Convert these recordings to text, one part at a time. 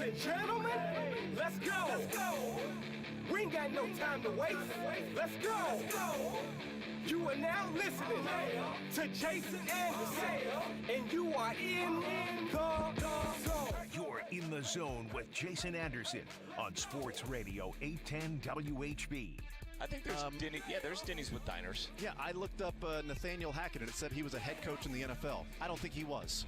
and gentlemen, let's go. We ain't got no time to waste. Let's go. You are now listening to Jason Anderson, and you are in the zone. You're in the zone with Jason Anderson on Sports Radio 810 WHB. I think there's there's Denny's with diners. Yeah, I looked up Nathaniel Hackett, and it said he was a head coach in the NFL. I don't think he was.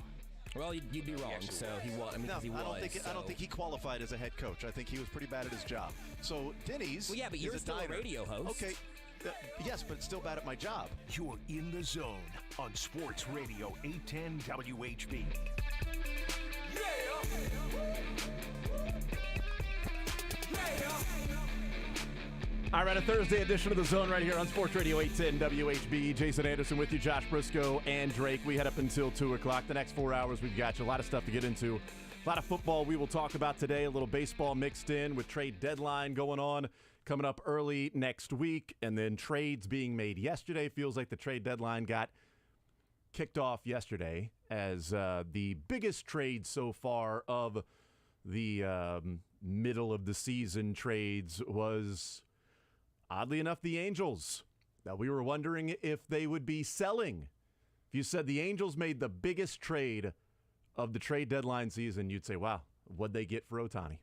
Well, you'd be wrong. So he was. I mean, no, he was. I don't think he qualified as a head coach. I think he was pretty bad at his job. So Denny's. Well, yeah, but you're still a radio host. Okay. Yes, but still bad at my job. You're in the zone on Sports Radio 810 WHB. All right, a Thursday edition of The Zone right here on Sports Radio 810 WHB. Jason Anderson with you, Josh Brisco, and Drake. We head up until 2 o'clock. The next 4 hours, we've got you. A lot of stuff to get into. A lot of football we will talk about today. A little baseball mixed in with trade deadline going on coming up early next week. And then trades being made yesterday. Feels like the trade deadline got kicked off yesterday as the biggest trade so far of the middle of the season trades was, oddly enough, the Angels. Now, we were wondering if they would be selling. If you said the Angels made the biggest trade of the trade deadline season, you'd say, wow, what'd they get for Ohtani?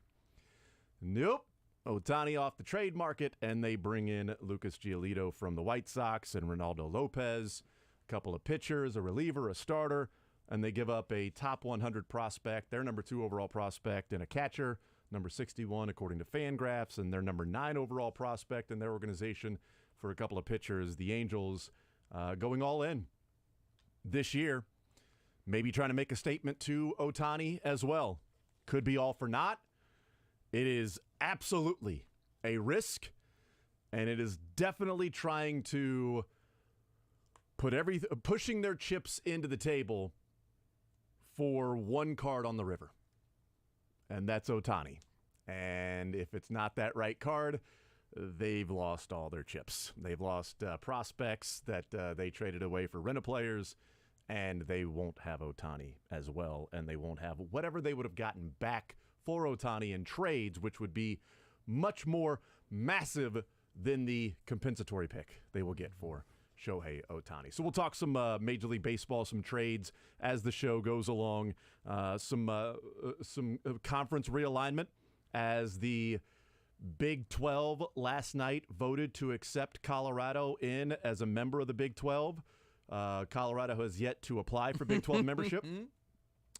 Nope. Ohtani off the trade market, and they bring in Lucas Giolito from the White Sox and Ronaldo Lopez, a couple of pitchers, a reliever, a starter, and they give up a top 100 prospect, their number 2 overall prospect, and a catcher, number 61 according to Fangraphs, and their number 9 overall prospect in their organization for a couple of pitchers. The Angels going all in this year, maybe trying to make a statement to Ohtani as well. Could be all for naught. It is absolutely a risk, and it is definitely trying to pushing their chips into the table for one card on the river. And that's Ohtani. And if it's not that right card, they've lost all their chips. They've lost prospects that they traded away for rental players, and they won't have Ohtani as well. And they won't have whatever they would have gotten back for Ohtani in trades, which would be much more massive than the compensatory pick they will get for Shohei Ohtani. So we'll talk some Major League Baseball, some trades as the show goes along, some conference realignment as the Big 12 last night voted to accept Colorado in as a member of the Big 12. Colorado has yet to apply for Big 12 membership.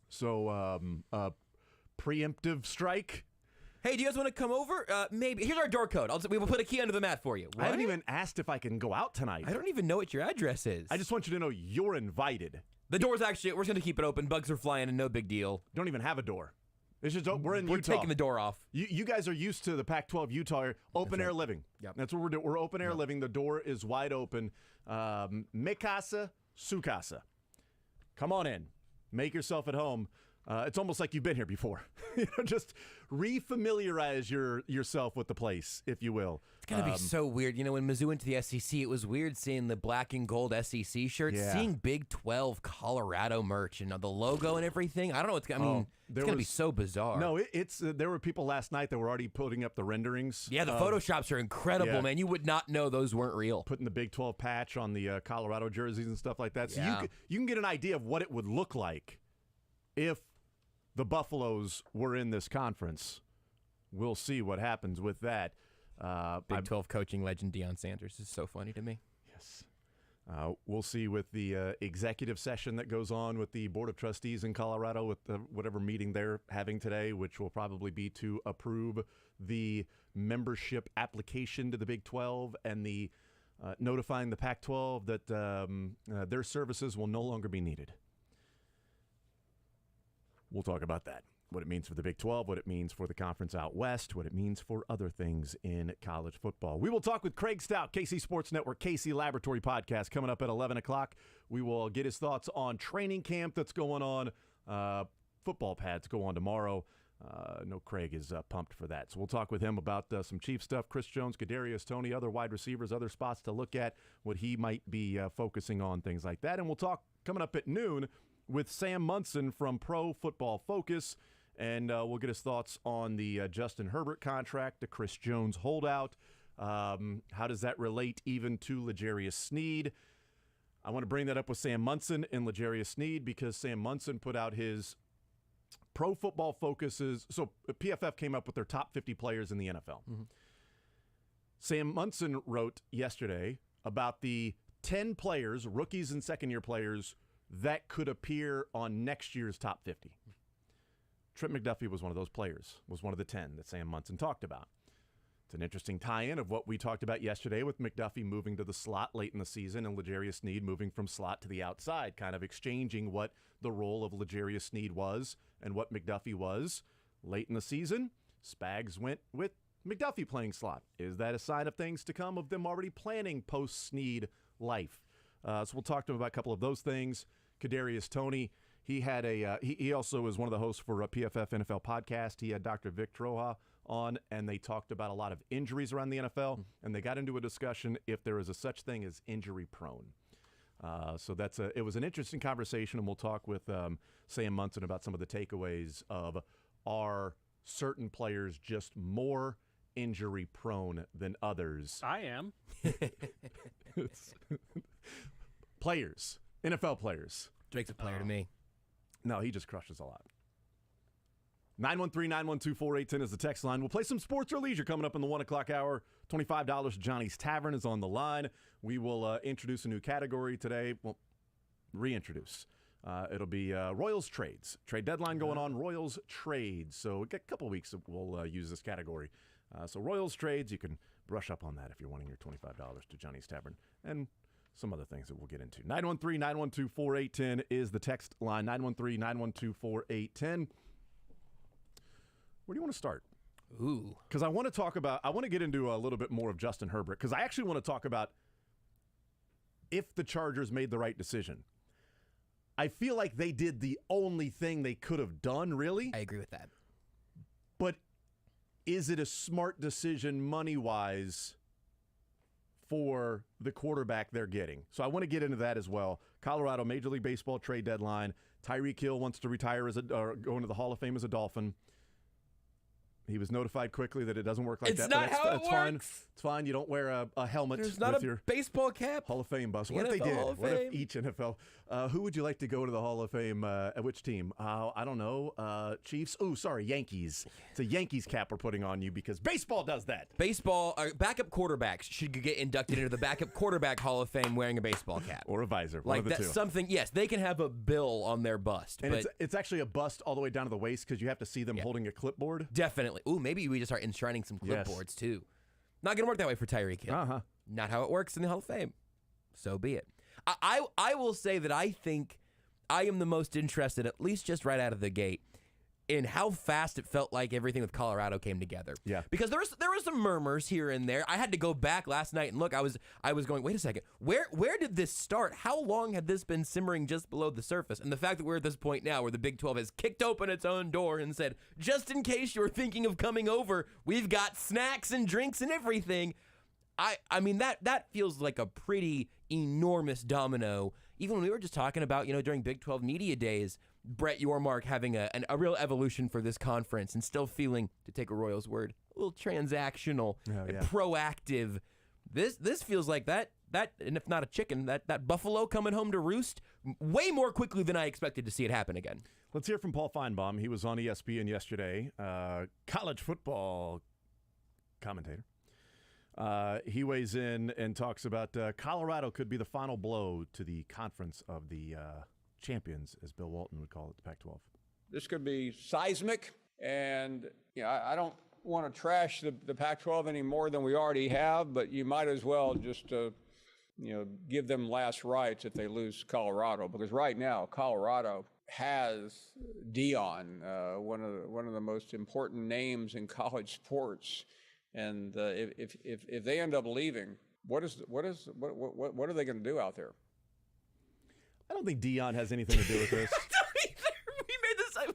So preemptive strike. Hey, do you guys want to come over? Maybe. Here's our door code. We will put a key under the mat for you. What? I haven't even asked if I can go out tonight. I don't even know what your address is. I just want you to know you're invited. The door's actually, we're going to keep it open. Bugs are flying and no big deal. Don't even have a door. It's just we're in Utah. We're Utah. taking the door off. You guys are used to the Pac-12 Utah open air living. Yep. That's what we're doing. We're open air living. The door is wide open. Me casa, su casa. Come on in. Make yourself at home. It's almost like you've been here before. Just refamiliarize yourself with the place, if you will. It's going to be so weird. When Mizzou went to the SEC, it was weird seeing the black and gold SEC shirts, seeing Big 12 Colorado merch and the logo and everything. I don't know. It's going to be so bizarre. No, there were people last night that were already putting up the renderings. Yeah, the Photoshops are incredible, man. You would not know those weren't real. Putting the Big 12 patch on the Colorado jerseys and stuff like that. So yeah. you can get an idea of what it would look like if the Buffaloes were in this conference. We'll see what happens with that. Big 12 coaching legend Deion Sanders is so funny to me. Yes. We'll see with the executive session that goes on with the Board of Trustees in Colorado with whatever meeting they're having today, which will probably be to approve the membership application to the Big 12 and the notifying the Pac-12 that their services will no longer be needed. We'll talk about that. What it means for the Big 12, what it means for the conference out west, what it means for other things in college football. We will talk with Craig Stout, KC Sports Network, KC Laboratory Podcast, coming up at 11 o'clock. We will get his thoughts on training camp that's going on. Football pads go on tomorrow. No, Craig is pumped for that. So we'll talk with him about some Chief stuff. Chris Jones, Kadarius Toney, other wide receivers, other spots to look at, what he might be focusing on, things like that. And we'll talk coming up at noon with Sam Munson from Pro Football Focus and we'll get his thoughts on the Justin Herbert contract, the Chris Jones holdout. How does that relate even to L'Jarius Sneed? I want to bring that up with Sam Munson and L'Jarius Sneed because Sam Munson put out his Pro Football Focuses. So PFF came up with their top 50 players in the NFL. Mm-hmm. Sam Munson wrote yesterday about the 10 players, rookies and second-year players, that could appear on next year's top 50. Trent McDuffie was one of those players, was one of the 10 that Sam Munson talked about. It's an interesting tie-in of what we talked about yesterday with McDuffie moving to the slot late in the season and L'Jarius Sneed moving from slot to the outside, kind of exchanging what the role of L'Jarius Sneed was and what McDuffie was. Late in the season, Spags went with McDuffie playing slot. Is that a sign of things to come, of them already planning post-Sneed life? So we'll talk to him about a couple of those things. Kadarius Toney, he had he also is one of the hosts for a PFF NFL podcast. He had Dr. Vic Troja on, and they talked about a lot of injuries around the NFL, and they got into a discussion if there is a such thing as injury prone. So it was an interesting conversation, and we'll talk with Sam Munson about some of the takeaways of, are certain players just more injury prone than others? I am. Players, NFL players. Drake's a player to me. No, he just crushes a lot. 913-912-4810 is the text line. We'll play some sports or leisure coming up in the 1 o'clock hour. $25 Johnny's Tavern is on the line. We will introduce a new category today. Well, reintroduce. It'll be Royals Trades. Trade deadline going on, Royals Trades. So we've got a couple weeks that we'll use this category. So Royals Trades, you can brush up on that if you're wanting your $25 to Johnny's Tavern. And some other things that we'll get into. 913-912-4810 is the text line. 913-912-4810. Where do you want to start? Ooh. Because I want to get into a little bit more of Justin Herbert, because I actually want to talk about if the Chargers made the right decision. I feel like they did the only thing they could have done, really. I agree with that. But is it a smart decision money-wise for the quarterback they're getting? So I want to get into that as well. Colorado Major League Baseball trade deadline. Tyreek Hill wants to retire or go into the Hall of Fame as a Dolphin. He was notified quickly that it doesn't work like that. It's not how it works. Fine. It's fine. You don't wear a helmet There's not with a your baseball cap. Hall of Fame bus. What if they did? What if each NFL? Who would you like to go to the Hall of Fame? At which team? I don't know. Chiefs. Oh, sorry, Yankees. It's a Yankees cap we're putting on you because baseball does that. Baseball, backup quarterbacks should get inducted into the backup quarterback Hall of Fame wearing a baseball cap. Or a visor. Like one of the that's two. something, yes, they can have a bill on their bust. And but it's actually a bust all the way down to the waist because you have to see them holding a clipboard. Definitely. Ooh, maybe we just start enshrining some clipboards too. Not going to work that way for Tyreek Hill. Uh-huh. Not how it works in the Hall of Fame. So be it. I will say that I think I am the most interested, at least just right out of the gate, in how fast it felt like everything with Colorado came together. Yeah. Because there was some murmurs here and there. I had to go back last night and look. I was going, wait a second. Where did this start? How long had this been simmering just below the surface? And the fact that we're at this point now where the Big 12 has kicked open its own door and said, just in case you're thinking of coming over, we've got snacks and drinks and everything. I mean, that feels like a pretty enormous domino. Even when we were just talking about, during Big 12 media days, Brett Yormark having a real evolution for this conference and still feeling, to take a Royals word, a little transactional, proactive. This feels like that, and if not a chicken, that buffalo coming home to roost way more quickly than I expected to see it happen again. Let's hear from Paul Feinbaum. He was on ESPN yesterday, college football commentator. He weighs in and talks about Colorado could be the final blow to the conference of the champions, as Bill Walton would call it, the Pac-12. This could be seismic, and I don't want to trash the Pac-12 any more than we already have, but you might as well just give them last rites if they lose Colorado, because right now Colorado has Dion, one of the most important names in college sports. And if they end up leaving, what are they going to do out there? I don't think Dion has anything to do with this.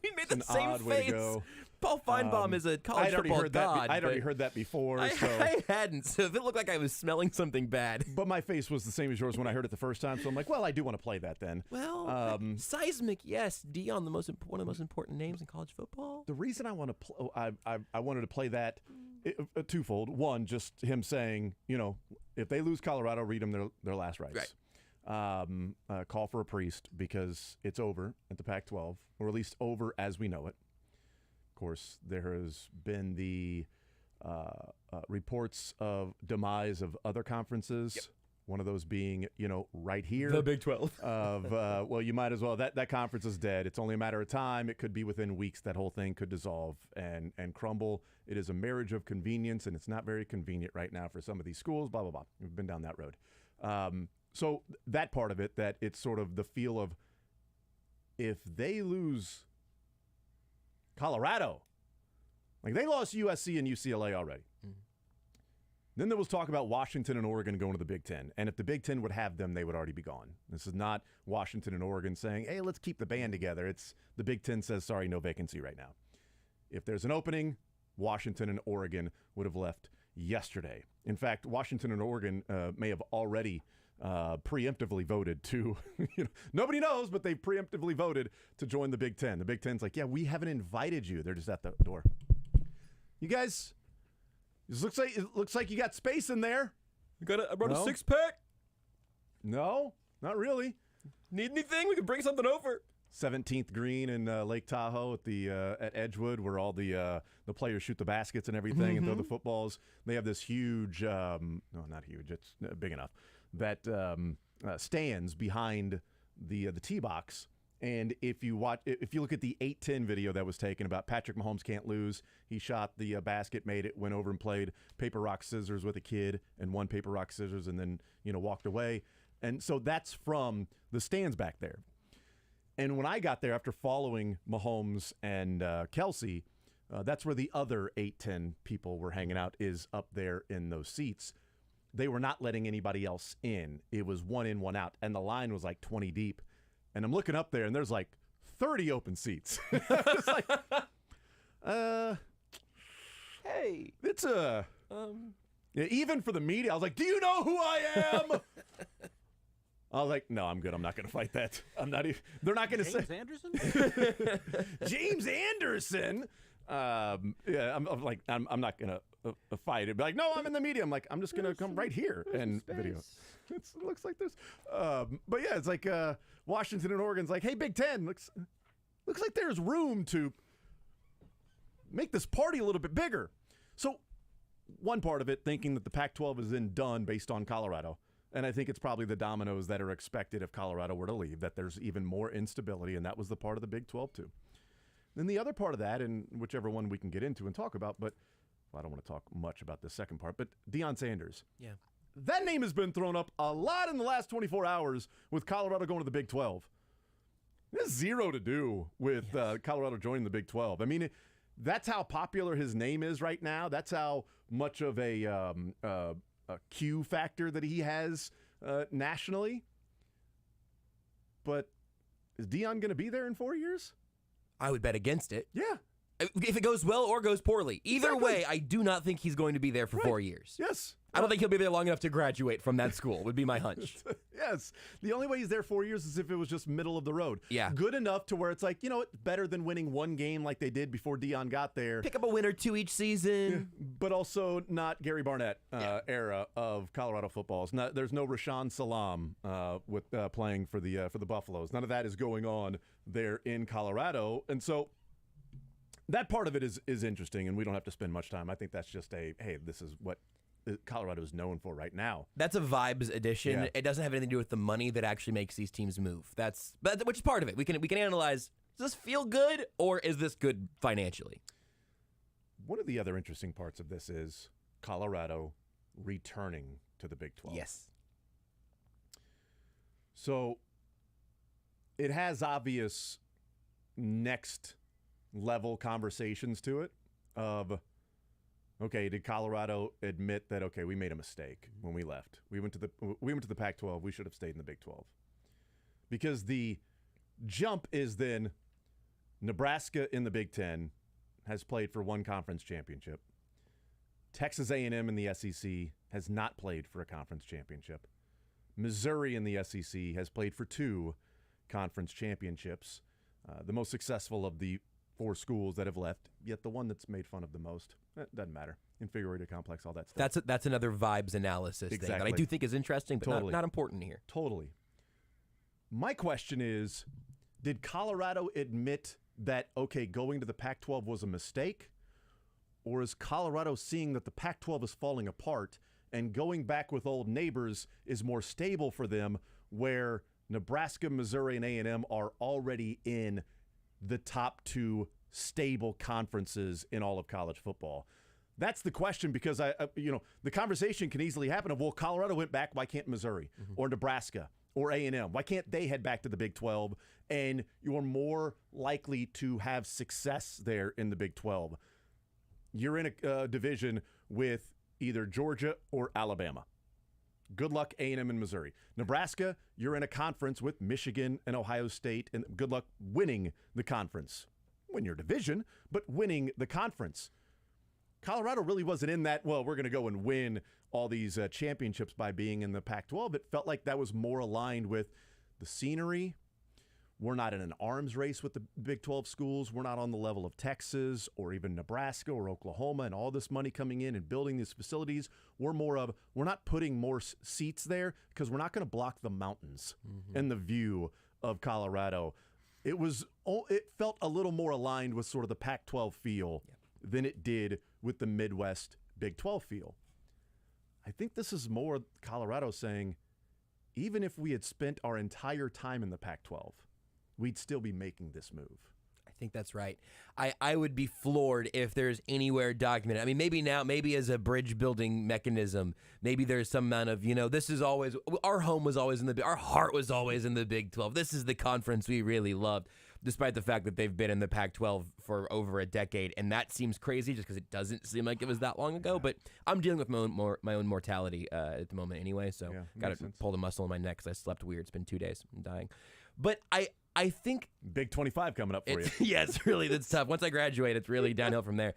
We made the same Odd way face. to go. Paul Feinbaum is a college football god. I'd already heard that before. I hadn't, so if it looked like I was smelling something bad. But my face was the same as yours when I heard it the first time, so I'm like, well, I do want to play that then. Well, seismic, yes. Dion, one of the most important names in college football. The reason I want to I wanted to play that twofold. One, just him saying, if they lose Colorado, read them their last rites. Right. Call for a priest because it's over at the Pac-12, or at least over as we know it. Of course, there has been the reports of demise of other conferences. Yep. One of those being, right here. The Big 12. Well, you might as well. That conference is dead. It's only a matter of time. It could be within weeks that whole thing could dissolve and crumble. It is a marriage of convenience, and it's not very convenient right now for some of these schools, blah, blah, blah. We've been down that road. So that part of it, that it's sort of the feel of if they lose Colorado, like they lost USC and UCLA already. Mm-hmm. Then there was talk about Washington and Oregon going to the Big Ten. And if the Big Ten would have them, they would already be gone. This is not Washington and Oregon saying, hey, let's keep the band together. It's the Big Ten says, sorry, no vacancy right now. If there's an opening, Washington and Oregon would have left yesterday. In fact, Washington and Oregon may have already preemptively voted to, nobody knows, but they preemptively voted to join the Big Ten. The Big Ten's like, yeah, we haven't invited you. They're just at the door. You guys, it looks like you got space in there. I brought a six-pack. No, not really. Need anything? We can bring something over. 17th Green in Lake Tahoe at Edgewood, where all the players shoot the baskets and everything and throw the footballs. They have this huge, no, not huge, it's big enough, that stands behind the tee box. And if you look at the 8-10 video that was taken about Patrick Mahomes can't lose, he shot the basket, made it, went over and played paper, rock, scissors with a kid, and won paper, rock, scissors, and then walked away. And so that's from the stands back there. And when I got there after following Mahomes and Kelsey, that's where the other 8-10 people were hanging out, is up there in those seats. They were not letting anybody else in. It was one in, one out, and the line was like 20 deep. And I'm looking up there, and there's like 30 open seats. It's like, hey, it's even for the media. I was like, do you know who I am? I was like, no, I'm good. I'm not going to fight that. I'm not even. They're not going to say James Anderson. James Anderson. Yeah, I'm like, I'm not going to fight it. Be like, no, I'm in the media. I'm like, I'm just going to come right here and video. It looks like this. But yeah, it's like Washington and Oregon's like, hey, Big Ten, looks like there's room to make this party a little bit bigger. So one part of it, thinking that the Pac-12 is then done based on Colorado. And I think it's probably the dominoes that are expected if Colorado were to leave, that there's even more instability, and that was the part of the Big 12 too. Then the other part of that, and whichever one we can get into and talk about, but I don't want to talk much about the second part, but Deion Sanders. Yeah. That name has been thrown up a lot in the last 24 hours with Colorado going to the Big 12. It has zero to do with Colorado joining the Big 12. I mean, that's how popular his name is right now. That's how much of a Q factor that he has nationally. But is Deion going to be there in 4 years? I would bet against it. Yeah. If it goes well or goes poorly. Either way, I do not think he's going to be there for 4 years. Yes. I don't think he'll be there long enough to graduate from that school, would be my hunch. Yes. The only way he's there 4 years is if it was just middle of the road. Yeah. Good enough to where it's like, better than winning one game like they did before Deion got there. Pick up a win or two each season. Yeah. But also not Gary Barnett era of Colorado football. There's no Rashaan Salam with playing for the Buffaloes. None of that is going on there in Colorado. And so that part of it is interesting, and we don't have to spend much time. I think that's just this is what Colorado is known for right now. That's a vibes addition. Yeah. It doesn't have anything to do with the money that actually makes these teams move. Which is part of it. We can analyze, does this feel good, or is this good financially? One of the other interesting parts of this is Colorado returning to the Big 12. Yes. So it has obvious next level conversations to it of, okay, did Colorado admit that, okay, we made a mistake when we left? We went to the Pac-12. We should have stayed in the Big 12. Because the jump is then Nebraska in the Big 10 has played for one conference championship. Texas A&M in the SEC has not played for a conference championship. Missouri in the SEC has played for 2 conference championships. The most successful of the 4 schools that have left, yet the one that's made fun of the most. It doesn't matter. Inferiority complex, all that stuff. That's another vibes analysis thing that I do think is interesting, but not important here. Totally. My question is, did Colorado admit that, okay, going to the Pac-12 was a mistake? Or is Colorado seeing that the Pac-12 is falling apart and going back with old neighbors is more stable for them, where Nebraska, Missouri, and A&M are already in the top 2 stable conferences in all of college football? That's the question, because the conversation can easily happen of, well, Colorado went back, why can't Missouri or Nebraska or A&M? Why can't they head back to the Big 12? And you're more likely to have success there in the Big 12. You're in a division with either Georgia or Alabama. Good luck, A&M and Missouri. Nebraska, you're in a conference with Michigan and Ohio State, and good luck winning the conference. Win your division, but winning the conference. Colorado really wasn't in that, well, we're going to go and win all these championships by being in the Pac-12. It felt like that was more aligned with the scenery. We're not in an arms race with the Big 12 schools. We're not on the level of Texas or even Nebraska or Oklahoma and all this money coming in and building these facilities. We're not putting more seats there because we're not going to block the mountains and the view of Colorado. It felt a little more aligned with sort of the Pac-12 feel than it did with the Midwest Big 12 feel. I think this is more Colorado saying, even if we had spent our entire time in the Pac-12, we'd still be making this move. I think that's right. I would be floored if there's anywhere documented. I mean, maybe as a bridge building mechanism, maybe there's some amount of, this is always, our home was always our heart was always in the Big 12. This is the conference we really loved, despite the fact that they've been in the Pac-12 for over a decade. And that seems crazy just because it doesn't seem like it was that long ago. But I'm dealing with my own mortality at the moment anyway. So got to pull the muscle in my neck because I slept weird. It's been 2 days. I'm dying. But I think Big 25 coming up for you. Yeah, it's really, that's tough. Once I graduate, it's really downhill from there.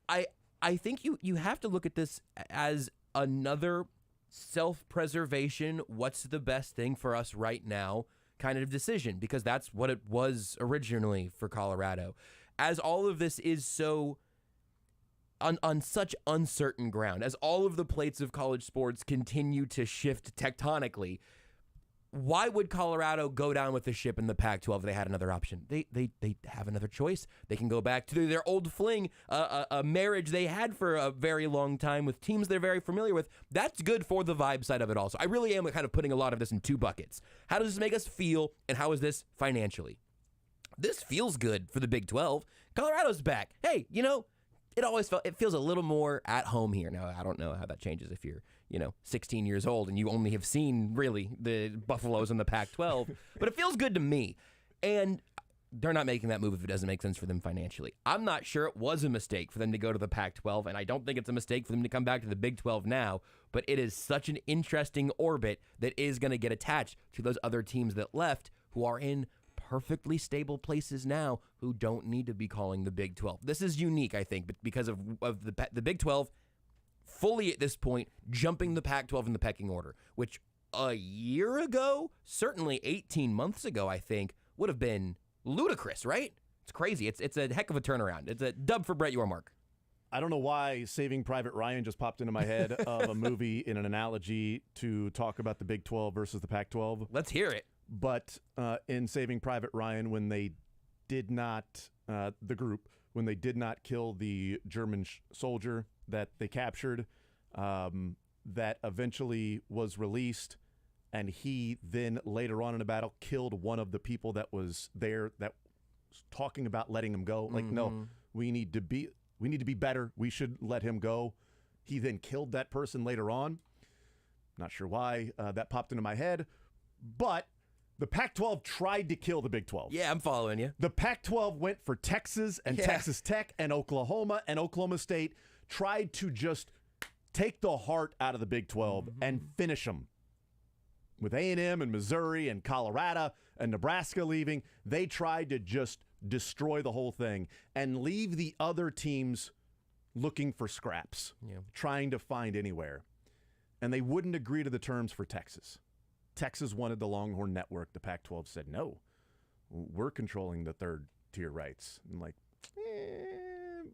I think you have to look at this as another self-preservation, what's the best thing for us right now kind of decision, because that's what it was originally for Colorado. As all of this is so on such uncertain ground, as all of the plates of college sports continue to shift tectonically, why would Colorado go down with the ship in the Pac-12 if they had another option? They have another choice. They can go back to their old fling, a marriage they had for a very long time with teams they're very familiar with. That's good for the vibe side of it also. I really am kind of putting a lot of this in 2 buckets. How does this make us feel, and how is this financially? This feels good for the Big 12. Colorado's back. Hey, it feels a little more at home here. Now, I don't know how that changes if you're 16 years old and you only have seen really the Buffaloes in the Pac-12, but it feels good to me. And they're not making that move if it doesn't make sense for them financially. I'm not sure it was a mistake for them to go to the Pac-12, and I don't think it's a mistake for them to come back to the Big 12 now, but it is such an interesting orbit that is going to get attached to those other teams that left who are in perfectly stable places now who don't need to be calling the Big 12. This is unique, I think, because of the Big 12 fully at this point jumping the Pac-12 in the pecking order, which a year ago, certainly 18 months ago, I think, would have been ludicrous, right? It's crazy. It's a heck of a turnaround. It's a dub for Brett Yormark. I don't know why Saving Private Ryan just popped into my head of a movie in an analogy to talk about the Big 12 versus the Pac-12. Let's hear it. But in Saving Private Ryan, when they did not, the group, when they did not kill the German soldier that they captured, that eventually was released, and he then later on in the battle killed one of the people that was there that was talking about letting him go. Like, no, we need to be better. We should let him go. He then killed that person later on. Not sure why that popped into my head, but the Pac-12 tried to kill the Big 12. Yeah, I'm following you. The Pac-12 went for Texas and Texas Tech and Oklahoma State, tried to just take the heart out of the Big 12 and finish them. with A&M and Missouri and Colorado and Nebraska leaving, they tried to just destroy the whole thing and leave the other teams looking for scraps, trying to find anywhere. And they wouldn't agree to the terms for Texas. Texas wanted the Longhorn Network. The Pac-12 said, no, we're controlling the third-tier rights. And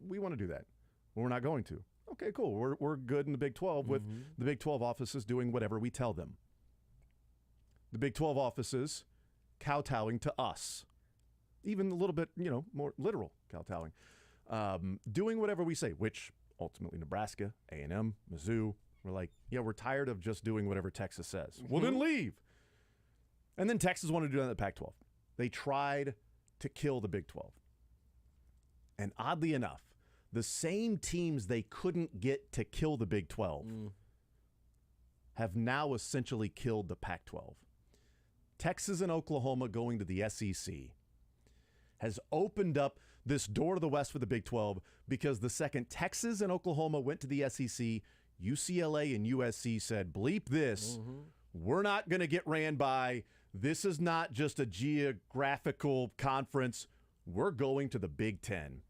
we want to do that. Well, we're not going to. Okay, cool. We're good in the Big 12 with the Big 12 offices doing whatever we tell them. The Big 12 offices kowtowing to us. Even a little bit, more literal kowtowing. Doing whatever we say, which ultimately Nebraska, A&M, Mizzou, we're like, we're tired of just doing whatever Texas says. Well, then leave. And then Texas wanted to do that in the Pac-12. They tried to kill the Big 12. And oddly enough, the same teams they couldn't get to kill the Big 12 have now essentially killed the Pac-12. Texas and Oklahoma going to the SEC has opened up this door to the West for the Big 12 because the second Texas and Oklahoma went to the SEC, UCLA and USC said, bleep this, we're not going to get ran by. This is not just a geographical conference. We're going to the Big 10.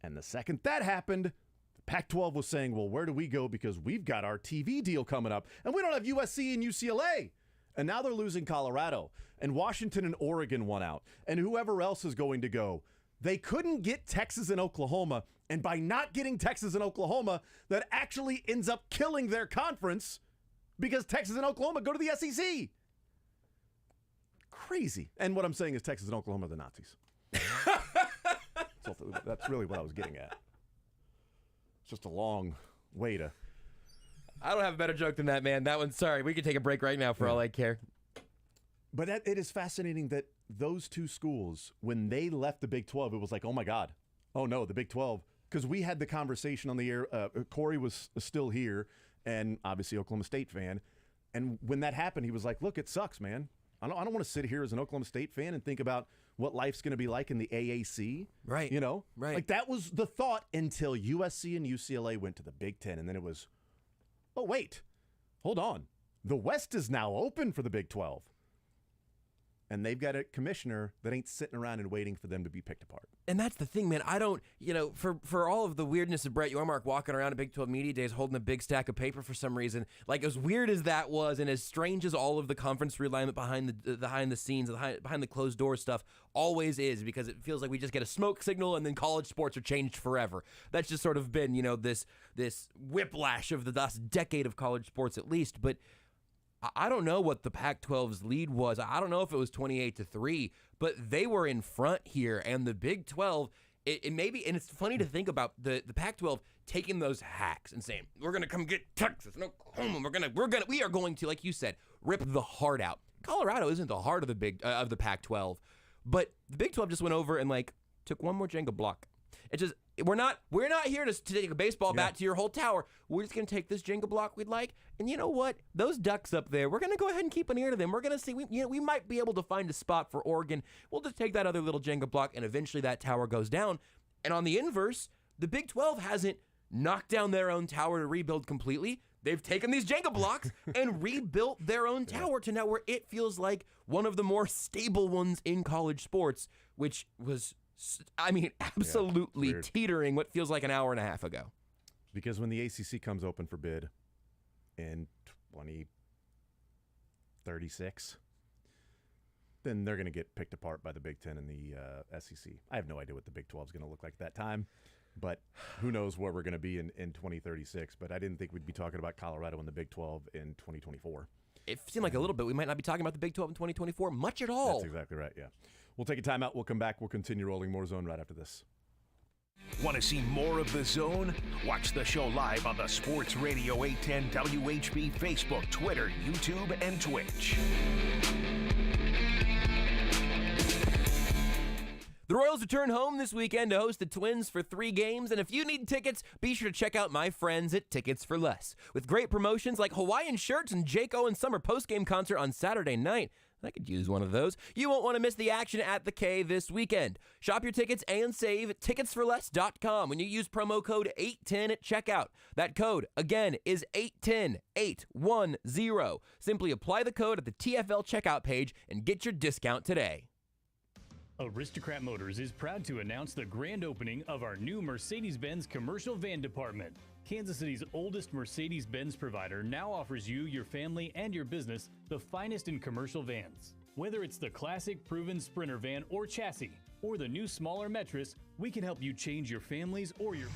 And the second that happened, the Pac-12 was saying, well, where do we go? Because we've got our TV deal coming up, and we don't have USC and UCLA. And now they're losing Colorado, and Washington and Oregon won out, and whoever else is going to go. They couldn't get Texas and Oklahoma, and by not getting Texas and Oklahoma, that actually ends up killing their conference because Texas and Oklahoma go to the SEC. Crazy. And what I'm saying is Texas and Oklahoma are the Nazis. So that's really what I was getting at. It's just a long way to... I don't have a better joke than that, man. That one's sorry. We can take a break right now for all I care. But it is fascinating that those two schools, when they left the Big 12, it was like, oh my God. Oh no, the Big 12. Because we had the conversation on the air. Corey was still here, and obviously Oklahoma State fan. And when that happened, he was like, look, it sucks, man. I don't want to sit here as an Oklahoma State fan and think about what life's going to be like in the AAC. Right. Right. Like that was the thought until USC and UCLA went to the Big 10. And then it was, oh, wait, hold on. The West is now open for the Big 12. And they've got a commissioner that ain't sitting around and waiting for them to be picked apart. And that's the thing, man. I don't, for all of the weirdness of Brett Yormark walking around at Big 12 Media Days holding a big stack of paper for some reason, like as weird as that was and as strange as all of the conference realignment behind the scenes, behind the closed door stuff always is, because it feels like we just get a smoke signal and then college sports are changed forever. That's just sort of been, this whiplash of the last decade of college sports at least. But I don't know what the Pac-12's lead was. I don't know if it was 28-3, but they were in front here, and the Big 12, and it's funny to think about the Pac-12 taking those hacks and saying, we're going to come get Texas and Oklahoma. We are going to, like you said, rip the heart out. Colorado isn't the heart of the Pac-12, but the Big 12 just went over and took one more Jenga block. It's just, we're not here to take a baseball bat to your whole tower. We're just going to take this Jenga block we'd like. And you know what? Those Ducks up there, we're going to go ahead and keep an ear to them. We're going to see, we might be able to find a spot for Oregon. We'll just take that other little Jenga block, and eventually that tower goes down. And on the inverse, the Big 12 hasn't knocked down their own tower to rebuild completely. They've taken these Jenga blocks and rebuilt their own tower to now where it feels like one of the more stable ones in college sports, which was... absolutely teetering what feels like an hour and a half ago. Because when the ACC comes open for bid in 2036, then they're going to get picked apart by the Big Ten and the SEC. I have no idea what the Big 12 is going to look like at that time, but who knows where we're going to be in 2036. But I didn't think we'd be talking about Colorado and the Big 12 in 2024. It seemed like a little bit. We might not be talking about the Big 12 in 2024 much at all. That's exactly right, yeah. We'll take a timeout. We'll come back. We'll continue rolling more Zone right after this. Want to see more of The Zone? Watch the show live on the Sports Radio 810 WHB Facebook, Twitter, YouTube, and Twitch. The Royals return home this weekend to host the Twins for 3 games, and if you need tickets, be sure to check out my friends at Tickets for Less. With great promotions like Hawaiian shirts and Jake Owen summer postgame concert on Saturday night, I could use one of those. You won't want to miss the action at the K this weekend. Shop your tickets and save at ticketsforless.com when you use promo code 810 at checkout. That code, again, is 810, 810. Simply apply the code at the TFL checkout page and get your discount today. Aristocrat Motors is proud to announce the grand opening of our new Mercedes-Benz commercial van department. Kansas City's oldest Mercedes-Benz provider now offers you, your family, and your business the finest in commercial vans. Whether it's the classic proven Sprinter van or chassis, or the new smaller Metris, we can help you change your families or your...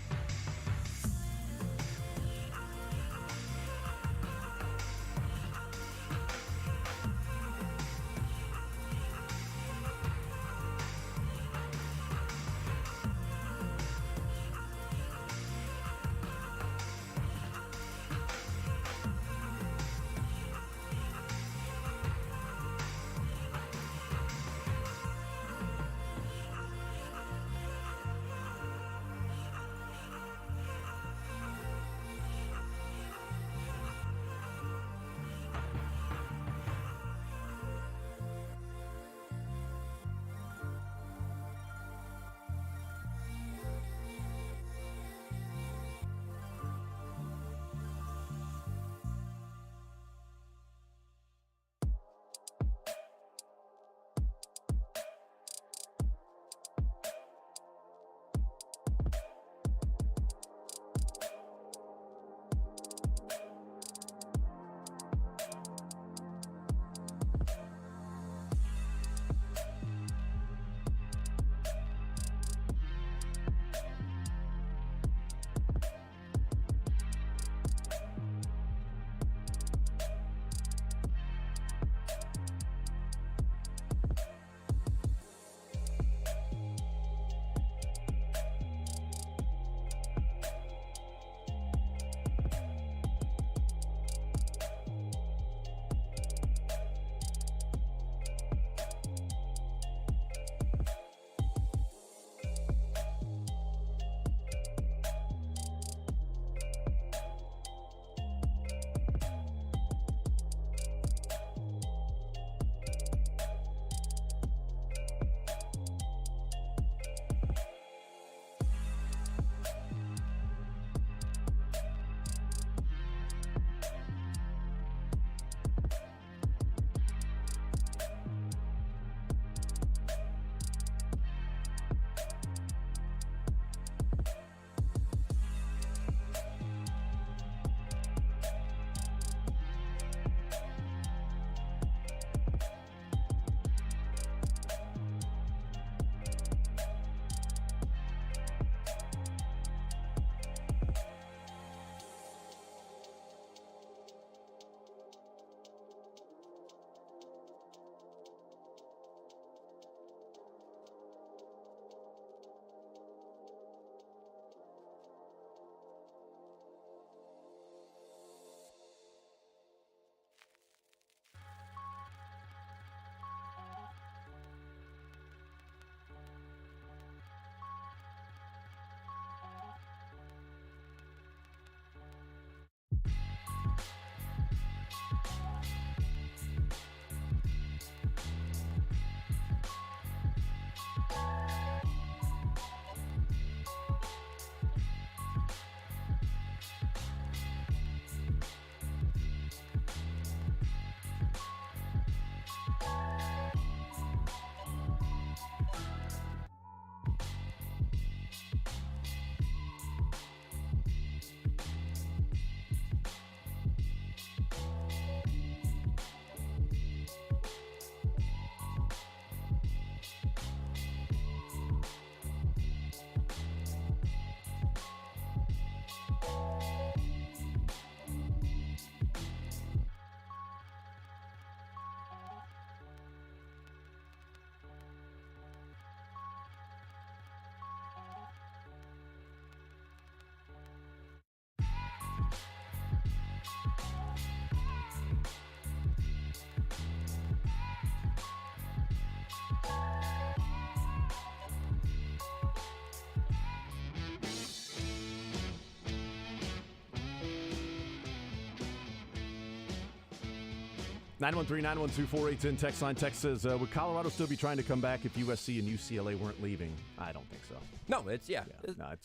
913-912-4810 text line. Text says, would Colorado still be trying to come back if USC and UCLA weren't leaving? I don't think so. No, it's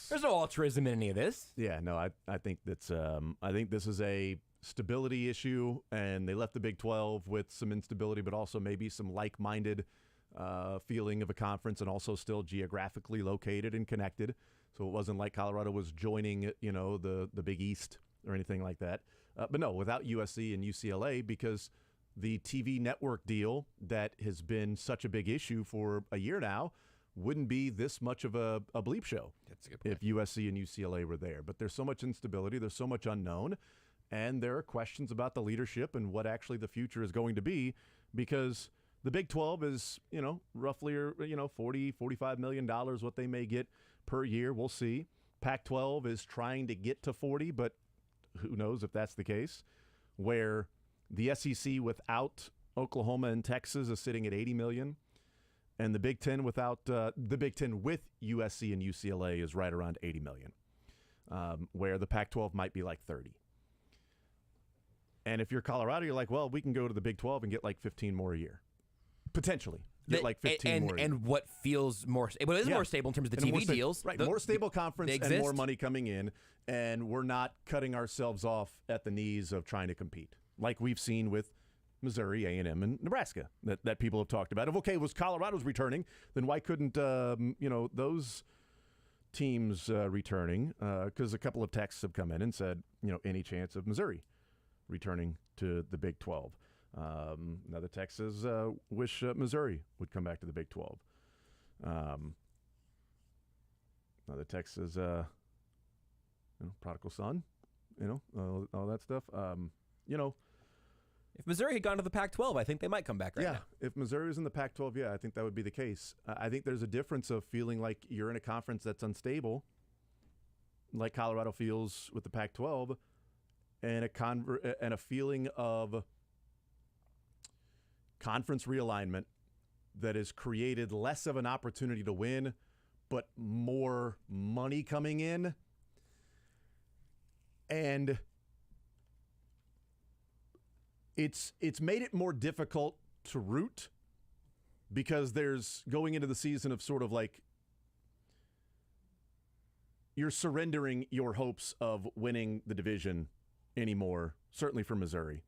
there's no altruism in any of this. Yeah, no, I think that's I think this is a stability issue, and they left the Big 12 with some instability, but also maybe some like-minded feeling of a conference, and also still geographically located and connected. So it wasn't like Colorado was joining, the Big East or anything like that. But no, without USC and UCLA, because the TV network deal that has been such a big issue for a year now wouldn't be this much of a bleep show. That's a good point. If USC and UCLA were there. But there's so much instability, there's so much unknown, and there are questions about the leadership and what actually the future is going to be, because the Big 12 is, roughly, $40-45 million what they may get per year. We'll see. Pac-12 is trying to get to 40, but who knows if that's the case, where the SEC without Oklahoma and Texas is sitting at $80 million, and the Big Ten with USC and UCLA is right around $80 million, where the Pac-12 might be like 30. And if you're Colorado, you're like, well, we can go to the Big 12 and get like 15 more a year, potentially. Get like 15 more a year. And what feels more stable, more stable in terms of the TV deals. Right, more stable conference and more money coming in, and we're not cutting ourselves off at the knees of trying to compete, like we've seen with Missouri, A&M, and Nebraska that people have talked about. If, okay, was Colorado's returning, then why couldn't, those teams returning? Because a couple of texts have come in and said, any chance of Missouri returning to the Big 12. Another text says, wish Missouri would come back to the Big 12. Another text says, prodigal son, all that stuff. If Missouri had gone to the Pac-12, I think they might come back right now. If Missouri was in the Pac-12, I think that would be the case. I think there's a difference of feeling like you're in a conference that's unstable, like Colorado feels with the Pac-12, and a feeling of conference realignment that has created less of an opportunity to win, but more money coming in. And it's made it more difficult to root, because there's going into the season of sort of like you're surrendering your hopes of winning the division anymore, certainly for Missouri,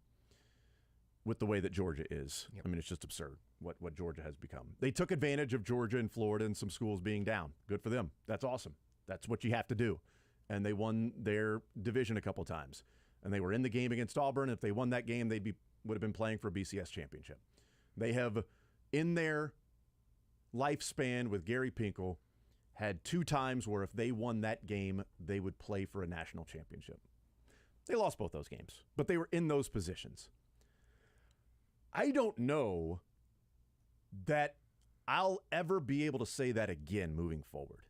with the way that Georgia is. Yep. I mean, it's just absurd what Georgia has become. They took advantage of Georgia and Florida and some schools being down. Good for them. That's awesome. That's what you have to do. And they won their division a couple times. And they were in the game against Auburn. If they won that game, would have been playing for a BCS championship. They have, in their lifespan with Gary Pinkel, had 2 times where if they won that game, they would play for a national championship. They lost both those games, but they were in those positions. I don't know that I'll ever be able to say that again moving forward,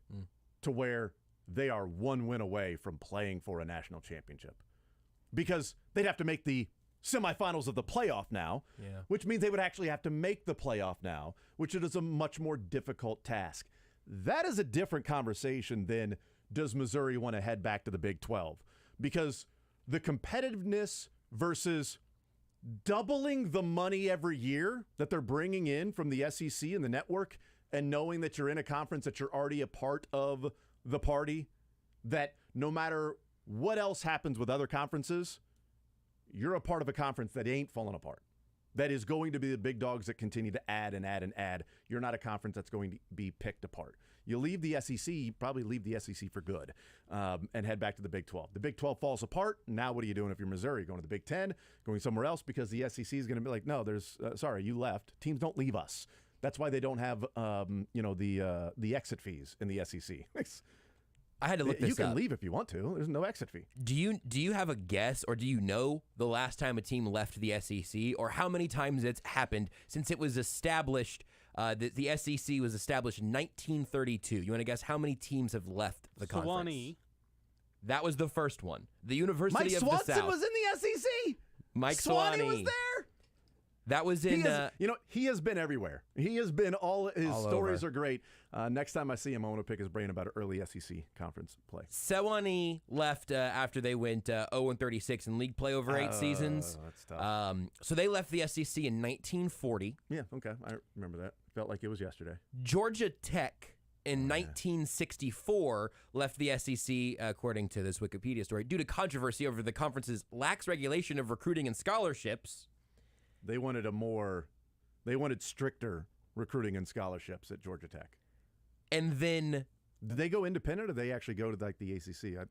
to where they are 1 win away from playing for a national championship, because they'd have to make the semifinals of the playoff now, which means they would actually have to make the playoff now, which is a much more difficult task. That is a different conversation than, does Missouri want to head back to the Big 12? Because the competitiveness versus doubling the money every year that they're bringing in from the SEC and the network, and knowing that you're in a conference that you're already a part of the party, that no matter what else happens with other conferences, you're a part of a conference that ain't falling apart, that is going to be the big dogs that continue to add and add and add. You're not a conference that's going to be picked apart. You leave the SEC, you probably leave the SEC for good, and head back to the Big 12. The Big 12 falls apart. Now what are you doing if you're Missouri? Going to the Big 10, going somewhere else, because the SEC is going to be like, no, sorry, you left. Teams don't leave us. That's why they don't have, the exit fees in the SEC. I had to look this up. You can leave if you want to. There's no exit fee. Do you have a guess, or do you know the last time a team left the SEC, or how many times it's happened since it was established? The SEC was established in 1932. You want to guess how many teams have left the conference? Swanee. That was the first one. The University of the South. Mike Swanson was in the SEC. Mike Swanee Swanee was there. That was in. He has been everywhere. He has been all his all stories over. are great. Next time I see him, I want to pick his brain about early SEC conference play. Sewanee left after they went 0-36 in league play over 8 seasons. That's tough. So they left the SEC in 1940. Yeah, okay. I remember that. Felt like it was yesterday. Georgia Tech in 1964 left the SEC, according to this Wikipedia story, due to controversy over the conference's lax regulation of recruiting and scholarships. They wanted stricter recruiting and scholarships at Georgia Tech. And then did they go independent, or did they actually go to like the ACC?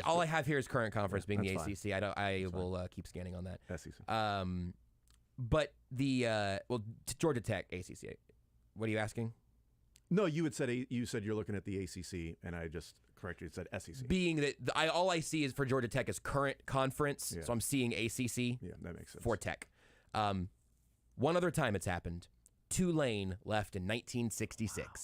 all I have here is current conference being the that's ACC. I will keep scanning on that. SEC. But the Georgia Tech ACC. What are you asking? No, you said you're looking at the ACC, and I just corrected you. It said SEC. Being that all I see is for Georgia Tech is current conference, so I'm seeing ACC. Yeah, that makes sense. For Tech. One other time it's happened. Tulane left in 1966. Wow.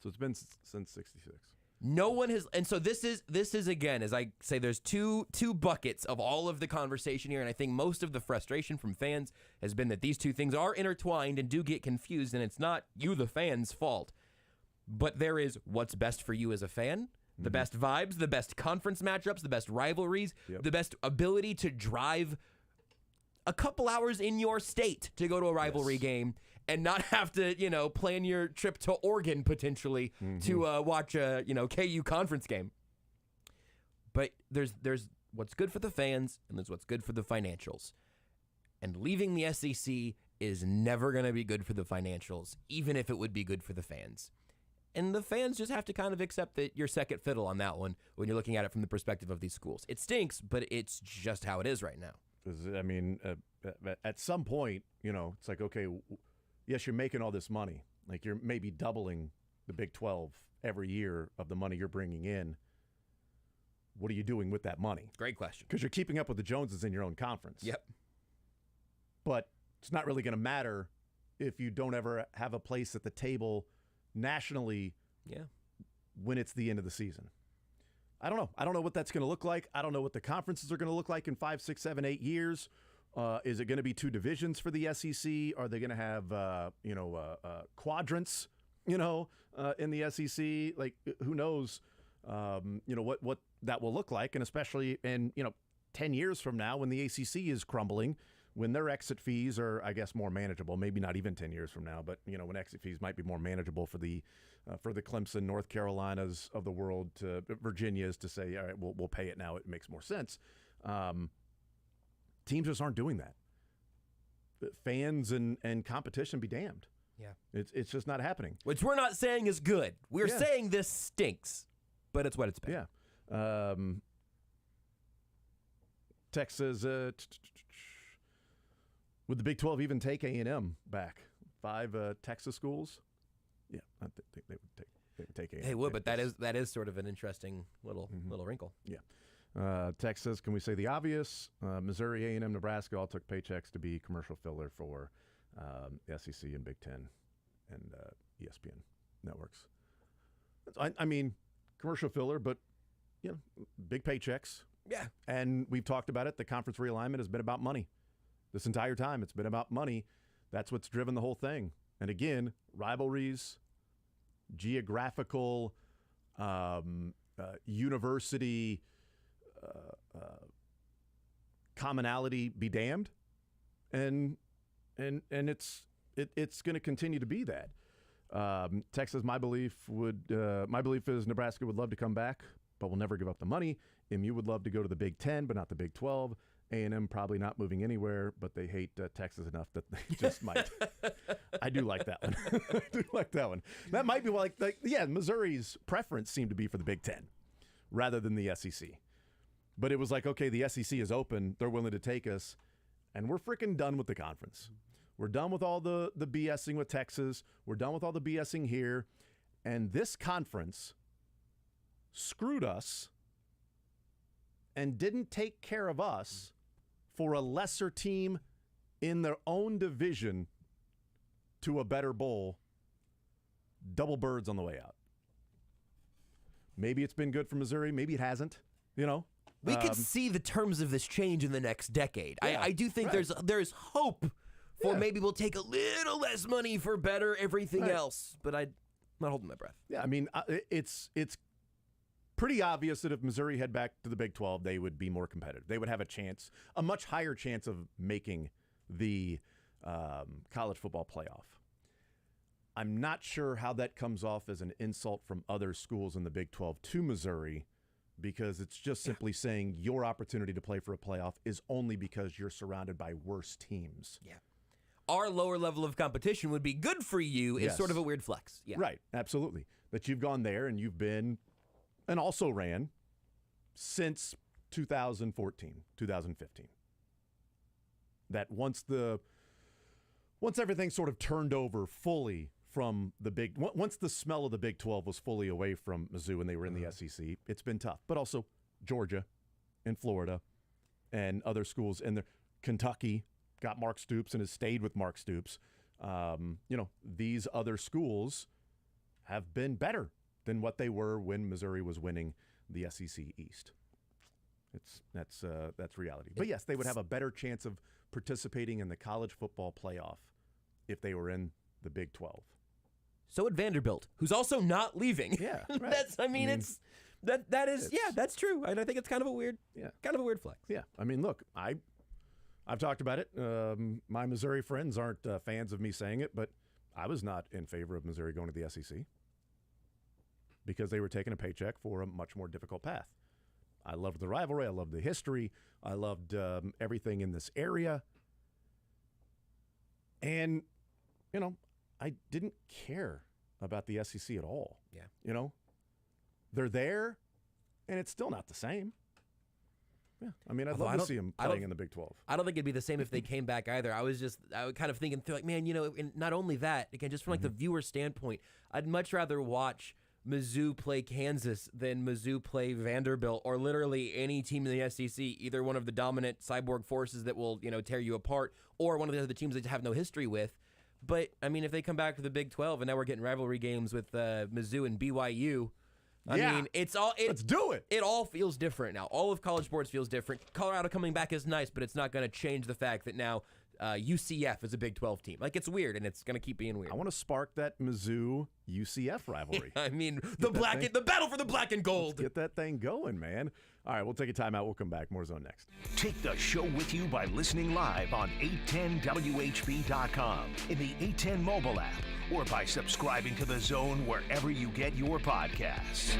So it's been since 66. No one has, and so this is again, as I say, there's two buckets of all of the conversation here, and I think most of the frustration from fans has been that these two things are intertwined and do get confused, and it's not you, the fans' fault. But there is what's best for you as a fan, the best vibes, the best conference matchups, the best rivalries, the best ability to drive a couple hours in your state to go to a rivalry game and not have to, plan your trip to Oregon potentially to watch a, KU conference game. But there's what's good for the fans and there's what's good for the financials. And leaving the SEC is never going to be good for the financials, even if it would be good for the fans. And the fans just have to kind of accept that you're second fiddle on that one when you're looking at it from the perspective of these schools. It stinks, but it's just how it is right now. I mean, at some point, it's like, okay, yes, you're making all this money. Like you're maybe doubling the Big 12 every year of the money you're bringing in. What are you doing with that money? Great question. Because you're keeping up with the Joneses in your own conference. Yep. But it's not really going to matter if you don't ever have a place at the table nationally when it's the end of the season. I don't know. I don't know what that's going to look like. I don't know what the conferences are going to look like in 5, 6, 7, 8 years. Is it going to be 2 divisions for the SEC? Are they going to have, quadrants, in the SEC? Like, who knows, what that will look like. And especially in, 10 years from now when the ACC is crumbling, when their exit fees are, I guess, more manageable, maybe not even 10 years from now, but, when exit fees might be more manageable for the Clemson, North Carolinas of the world, to Virginia's, to say, all right, we'll pay it now. It makes more sense. Teams just aren't doing that. Fans and competition be damned. Yeah. It's just not happening. Which we're not saying is good. We're saying this stinks, but it's what it's been. Yeah. Texas, would the Big 12 even take A&M back? 5 Texas schools? Yeah, I think they would take A&M. They would, but that is sort of an interesting little wrinkle. Yeah. Texas, can we say the obvious? Missouri, A&M, Nebraska all took paychecks to be commercial filler for SEC and Big Ten and ESPN networks. I mean, commercial filler, but big paychecks. Yeah. And we've talked about it. The conference realignment has been about money. This entire time, it's been about money. That's what's driven the whole thing. And again, rivalries, geographical, university commonality be damned, and it's going to continue to be that. Texas, my belief is Nebraska would love to come back, but will never give up the money. MU would love to go to the Big 10, but not the Big 12. A&M probably not moving anywhere, but they hate Texas enough that they just might. I do like that one. I do like that one. That might be Missouri's preference seemed to be for the Big 10 rather than the SEC. But it was like, okay, the SEC is open. They're willing to take us, and we're freaking done with the conference. We're done with all the BSing with Texas. We're done with all the BSing here. And this conference screwed us and didn't take care of us for a lesser team in their own division to a better bowl. Double birds on the way out. Maybe it's been good for Missouri. Maybe it hasn't, We could see the terms of this change in the next decade. Yeah, I do think there's hope for maybe we'll take a little less money for better everything else. But I'm not holding my breath. Yeah, I mean, it's pretty obvious that if Missouri head back to the Big 12, they would be more competitive. They would have a much higher chance of making the college football playoff. I'm not sure how that comes off as an insult from other schools in the Big 12 to Missouri, because it's just simply saying your opportunity to play for a playoff is only because you're surrounded by worse teams. Yeah. Our lower level of competition would be good for you is sort of a weird flex. Yeah. Right, absolutely. That you've gone there and you've been and also ran since 2014, 2015. That once everything sort of turned over fully from once the smell of the Big 12 was fully away from Mizzou and they were in the SEC, it's been tough. But also Georgia and Florida and other schools in there. Kentucky got Mark Stoops and has stayed with Mark Stoops. These other schools have been better than what they were when Missouri was winning the SEC East. That's reality. But yes, they would have a better chance of participating in the college football playoff if they were in the Big 12. So would Vanderbilt, who's also not leaving. Yeah, right. That's true. And I think it's kind of a weird flex. Yeah, I mean, look, I've talked about it. My Missouri friends aren't fans of me saying it, but I was not in favor of Missouri going to the SEC because they were taking a paycheck for a much more difficult path. I loved the rivalry. I loved the history. I loved everything in this area. And, I didn't care about the SEC at all. Yeah. They're there, and it's still not the same. Yeah, I mean, I'd love to see them playing in the Big 12. I don't think it'd be the same if they came back either. I was kind of thinking through, like, man, and not only that, again, just from like the viewer standpoint, I'd much rather watch Mizzou play Kansas than Mizzou play Vanderbilt or literally any team in the SEC, either one of the dominant cyborg forces that will, tear you apart or one of the other teams that you have no history with. But, I mean, if they come back to the Big 12 and now we're getting rivalry games with Mizzou and BYU, I mean, let's do it. It all feels different now. All of college sports feels different. Colorado coming back is nice, but it's not going to change the fact that now UCF is a Big 12 team. Like, it's weird, and it's going to keep being weird. I want to spark that Mizzou-UCF rivalry. I mean, the battle for the black and gold. Let's get that thing going, man. All right, we'll take a timeout. We'll come back. More Zone next. Take the show with you by listening live on 810WHB.com, in the 810 mobile app, or by subscribing to The Zone wherever you get your podcasts.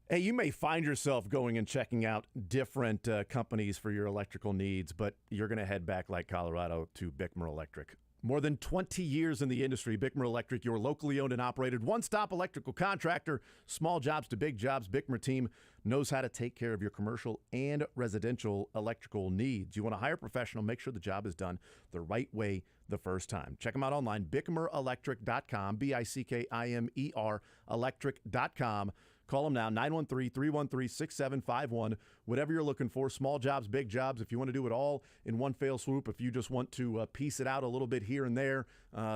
Hey, you may find yourself going and checking out different companies for your electrical needs, but you're going to head back like Colorado to Bickmer Electric. More than 20 years in the industry, Bickmer Electric, your locally owned and operated one-stop electrical contractor. Small jobs to big jobs, Bickmer team knows how to take care of your commercial and residential electrical needs. You want to hire a professional, make sure the job is done the right way the first time. Check them out online, bickmerelectric.com, BICKIMER electric.com. Call them now, 913-313-6751. Whatever you're looking for, small jobs, big jobs. If you want to do it all in one fell swoop, if you just want to piece it out a little bit here and there,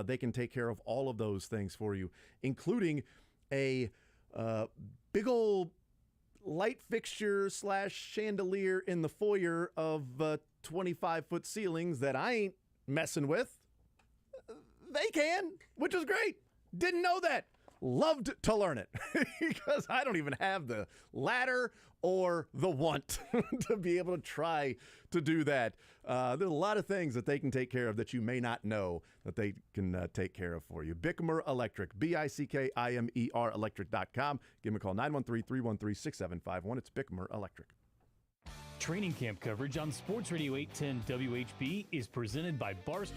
they can take care of all of those things for you, including a big old light fixture / chandelier in the foyer of 25-foot ceilings that I ain't messing with. They can, which is great. Didn't know that. Loved to learn it because I don't even have the ladder or the want to be able to try to do that. There's a lot of things that they can take care of that you may not know that they can take care of for you. Bickmer Electric, BICKIMER electric.com. Give them a call, 913-313-6751. It's Bickmer Electric. Training camp coverage on Sports Radio 810 WHB is presented by Brisco.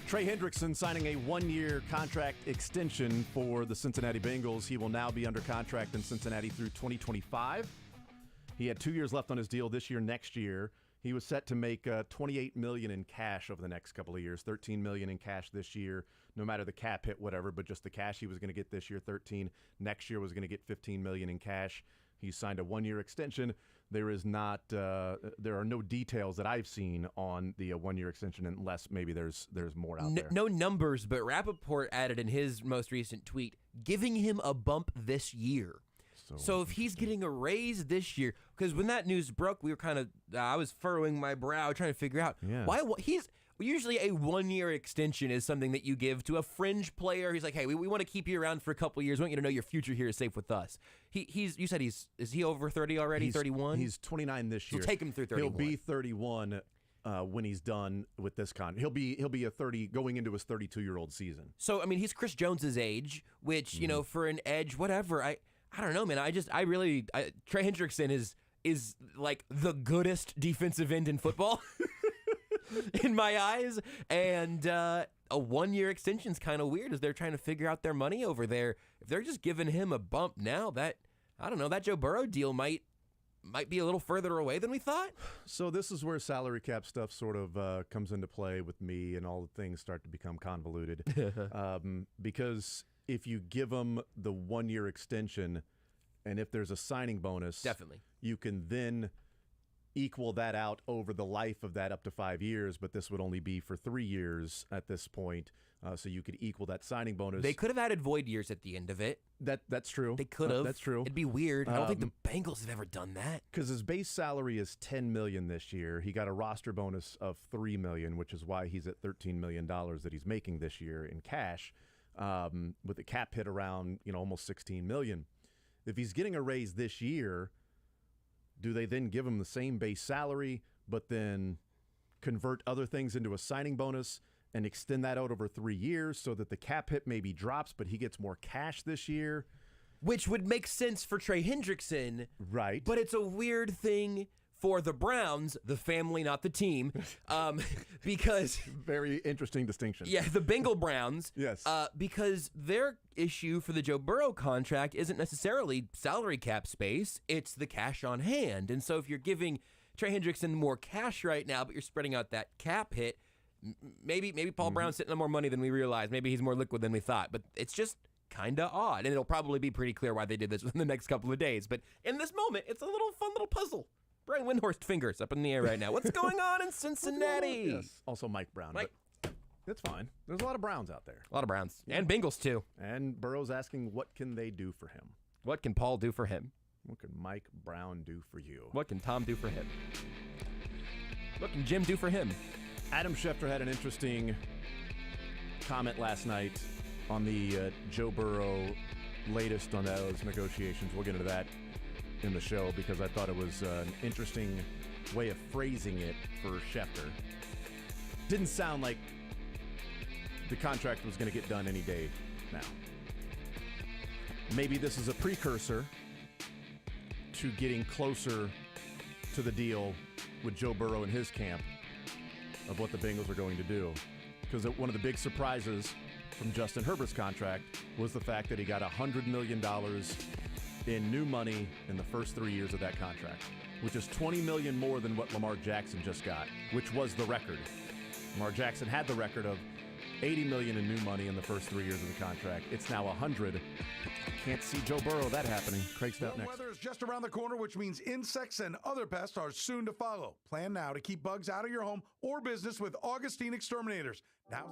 Trey Hendrickson signing a one-year contract extension for the Cincinnati Bengals. He will now be under contract in Cincinnati through 2025. He had 2 years left on his deal this year, next year. He was set to make $28 million in cash over the next couple of years, $13 million in cash this year, no matter the cap hit, whatever, but just the cash he was going to get this year, $13. Next year was going to get $15 million in cash. He signed a one-year extension. There is not, there are no details that I've seen on the one-year extension, unless maybe there's more out there. No numbers, but Rappaport added in his most recent tweet, giving him a bump this year. So if he's getting a raise this year, because when that news broke, we were kind of, I was furrowing my brow trying to figure out why he's. Usually a one-year extension is something that you give to a fringe player. He's like, hey, we want to keep you around for a couple of years. We want you to know your future here is safe with us. You said is he over 30 already, 31? He's 29 this year. So take him through 31. He'll be 31 when he's done with this contract. He'll be a 30 going into his 32-year-old season. So, I mean, he's Chris Jones's age, which, you know, for an edge, whatever. I don't know, man. Trey Hendrickson is like the goodest defensive end in football. In my eyes, and a one-year extension is kind of weird as they're trying to figure out their money over there. If they're just giving him a bump now, that Joe Burrow deal might be a little further away than we thought. So this is where salary cap stuff sort of comes into play with me, and all the things start to become convoluted. Because if you give him the one-year extension, and if there's a signing bonus, definitely you can then equal that out over the life of that up to 5 years, but this would only be for 3 years at this point, so you could equal that signing bonus. They could have added void years at the end of it. That's true. They could have. That's true. It'd be weird. I don't think the Bengals have ever done that. Because his base salary is $10 million this year. He got a roster bonus of $3 million, which is why he's at $13 million that he's making this year in cash, with the cap hit around almost $16 million. If he's getting a raise this year, do they then give him the same base salary, but then convert other things into a signing bonus and extend that out over 3 years so that the cap hit maybe drops, but he gets more cash this year? Which would make sense for Trey Hendrickson. Right. But it's a weird thing for the Browns, the family, not the team, because... Very interesting distinction. Yeah, the Bengal Browns. Yes. Because their issue for the Joe Burrow contract isn't necessarily salary cap space, it's the cash on hand. And so if you're giving Trey Hendrickson more cash right now, but you're spreading out that cap hit, maybe Paul Brown's sitting on more money than we realized. Maybe he's more liquid than we thought. But it's just kind of odd. And it'll probably be pretty clear why they did this within the next couple of days. But in this moment, it's a fun little puzzle. Brian Windhorst fingers up in the air right now. What's going on in Cincinnati? Yes. Also Mike Brown. But that's fine. There's a lot of Browns out there. A lot of Browns. Yeah. And Bengals, too. And Burrow's asking, what can they do for him? What can Paul do for him? What can Mike Brown do for you? What can Tom do for him? What can Jim do for him? Adam Schefter had an interesting comment last night on the Joe Burrow latest on those negotiations. We'll get into that in the show because I thought it was an interesting way of phrasing it for Schefter. Didn't sound like the contract was going to get done any day now. Maybe this is a precursor to getting closer to the deal with Joe Burrow and his camp of what the Bengals are going to do. Because one of the big surprises from Justin Herbert's contract was the fact that he got $100 million in new money in the first 3 years of that contract, which is $20 million more than what Lamar Jackson just got, which was the record. Lamar Jackson had the record of $80 million in new money in the first 3 years of the contract. It's now $100. Can't see Joe Burrow that happening. Craig Stout next. Weather is just around the corner, which means insects and other pests are soon to follow. Plan now to keep bugs out of your home or business with Augustine Exterminators. Now...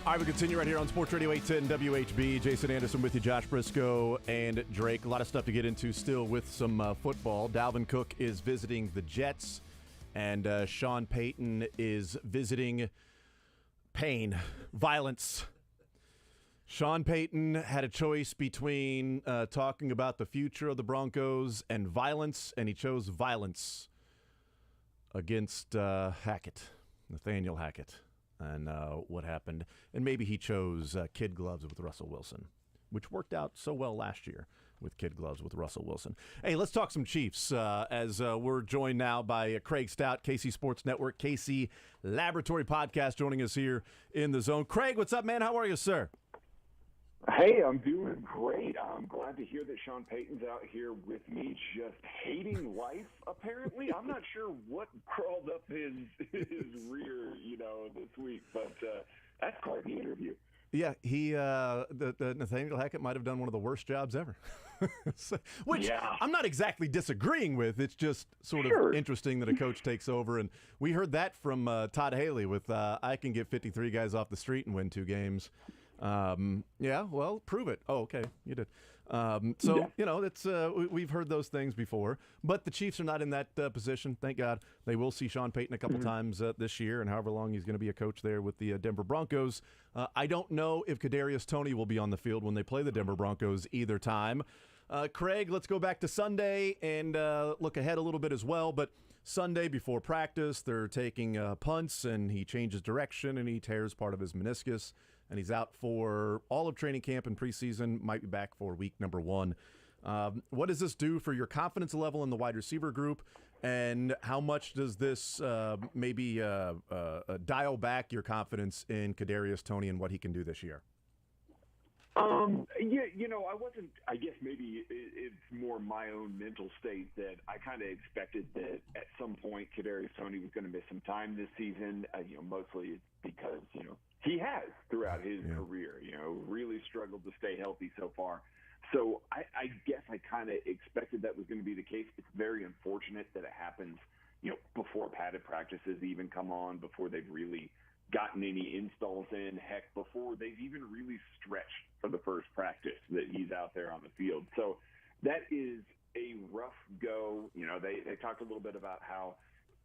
All right, we continue right here on Sports Radio 810 WHB. Jason Anderson with you, Josh Brisco, and Drake. A lot of stuff to get into still with some football. Dalvin Cook is visiting the Jets, and Sean Payton is visiting pain, violence. Sean Payton had a choice between talking about the future of the Broncos and violence, and he chose violence against Nathaniel Hackett. And what happened. And maybe he chose kid gloves with Russell Wilson, which worked out so well last year with kid gloves with Russell Wilson. Hey, let's talk some Chiefs as we're joined now by Craig Stout, KC Sports Network, KC Laboratory Podcast, joining us here in the zone. Craig, what's up, man? How are you, sir? Hey, I'm doing great. I'm glad to hear that Sean Payton's out here with me just hating life, apparently. I'm not sure what crawled up his rear, this week, but that's quite the interview. Yeah, the Nathaniel Hackett might have done one of the worst jobs ever, which I'm not exactly disagreeing with. It's just sort of interesting that a coach takes over, and we heard that from Todd Haley with I can get 53 guys off the street and win 2 games. Well, prove it. Oh, okay, you did. It's we've heard those things before, but the Chiefs are not in that position. Thank God. They will see Sean Payton a couple times this year, and however long he's going to be a coach there with the Denver Broncos. I don't know if Kadarius Toney will be on the field when they play the Denver Broncos either time. Craig, let's go back to Sunday and look ahead a little bit as well. But Sunday before practice, they're taking punts, and he changes direction, and he tears part of his meniscus. And he's out for all of training camp and preseason, might be back for week number 1. What does this do for your confidence level in the wide receiver group, and how much does this maybe dial back your confidence in Kadarius Toney and what he can do this year? I guess maybe it's more my own mental state that I kind of expected that at some point Kadarius Toney was going to miss some time this season, mostly because, he has throughout his career, really struggled to stay healthy so far. So I guess I kind of expected that was going to be the case. It's very unfortunate that it happens, before padded practices even come on, before they've really gotten any installs in, heck, before they've even really stretched for the first practice that he's out there on the field. So that is a rough go. They talked a little bit about how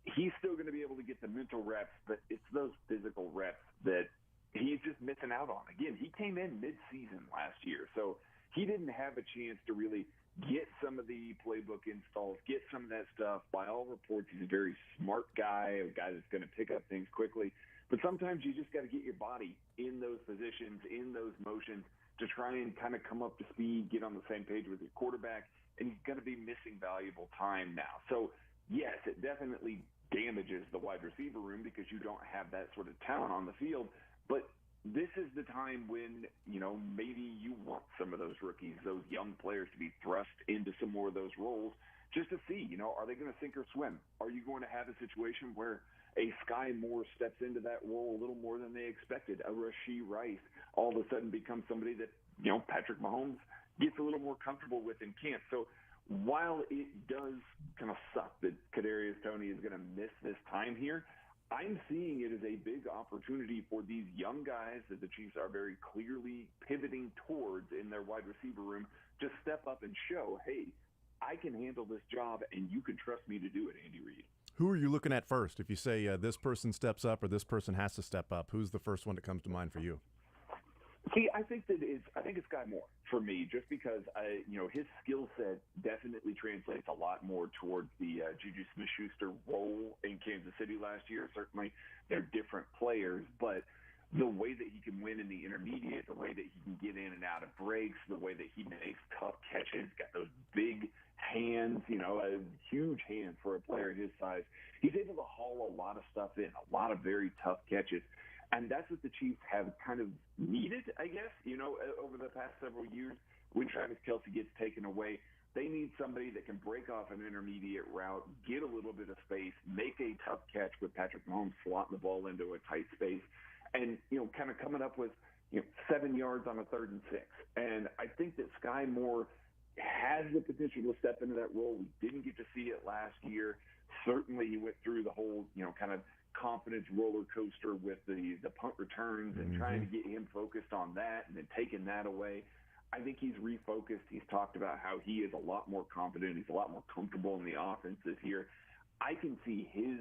he's still going to be able to get the mental reps, but it's those physical reps that he's just missing out on. Again, he came in mid-season last year, so he didn't have a chance to really get some of the playbook installs, get some of that stuff. By all reports, he's a very smart guy, a guy that's going to pick up things quickly. But sometimes you just got to get your body in those positions, in those motions, to try and kind of come up to speed, get on the same page with your quarterback, and he's going to be missing valuable time now. So, yes, it definitely damages the wide receiver room because you don't have that sort of talent on the field. But this is the time when, maybe you want some of those rookies, those young players to be thrust into some more of those roles just to see, are they going to sink or swim? Are you going to have a situation where a Sky Moore steps into that role a little more than they expected? A Rashee Rice all of a sudden becomes somebody that, Patrick Mahomes gets a little more comfortable with in camp. So while it does kind of suck that Kadarius Toney is going to miss this time here, I'm seeing it as a big opportunity for these young guys that the Chiefs are very clearly pivoting towards in their wide receiver room to step up and show, hey, I can handle this job and you can trust me to do it, Andy Reid. Who are you looking at first? If you say this person steps up or this person has to step up, who's the first one that comes to mind for you? See, I think it's Sky Moore for me, just because his skill set definitely translates a lot more towards the Juju Smith-Schuster role in Kansas City last year. Certainly, they're different players, but the way that he can win in the intermediate, the way that he can get in and out of breaks, the way that he makes tough catches, got those big hands, a huge hand for a player his size. He's able to haul a lot of stuff in, a lot of very tough catches. And that's what the Chiefs have kind of needed, I guess, over the past several years. When Travis Kelce gets taken away, they need somebody that can break off an intermediate route, get a little bit of space, make a tough catch with Patrick Mahomes slotting the ball into a tight space, and, kind of coming up with, 7 yards on a 3rd and 6. And I think that Sky Moore has the potential to step into that role. We didn't get to see it last year. Certainly he went through the whole, kind of confidence roller coaster with the punt returns and trying to get him focused on that and then taking that away. I think he's refocused. He's talked about how he is a lot more confident. He's a lot more comfortable in the offense this year. I can see his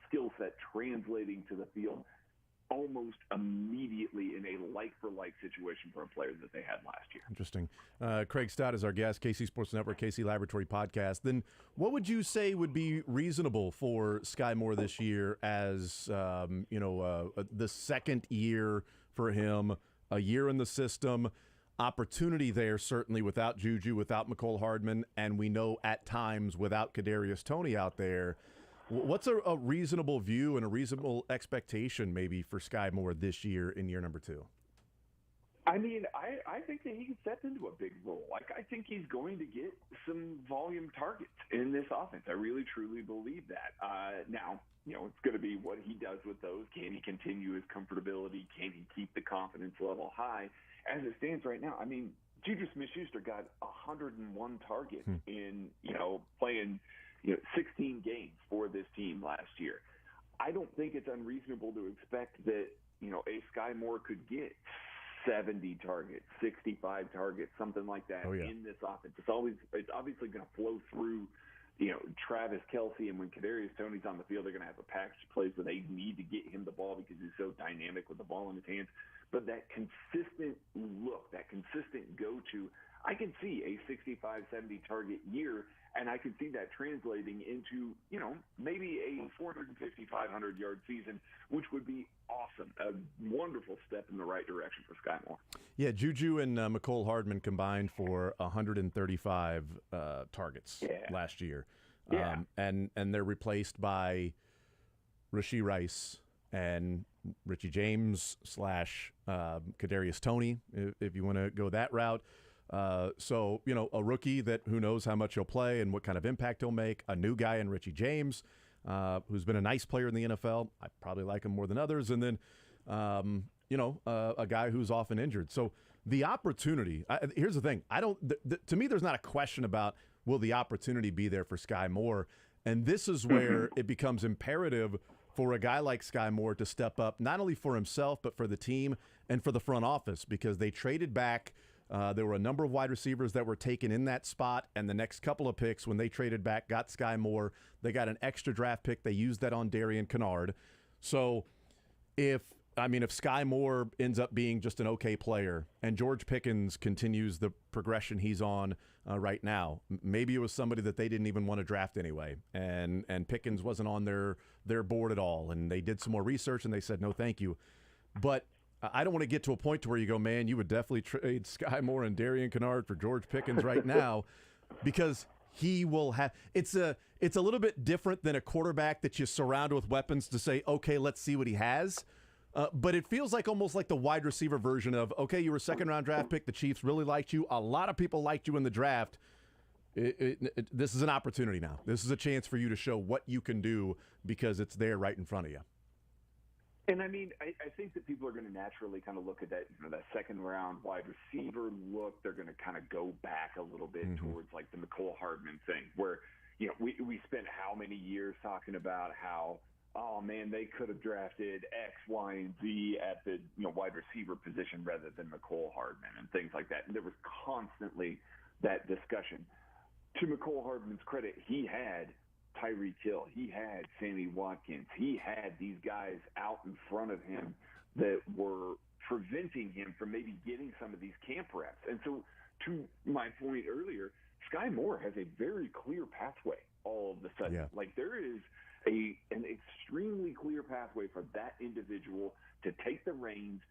skill set translating to the field almost immediately in a like-for-like situation for a player that they had last year. Interesting. Craig Stott is our guest, KC Sports Network, KC Laboratory Podcast. Then what would you say would be reasonable for Sky Moore this year as, the second year for him, a year in the system, opportunity there certainly without Juju, without McCole Hardman, and we know at times without Kadarius Toney out there. What's a reasonable view and a reasonable expectation maybe for Sky Moore this year in year number 2? I mean, I think that he can step into a big role. I think he's going to get some volume targets in this offense. I really, truly believe that. Now, it's going to be what he does with those. Can he continue his comfortability? Can he keep the confidence level high? As it stands right now, I mean, Juju Smith-Schuster got 101 targets in, playing 16 games for this team last year. I don't think it's unreasonable to expect that, a Sky Moore could get 70 targets, 65 targets, something like that in this offense. It's obviously going to flow through, Travis Kelce, and when Kadarius Toney's on the field, they're going to have a package of plays where they need to get him the ball because he's so dynamic with the ball in his hands. But that consistent look, that consistent go-to, I can see a 65, 70 target year, and I can see that translating into, maybe a 450, 500-yard season, which would be awesome. A wonderful step in the right direction for Sky Moore. Yeah, Juju and McCole Hardman combined for 135 targets last year. Yeah. And they're replaced by Rashee Rice and Richie James / Kadarius Toney, if you want to go that route. So, a rookie that who knows how much he'll play and what kind of impact he'll make. A new guy in Richie James, who's been a nice player in the NFL. I probably like him more than others. And then, a guy who's often injured. So the opportunity, here's the thing. To me, there's not a question about will the opportunity be there for Sky Moore. And this is where it becomes imperative for a guy like Sky Moore to step up, not only for himself, but for the team and for the front office, because they traded back. There were a number of wide receivers that were taken in that spot, and the next couple of picks, when they traded back, got Sky Moore. They got an extra draft pick. They used that on Darian Kennard. So if Sky Moore ends up being just an okay player and George Pickens continues the progression he's on right now, maybe it was somebody that they didn't even want to draft anyway, and Pickens wasn't on their board at all, and they did some more research and they said, no, thank you. But I don't want to get to a point to where you go, man, you would definitely trade Sky Moore and Darian Kennard for George Pickens right now, because he will have it's a little bit different than a quarterback that you surround with weapons to say, okay, let's see what he has. But it feels like almost like the wide receiver version of, okay, you were a second-round draft pick. The Chiefs really liked you. A lot of people liked you in the draft. This is an opportunity now. This is a chance for you to show what you can do because it's there right in front of you. And I think that people are going to naturally kind of look at that, that second-round wide receiver look. They're going to kind of go back a little bit towards like the McCole Hardman thing, where we spent how many years talking about how, oh man, they could have drafted X, Y, and Z at the wide receiver position rather than McCole Hardman and things like that. And there was constantly that discussion. To McCole Hardman's credit, he had Tyreek Hill, he had Sammy Watkins, he had these guys out in front of him that were preventing him from maybe getting some of these camp reps. And so, to my point earlier, Sky Moore has a very clear pathway all of a sudden. Yeah. Like there is an extremely clear pathway for that individual to take the reins,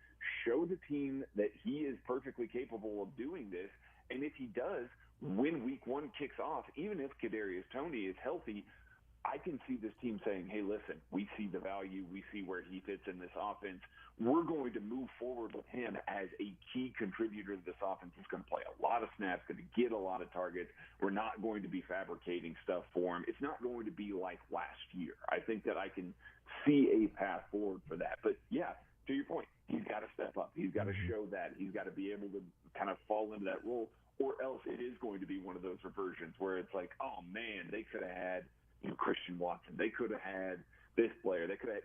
show the team that he is perfectly capable of doing this, and if he does, when week one kicks off, even if Kadarius Toney is healthy, I can see this team saying, hey, listen, we see the value, we see where he fits in this offense. We're going to move forward with him as a key contributor to this offense. He's going to play a lot of snaps, going to get a lot of targets. We're not going to be fabricating stuff for him. It's not going to be like last year. I think that I can see a path forward for that. But, yeah, to your point, he's got to step up. He's got to show that. He's got to be able to kind of fall into that role, or else it is going to be one of those reversions where it's like, oh, man, they could have had Christian Watson. They could have had this player. They could have,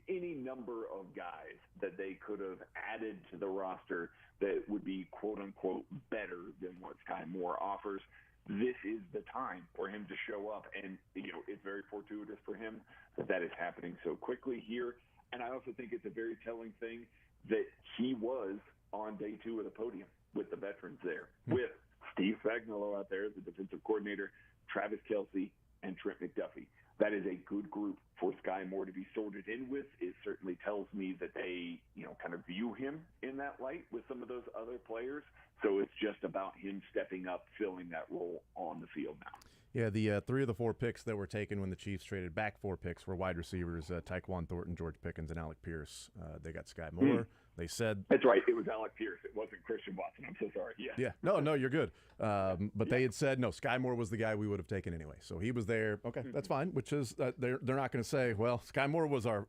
any number of guys that they could have added to the roster that would be quote unquote better than what Sky Moore offers. This is the time for him to show up, and it's very fortuitous for him that is happening so quickly here. And I also think it's a very telling thing that he was on day 2 of the podium with the veterans there, with Steve Spagnuolo out there as the defensive coordinator, Travis Kelce, and Trent McDuffie. That is a good group for Sky Moore to be sorted in with. It certainly tells me that they, kind of view him in that light with some of those other players. So it's just about him stepping up, filling that role on the field now. Yeah, the 3 of the 4 picks that were taken when the Chiefs traded back 4 picks were wide receivers, Tyquan Thornton, George Pickens, and Alec Pierce. They got Sky Moore. They said that's right. It was Alec Pierce. It wasn't Christian Watson. I'm so sorry. Yeah. Yeah. No, you're good. But they had said no. Sky Moore was the guy we would have taken anyway. So he was there. Okay, that's fine. Which is they're not going to say, well, Sky Moore was our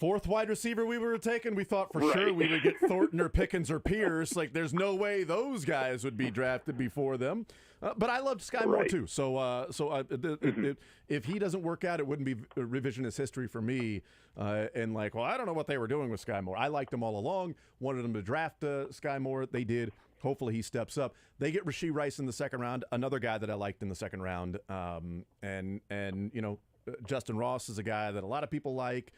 4th wide receiver we were taking. We thought for sure we would get Thornton or Pickens or Pierce. Like, there's no way those guys would be drafted before them. But I loved Sky Moore too. So if he doesn't work out, it wouldn't be revisionist history for me. And I don't know what they were doing with Sky Moore. I liked him all along. Wanted them to draft Sky Moore. They did. Hopefully he steps up. They get Rashee Rice in the 2nd round, another guy that I liked in the 2nd round. Justin Ross is a guy that a lot of people like.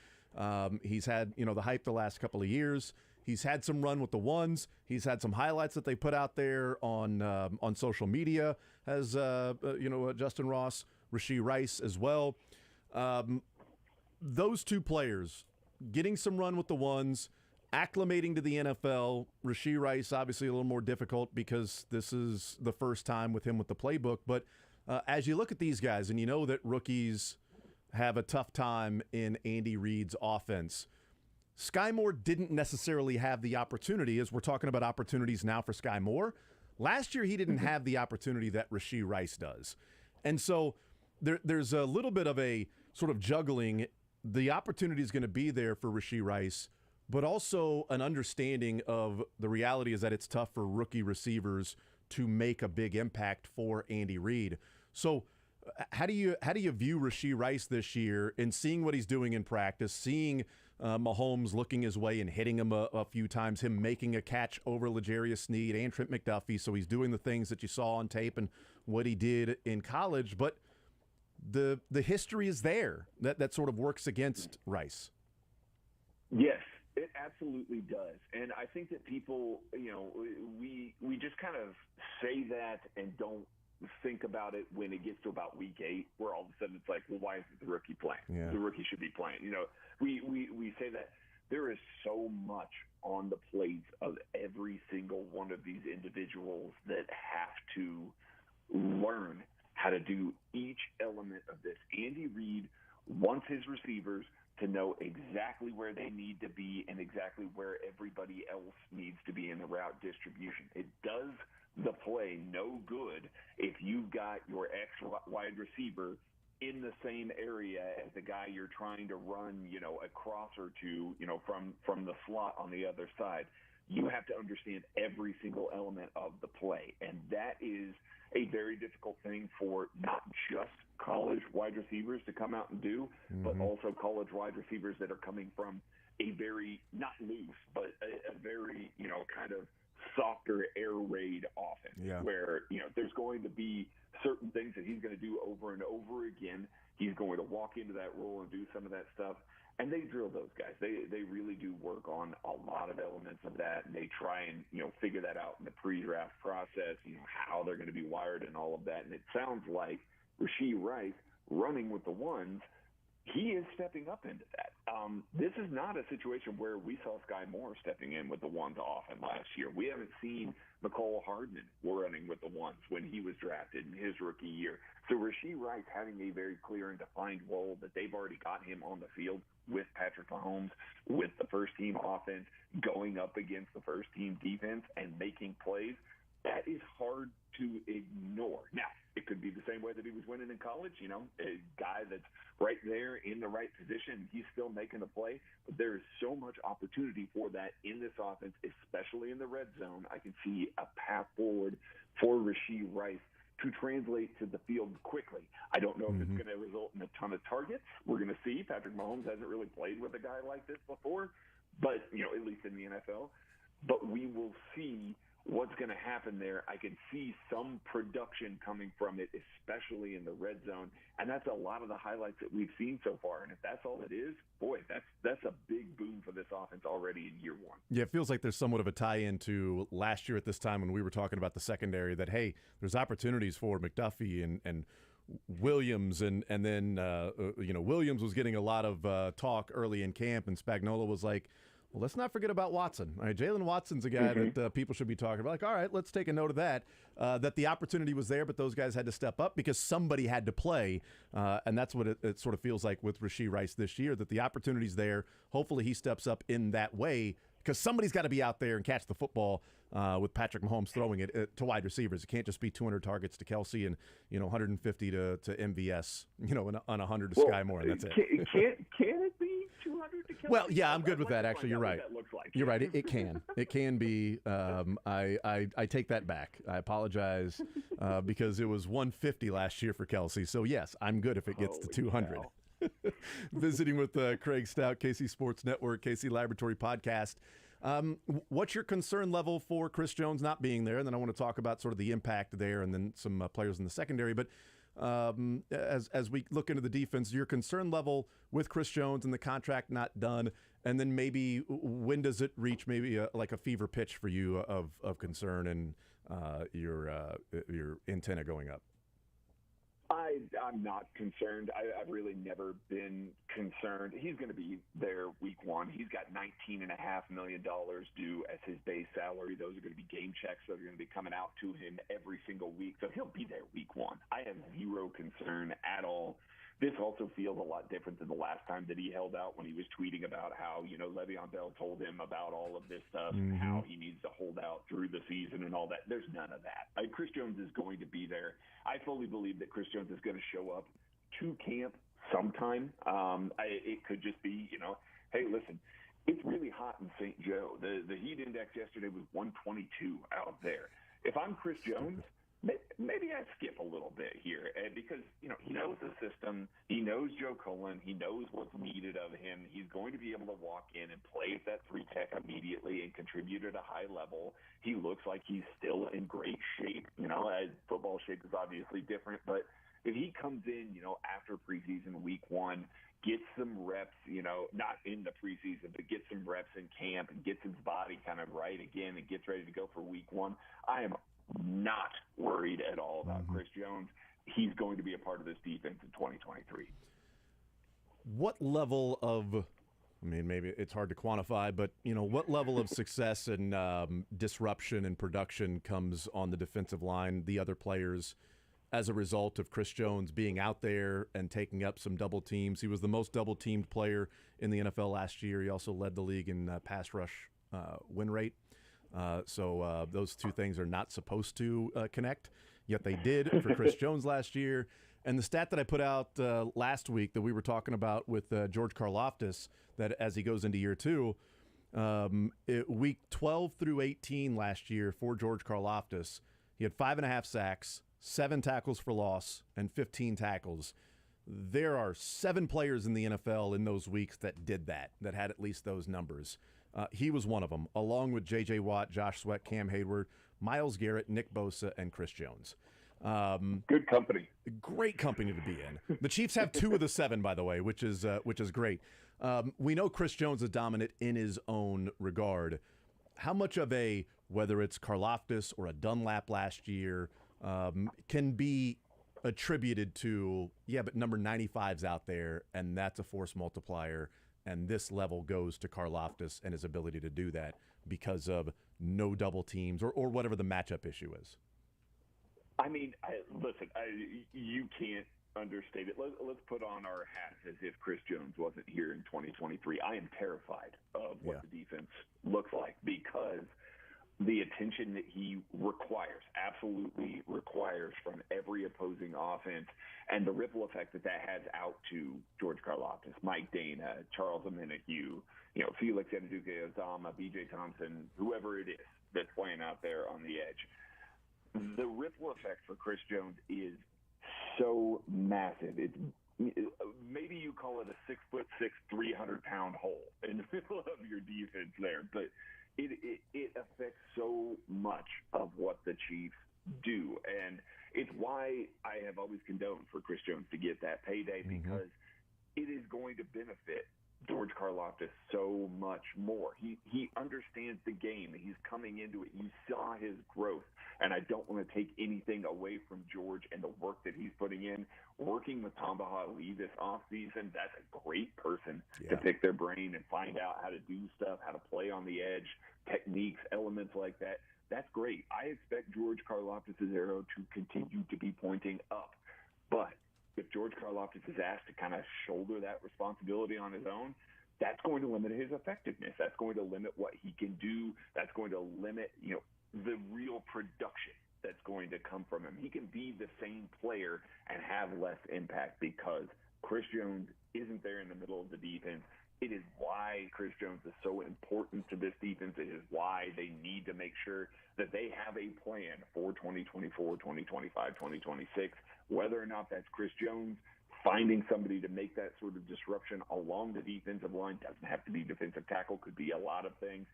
He's had the hype the last couple of years. He's had some run with the ones. He's had some highlights that they put out there on social media as Justin Ross, Rashee Rice as well. Those 2 players getting some run with the ones, acclimating to the NFL. Rashee Rice obviously a little more difficult because this is the first time with him with the playbook. But as you look at these guys, and you know that rookies have a tough time in Andy Reid's offense, Sky Moore didn't necessarily have the opportunity, as we're talking about opportunities now for Sky Moore. Last year, he didn't have the opportunity that Rashee Rice does. And so there's a little bit of a sort of juggling. The opportunity is going to be there for Rashee Rice, but also an understanding of the reality is that it's tough for rookie receivers to make a big impact for Andy Reid. So how do you view Rashee Rice this year in seeing what he's doing in practice, seeing Mahomes looking his way and hitting him a few times, him making a catch over L'Jarius Sneed and Trent McDuffie, so he's doing the things that you saw on tape and what he did in college, but the history is there that sort of works against Rice. Yes, it absolutely does. And I think that people, we just kind of say that and don't think about it when it gets to about week 8, where all of a sudden it's like, well, why isn't the rookie playing? Yeah. The rookie should be playing. We say that there is so much on the plates of every single one of these individuals that have to learn how to do each element of this. Andy Reid wants his receivers to know exactly where they need to be and exactly where everybody else needs to be in the route distribution. It does the play no good if you've got your wide receiver in the same area as the guy you're trying to run, a cross or two, from the slot on the other side. You have to understand every single element of the play, and that is a very difficult thing for not just college wide receivers to come out and do, but also college wide receivers that are coming from a very, not loose, but a very, kind of softer air raid offense, where, there's going to be certain things that he's going to do over and over again. He's going to walk into that role and do some of that stuff. And they drill those guys. They really do work on a lot of elements of that, and they try and, figure that out in the pre-draft process, how they're going to be wired and all of that. And it sounds like Rashee Rice running with the ones, he is stepping up into that. This is not a situation where we saw Sky Moore stepping in with the ones often last year. We haven't seen McCole Hardman running with the ones when he was drafted in his rookie year. So Rashee Rice having a very clear and defined role that they've already got him on the field with Patrick Mahomes, with the first-team offense, going up against the first-team defense and making plays, that is hard to ignore. Now, it could be the same way that he was winning in college, a guy that's right there in the right position. He's still making a play, but there is so much opportunity for that in this offense, especially in the red zone. I can see a path forward for Rashee Rice to translate to the field quickly. I don't know if it's going to result in a ton of targets. We're going to see. Patrick Mahomes hasn't really played with a guy like this before, but, at least in the NFL. But we will see what's going to happen there. I can see some production coming from it, especially in the red zone, and that's a lot of the highlights that we've seen so far. And if that's all it is, boy, that's a big boom for this offense already in year one. Yeah, it feels like there's somewhat of a tie-in to last year at this time when we were talking about the secondary, that, hey, there's opportunities for McDuffie and Williams, and then Williams was getting a lot of talk early in camp, and Spagnuolo was like, well, let's not forget about Watson. All right, Jalen Watson's a guy that people should be talking about. Like, all right, let's take a note of that, that the opportunity was there, but those guys had to step up because somebody had to play, and that's what it sort of feels like with Rashee Rice this year, that the opportunity's there. Hopefully he steps up in that way because somebody's got to be out there and catch the football with Patrick Mahomes throwing it to wide receivers. It can't just be 200 targets to Kelsey and 150 to MVS, on 100 to Sky Moore, and that's it. Can it be 200 to Kelsey? Well, yeah, I'm good with that. Actually, you're right. That looks like. You're right. It can. It can be. I take that back. I apologize because it was 150 last year for Kelsey. So yes, I'm good if it gets to 200. Visiting with Craig Stout, KC Sports Network, KC Laboratory Podcast. What's your concern level for Chris Jones not being there? And then I want to talk about sort of the impact there, and then some players in the secondary. But as we look into the defense, your concern level with Chris Jones and the contract not done, and then maybe when does it reach maybe like a fever pitch for you of concern and your antenna going up? I'm not concerned. I've really never been concerned. He's going to be there week one. He's got $19.5 million due as his base salary. Those are going to be game checks that are going to be coming out to him every single week. So he'll be there week one. I have zero concern at all. This also feels a lot different than the last time that he held out when he was tweeting about how, Le'Veon Bell told him about all of this stuff, and how he needs to hold out through the season and all that. There's none of that. Chris Jones is going to be there. I fully believe that Chris Jones is going to show up to camp sometime. It could just be, hey, listen, it's really hot in St. Joe. The heat index yesterday was 122 out there. If I'm Chris Jones, maybe I skip a little bit here because, he knows the system. He knows Joe Cullen. He knows what's needed of him. He's going to be able to walk in and play at that 3-tech immediately and contribute at a high level. He looks like he's still in great shape. Football shape is obviously different, but if he comes in, after preseason week one, gets some reps, not in the preseason, but gets some reps in camp and gets his body kind of right again and gets ready to go for week one, I am not worried at all about Chris Jones. He's going to be a part of this defense in 2023. What level of, maybe it's hard to quantify, but, what level of success and disruption and production comes on the defensive line, the other players, as a result of Chris Jones being out there and taking up some double teams? He was the most double-teamed player in the NFL last year. He also led the league in pass rush win rate. So those two things are not supposed to connect, yet they did for Chris Jones last year. And the stat that I put out last week that we were talking about with George Karlaftis, that as he goes into year two, week 12 through 18 last year for George Karlaftis, he had 5.5 sacks, 7 tackles for loss, and 15 tackles. There are 7 players in the NFL in those weeks that did that had at least those numbers. He was one of them, along with J.J. Watt, Josh Sweat, Cam Hayward, Myles Garrett, Nick Bosa, and Chris Jones. Good company. Great company to be in. The Chiefs have 2 of the 7, by the way, which is great. We know Chris Jones is dominant in his own regard. How much of a, whether it's Karlaftis or a Dunlap last year, can be attributed to, but number 95's out there, and that's a force multiplier, and this level goes to Karlaftis and his ability to do that because of no double teams or whatever the matchup issue is? Listen, you can't understate it. Let's put on our hats as if Chris Jones wasn't here in 2023. I am terrified of what the defense looks like because the attention that he absolutely requires from every opposing offense, and the ripple effect that has out to George Karlaftis, Mike Dana, Charles Omenihu, Felix Anudike-Uzomah, B.J. Thompson, whoever it is that's playing out there on the edge. the ripple effect for Chris Jones is so massive. It's maybe you call it a 6'6", 300-pound hole in the middle of your defense there, but it affects so much of what the Chiefs do, and it's why I have always condoned for Chris Jones to get that payday, because it is going to benefit George Karlaftis so much more. He understands the game. He's coming into it. You saw his growth, and I don't want to take anything away from George and the work that he's putting in. Working with Tamba Ali this offseason, that's a great person to pick their brain and find out how to do stuff, how to play on the edge, techniques, elements like that. That's great. I expect George Karlaftis' arrow to continue to be pointing up, but if George Karlaftis is asked to kind of shoulder that responsibility on his own, that's going to limit his effectiveness. That's going to limit what he can do. That's going to limit, the real production that's going to come from him. He can be the same player and have less impact because Chris Jones isn't there in the middle of the defense. It is why Chris Jones is so important to this defense. It is why they need to make sure that they have a plan for 2024, 2025, 2026, whether or not that's Chris Jones finding somebody to make that sort of disruption along the defensive line. Doesn't have to be defensive tackle, could be a lot of things,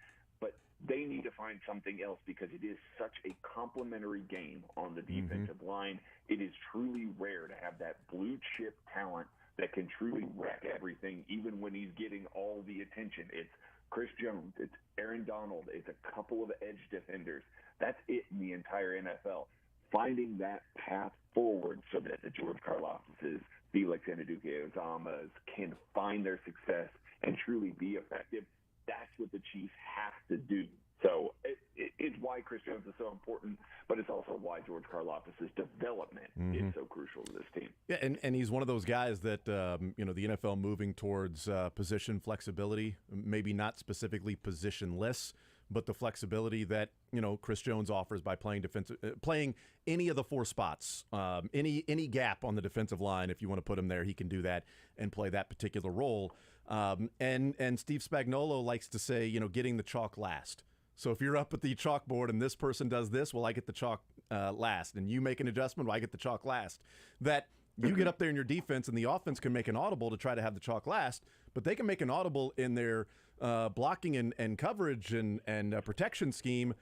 but they need to find something else because it is such a complementary game on the defensive line. It is truly rare to have that blue chip talent that can truly wreck everything, even when he's getting all the attention. It's Chris Jones, it's Aaron Donald, it's a couple of edge defenders. That's it in the entire NFL. Finding that path forward so that the George Karlaftis, Felix Anudike-Uzomahs can find their success and truly be effective, that's what the Chiefs have to do. So it's why Chris Jones is so important, but it's also why George Karlaftis' development is so crucial to this team. Yeah, and he's one of those guys that, the NFL moving towards position flexibility, maybe not specifically positionless, but the flexibility that, Chris Jones offers by playing playing any of the four spots, any gap on the defensive line. If you want to put him there, he can do that and play that particular role. And Steve Spagnuolo likes to say, getting the chalk last. So if you're up at the chalkboard and this person does this, well, I get the chalk last. And you make an adjustment, well, I get the chalk last. That you get up there in your defense and the offense can make an audible to try to have the chalk last, but they can make an audible in their blocking and coverage and protection scheme.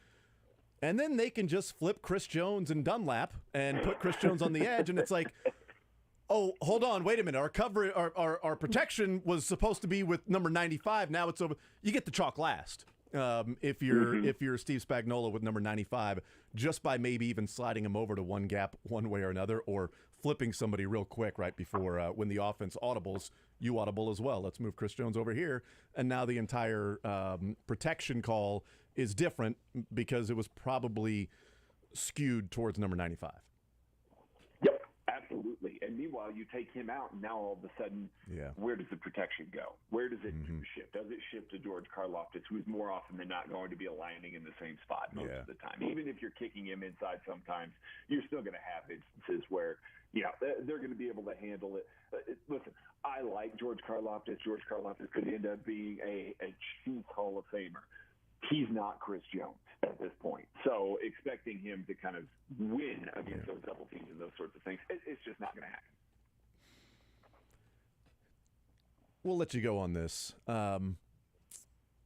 And then they can just flip Chris Jones and Dunlap and put Chris Jones on the edge. And it's like, oh, hold on, wait a minute. Our cover, our protection was supposed to be with number 95. Now it's over. You get the chalk last. If you're Steve Spagnuolo with number 95, just by maybe even sliding him over to one gap one way or another, or flipping somebody real quick right before when the offense audibles, you audible as well. Let's move Chris Jones over here, and now the entire protection call is different because it was probably skewed towards number 95. Yep, absolutely. And meanwhile, you take him out, and now all of a sudden, where does the protection go? Where does it shift? Does it shift to George Karlaftis, who's more often than not going to be aligning in the same spot most of the time? Even if you're kicking him inside sometimes, you're still going to have instances where, they're going to be able to handle it. Listen, I like George Karlaftis. George Karlaftis could end up being a Chiefs Hall of Famer. He's not Chris Jones at this point. So expecting him to kind of win against those double teams and those sorts of things, it's just not going to happen. We'll let you go on this. Do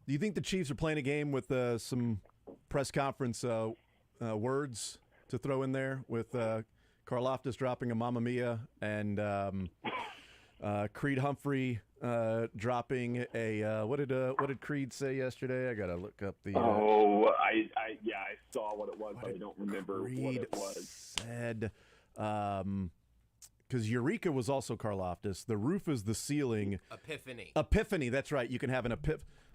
you think the Chiefs are playing a game with some press conference words to throw in there with Karlaftis dropping a Mamma Mia and Creed Humphrey dropping a what did Creed say yesterday? I gotta look up the. I saw what it was, but I don't remember Creed what it was. Said, because Eureka was also Karlaftis. The roof is the ceiling. Epiphany. That's right. You can have an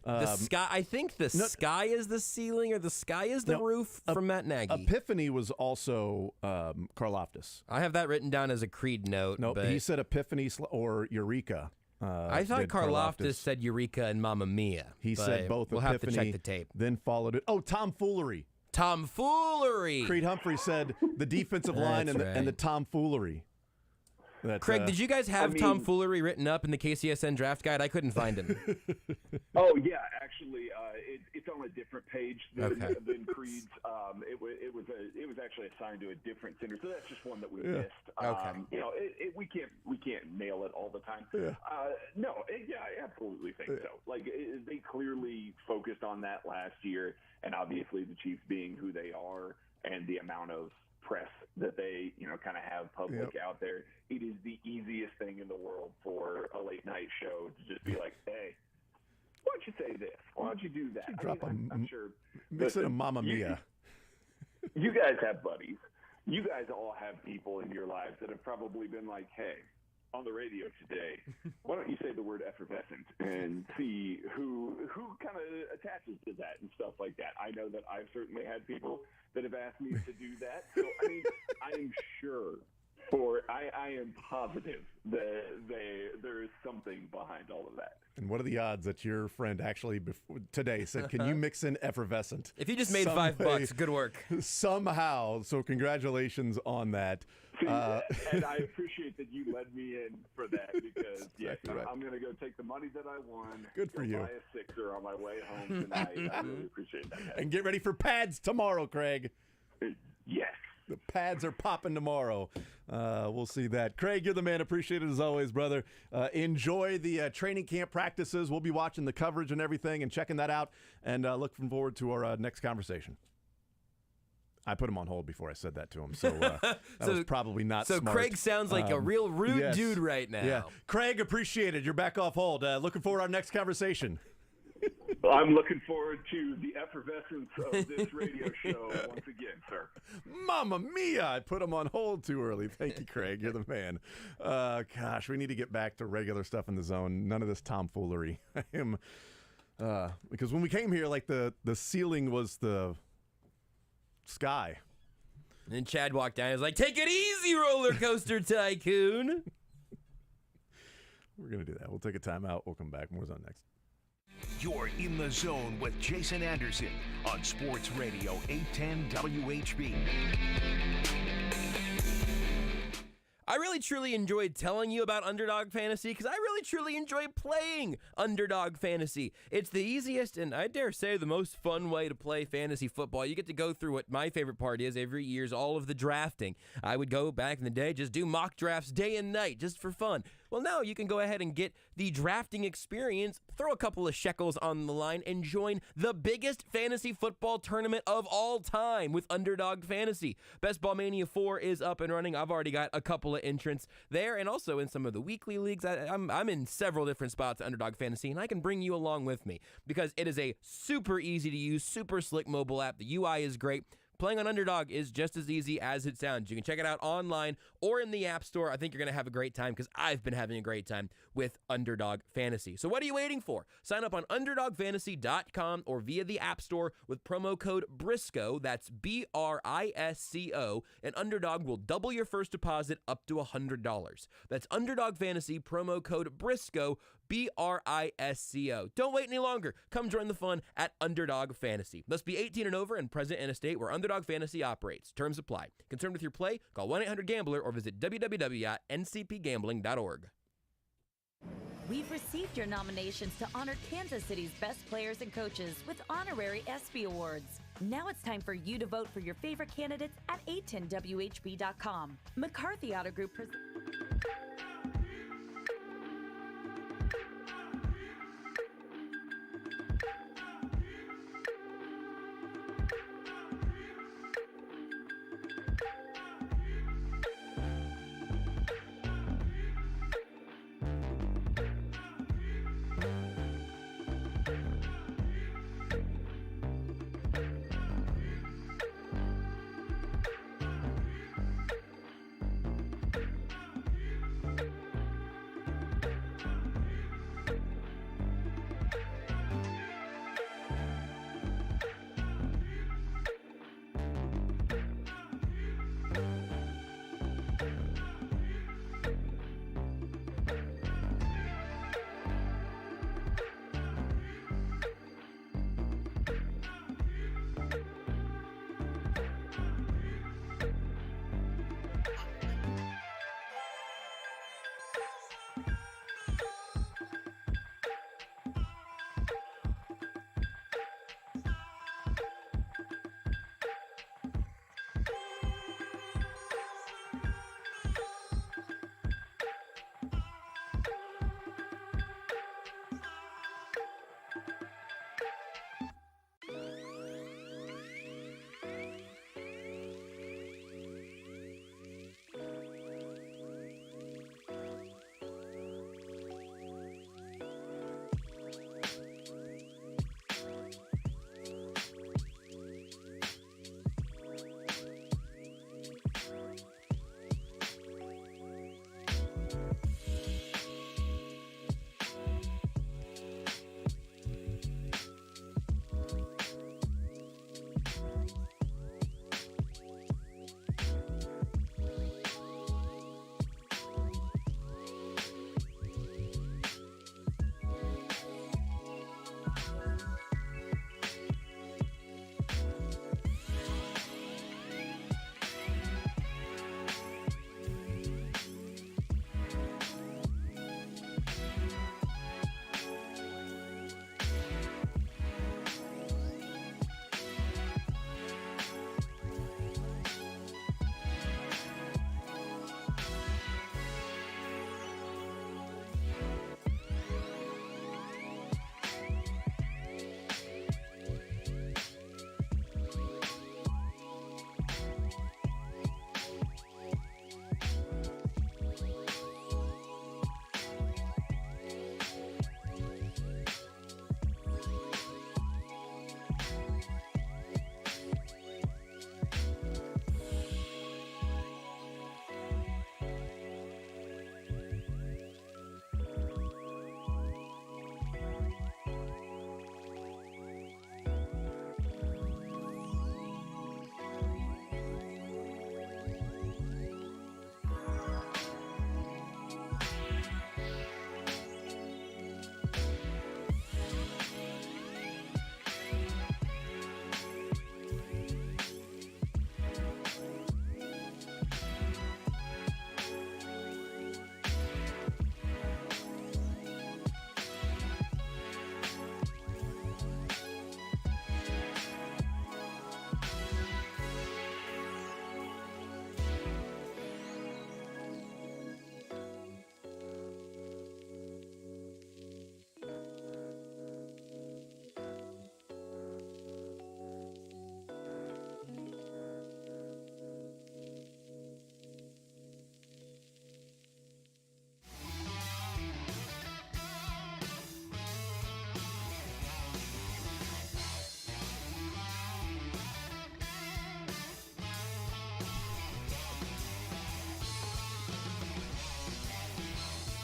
the sky. I think the sky is the ceiling, or the sky is the roof from Matt Nagy. Epiphany was also Karlaftis. I have that written down as a Creed note. No, he said Epiphany or Eureka. I thought Karlaftis said Eureka and Mamma Mia. He said both. We'll Epiphany, have to check the tape. Then followed it. Oh, tomfoolery. Tomfoolery. Creed Humphrey said the defensive line and the tomfoolery. Craig, did you guys have tomfoolery written up in the KCSN draft guide? I couldn't find him. Oh, yeah. Actually, it's on a different different page than Creed's. It was actually assigned to a different center, so that's just one that we missed. We can't nail it all the time. I absolutely think so. Like they clearly focused on that last year, and obviously the Chiefs being who they are and the amount of press that they kind of have public out there, it is the easiest thing in the world for a late night show to just be like, hey, why don't you say this? Why don't you do that? I'm sure. Mix it a Mamma Mia. You guys have buddies. You guys all have people in your lives that have probably been like, hey, on the radio today, why don't you say the word effervescent and see who kind of attaches to that and stuff like that. I know that I've certainly had people that have asked me to do that. So, I mean, I'm sure I am positive that there is something behind all of that. And what are the odds that your friend actually today said, can you mix in effervescent? If you just made $5, good work. Somehow. So congratulations on that. And I appreciate that you led me in for that because, I'm going to go take the money that I won. Good for you. Buy a sixer on my way home tonight. I really appreciate that. And get ready for pads tomorrow, Craig. Yes. The pads are popping tomorrow. We'll see that. Craig, you're the man. Appreciate it as always, brother. Enjoy the training camp practices. We'll be watching the coverage and everything and checking that out and looking forward to our next conversation. I put him on hold before I said that to him, so that was probably not smart. So Craig sounds like a real rude dude right now. Yeah. Craig, appreciate it. You're back off hold. Looking forward to our next conversation. Well, I'm looking forward to the effervescence of this radio show once again, sir. Mamma Mia! I put him on hold too early. Thank you, Craig. You're the man. Gosh, we need to get back to regular stuff in the zone. None of this tomfoolery. I am because when we came here, like the ceiling was the sky. And then Chad walked down and was like, take it easy, roller coaster tycoon. We're going to do that. We'll take a timeout. We'll come back. More's on next. You're in the zone with Jason Anderson on Sports Radio 810 WHB. I really truly enjoyed telling you about Underdog Fantasy because I really truly enjoy playing Underdog Fantasy. It's the easiest and I dare say the most fun way to play fantasy football. You get to go through what my favorite part is every year is all of the drafting. I would go back in the day, just do mock drafts day and night just for fun. Well, now you can go ahead and get the drafting experience, throw a couple of shekels on the line, and join the biggest fantasy football tournament of all time with Underdog Fantasy. Best Ball Mania 4 is up and running. I've already got a couple of entrants there, and also in some of the weekly leagues. I'm in several different spots at Underdog Fantasy, and I can bring you along with me because it is a super easy to use, super slick mobile app. The UI is great. Playing on Underdog is just as easy as it sounds. You can check it out online or in the App Store. I think you're going to have a great time because I've been having a great time with Underdog Fantasy. So what are you waiting for? Sign up on UnderdogFantasy.com or via the App Store with promo code Brisco. That's BRISCO. And Underdog will double your first deposit up to $100. That's Underdog Fantasy, promo code Brisco, BRISCO. Don't wait any longer. Come join the fun at Underdog Fantasy. Must be 18 and over and present in a state where Underdog Fantasy operates. Terms apply. Concerned with your play? Call 1-800-GAMBLER or visit www.ncpgambling.org. We've received your nominations to honor Kansas City's best players and coaches with honorary ESPY awards. Now it's time for you to vote for your favorite candidates at 810WHB.com. McCarthy Auto Group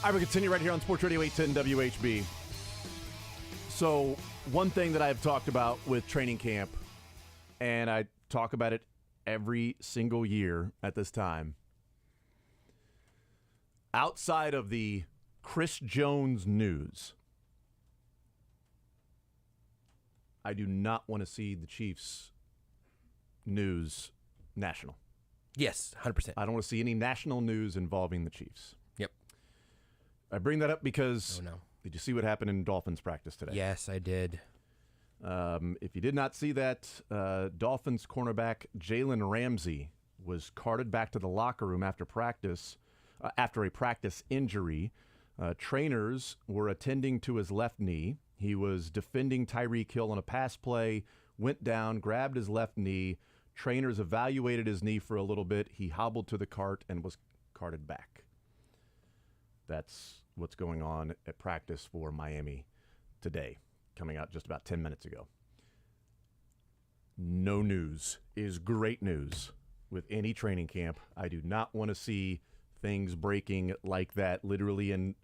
All right, we continue right here on Sports Radio 810 WHB. So one thing that I've talked about with training camp, and I talk about it every single year at this time, outside of the Chris Jones news, I do not want to see the Chiefs news national. Yes, 100%. I don't want to see any national news involving the Chiefs. Yep. I bring that up because Oh, no. Did you see what happened in Dolphins practice today? Yes, I did. If you did not see that, Dolphins cornerback Jalen Ramsey was carted back to the locker room after practice, after a practice injury. Trainers were attending to his left knee. He was defending Tyreek Hill on a pass play, went down, grabbed his left knee. Trainers evaluated his knee for a little bit. He hobbled to the cart and was carted back. That's what's going on at practice for Miami today, coming out just about 10 minutes ago. No news is great news with any training camp. I do not want to see things breaking like that, literally and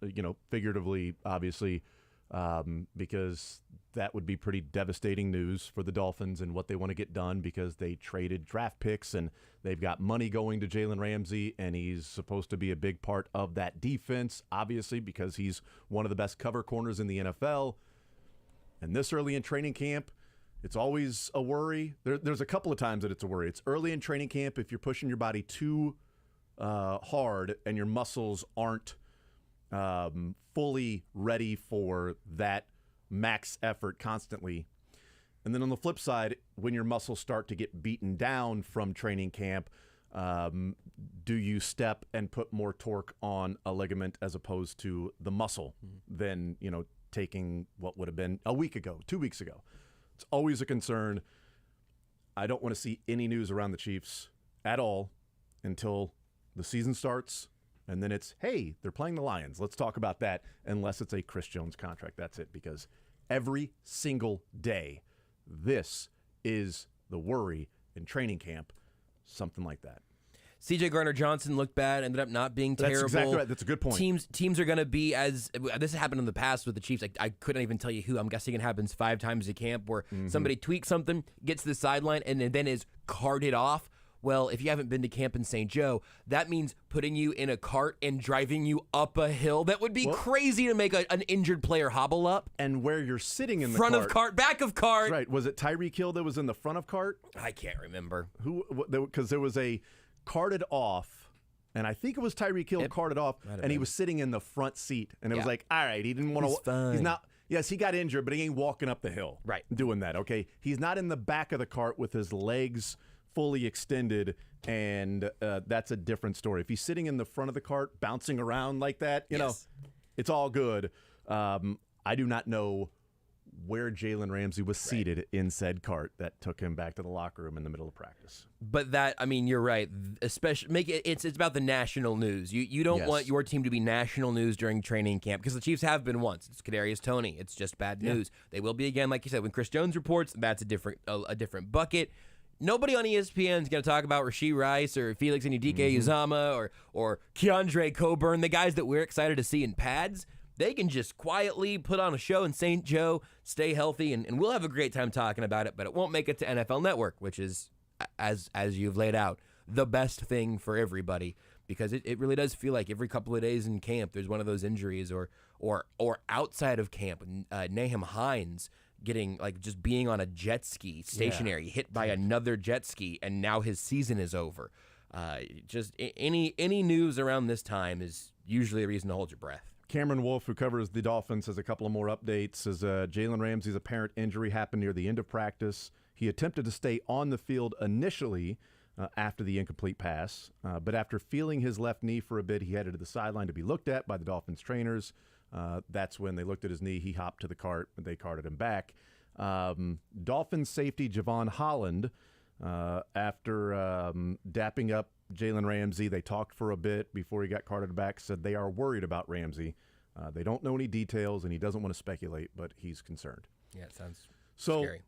figuratively, obviously, because that would be pretty devastating news for the Dolphins and what they want to get done, because they traded draft picks and they've got money going to Jalen Ramsey, and he's supposed to be a big part of that defense, obviously, because he's one of the best cover corners in the NFL. And this early in training camp, it's always a worry. There's a couple of times that it's a worry. It's early in training camp if you're pushing your body too hard and your muscles aren't fully ready for that max effort constantly. And then on the flip side, when your muscles start to get beaten down from training camp, do you step and put more torque on a ligament as opposed to the muscle than, taking what would have been a week ago, 2 weeks ago? It's always a concern. I don't want to see any news around the Chiefs at all until the season starts. And then it's, hey, they're playing the Lions. Let's talk about that, unless it's a Chris Jones contract. That's it, because every single day, this is the worry in training camp, something like that. C.J. Gardner-Johnson looked bad, ended up not being terrible. That's exactly right. That's a good point. Teams are going to be as – this has happened in the past with the Chiefs. I couldn't even tell you who. I'm guessing it happens 5 times a camp where somebody tweaks something, gets to the sideline, and then is carted off. Well, if you haven't been to camp in St. Joe, that means putting you in a cart and driving you up a hill. That would be crazy to make an injured player hobble up. And where you're sitting in the front of cart, back of cart. Right. Was it Tyreek Hill that was in the front of cart? I can't remember. Because there was a carted off, and I think it was Tyreek Hill carted off, and he was sitting in the front seat. And it was like, all right, he didn't want to. He's not. Yes, he got injured, but he ain't walking up the hill. Right. Doing that, okay? He's not in the back of the cart with his legs fully extended, and that's a different story. If he's sitting in the front of the cart, bouncing around like that, you know, it's all good. I do not know where Jalen Ramsey was seated in said cart that took him back to the locker room in the middle of practice. But that, I mean, you're right. Especially it's about the national news. You don't want your team to be national news during training camp, because the Chiefs have been once. It's Kadarius Toney. It's just bad news. They will be again, like you said, when Chris Jones reports. That's a different bucket. Nobody on ESPN is going to talk about Rashee Rice or Felix Anudike-Uzomah or Keandre Coburn, the guys that we're excited to see in pads. They can just quietly put on a show in St. Joe, stay healthy, and we'll have a great time talking about it, but it won't make it to NFL Network, which is, as you've laid out, the best thing for everybody, because it really does feel like every couple of days in camp there's one of those injuries, or outside of camp, Naeem Hines getting, just being on a jet ski, stationary, hit by another jet ski, and now his season is over. Just any news around this time is usually a reason to hold your breath. Cameron Wolf, who covers the Dolphins, has a couple of more updates. Says Jalen Ramsey's apparent injury happened near the end of practice. He attempted to stay on the field initially after the incomplete pass, but after feeling his left knee for a bit, he headed to the sideline to be looked at by the Dolphins trainers. That's when they looked at his knee. He hopped to the cart, and they carted him back. Dolphins safety Javon Holland, after dapping up Jalen Ramsey, they talked for a bit before he got carted back, said they are worried about Ramsey. They don't know any details, and he doesn't want to speculate, but he's concerned. Yeah, it sounds scary.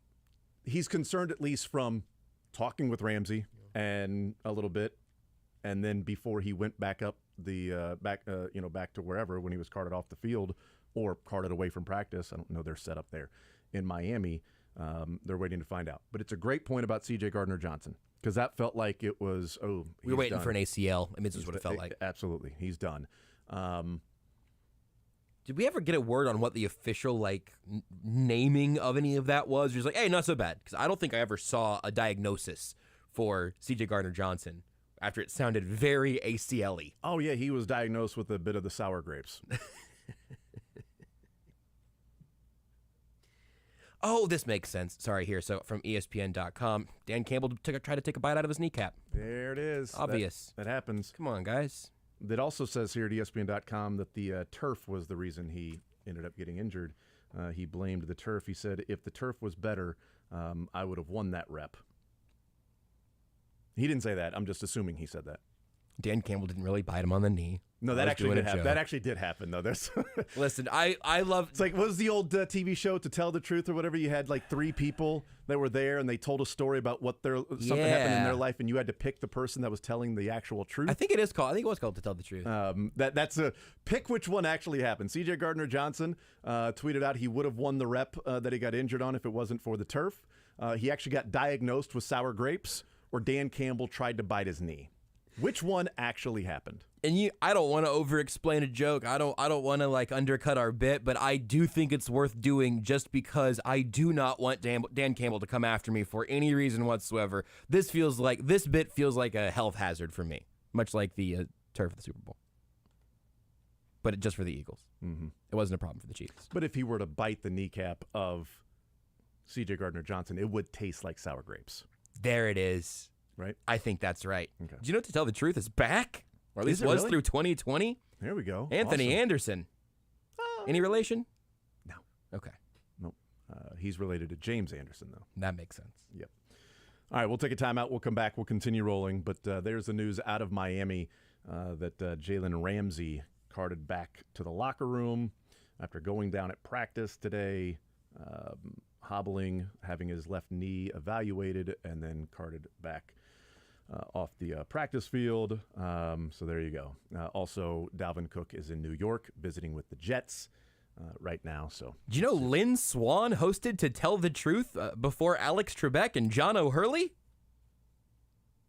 He's concerned at least from talking with Ramsey and a little bit, and then before he went back up the back to wherever when he was carted off the field or carted away from practice. I don't know their setup there in Miami. They're waiting to find out. But it's a great point about C.J. Gardner-Johnson because that felt like it was, we were waiting for an ACL. I mean, this is what it felt like. Absolutely. He's done. Did we ever get a word on what the official naming of any of that was? He was like, hey, not so bad. Because I don't think I ever saw a diagnosis for C.J. Gardner-Johnson after it sounded very ACL-y. Oh, yeah, he was diagnosed with a bit of the sour grapes. Oh, this makes sense. Sorry, here. So from ESPN.com, Dan Campbell tried to take a bite out of his kneecap. There it is. Obvious. That happens. Come on, guys. That also says here at ESPN.com that the turf was the reason he ended up getting injured. He blamed the turf. He said, if the turf was better, I would have won that rep. He didn't say that. I'm just assuming he said that. Dan Campbell didn't really bite him on the knee. No, that actually did happen. That actually did happen, though. Listen, I love... It's like, what was the old TV show, To Tell the Truth or whatever? You had like 3 people that were there, and they told a story about what something happened in their life, and you had to pick the person that was telling the actual truth. I think it was called To Tell the Truth. That's a pick which one actually happened. C.J. Gardner-Johnson tweeted out he would have won the rep that he got injured on if it wasn't for the turf. He actually got diagnosed with sour grapes, or Dan Campbell tried to bite his knee. Which one actually happened? And I don't want to over-explain a joke. I don't want to undercut our bit, but I do think it's worth doing just because I do not want Dan Campbell to come after me for any reason whatsoever. This bit feels like a health hazard for me, much like the turf of the Super Bowl. But just for the Eagles. Mm-hmm. It wasn't a problem for the Chiefs. But if he were to bite the kneecap of C.J. Gardner-Johnson, it would taste like sour grapes. There it is. Right? I think that's right. Okay. Do you know, To Tell the Truth is back? Or at least was really? through 2020. There we go. Anthony Awesome. Anderson. Any relation? No. Okay. Nope. He's related to James Anderson, though. That makes sense. Yep. All right, we'll take a timeout. We'll come back. We'll continue rolling. But there's the news out of Miami that Jalen Ramsey carted back to the locker room after going down at practice today, hobbling, having his left knee evaluated, and then carted back off the practice field. So there you go. Also, Dalvin Cook is in New York visiting with the Jets right now. So, do you know Lynn Swann hosted To Tell the Truth before Alex Trebek and John O'Hurley?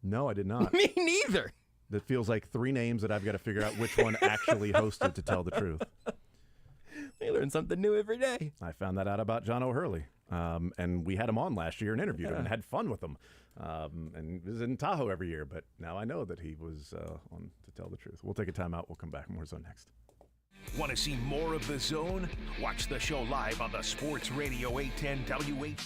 No, I did not. Me neither. That feels like 3 names that I've got to figure out which one actually hosted To Tell the Truth. We learn something new every day. I found that out about John O'Hurley. And we had him on last year and interviewed him and had fun with him. And he was in Tahoe every year, but now I know that he was on To Tell the Truth. We'll take a timeout. We'll come back. More Zone next. Want to see more of The Zone? Watch the show live on the Sports Radio 810 WH.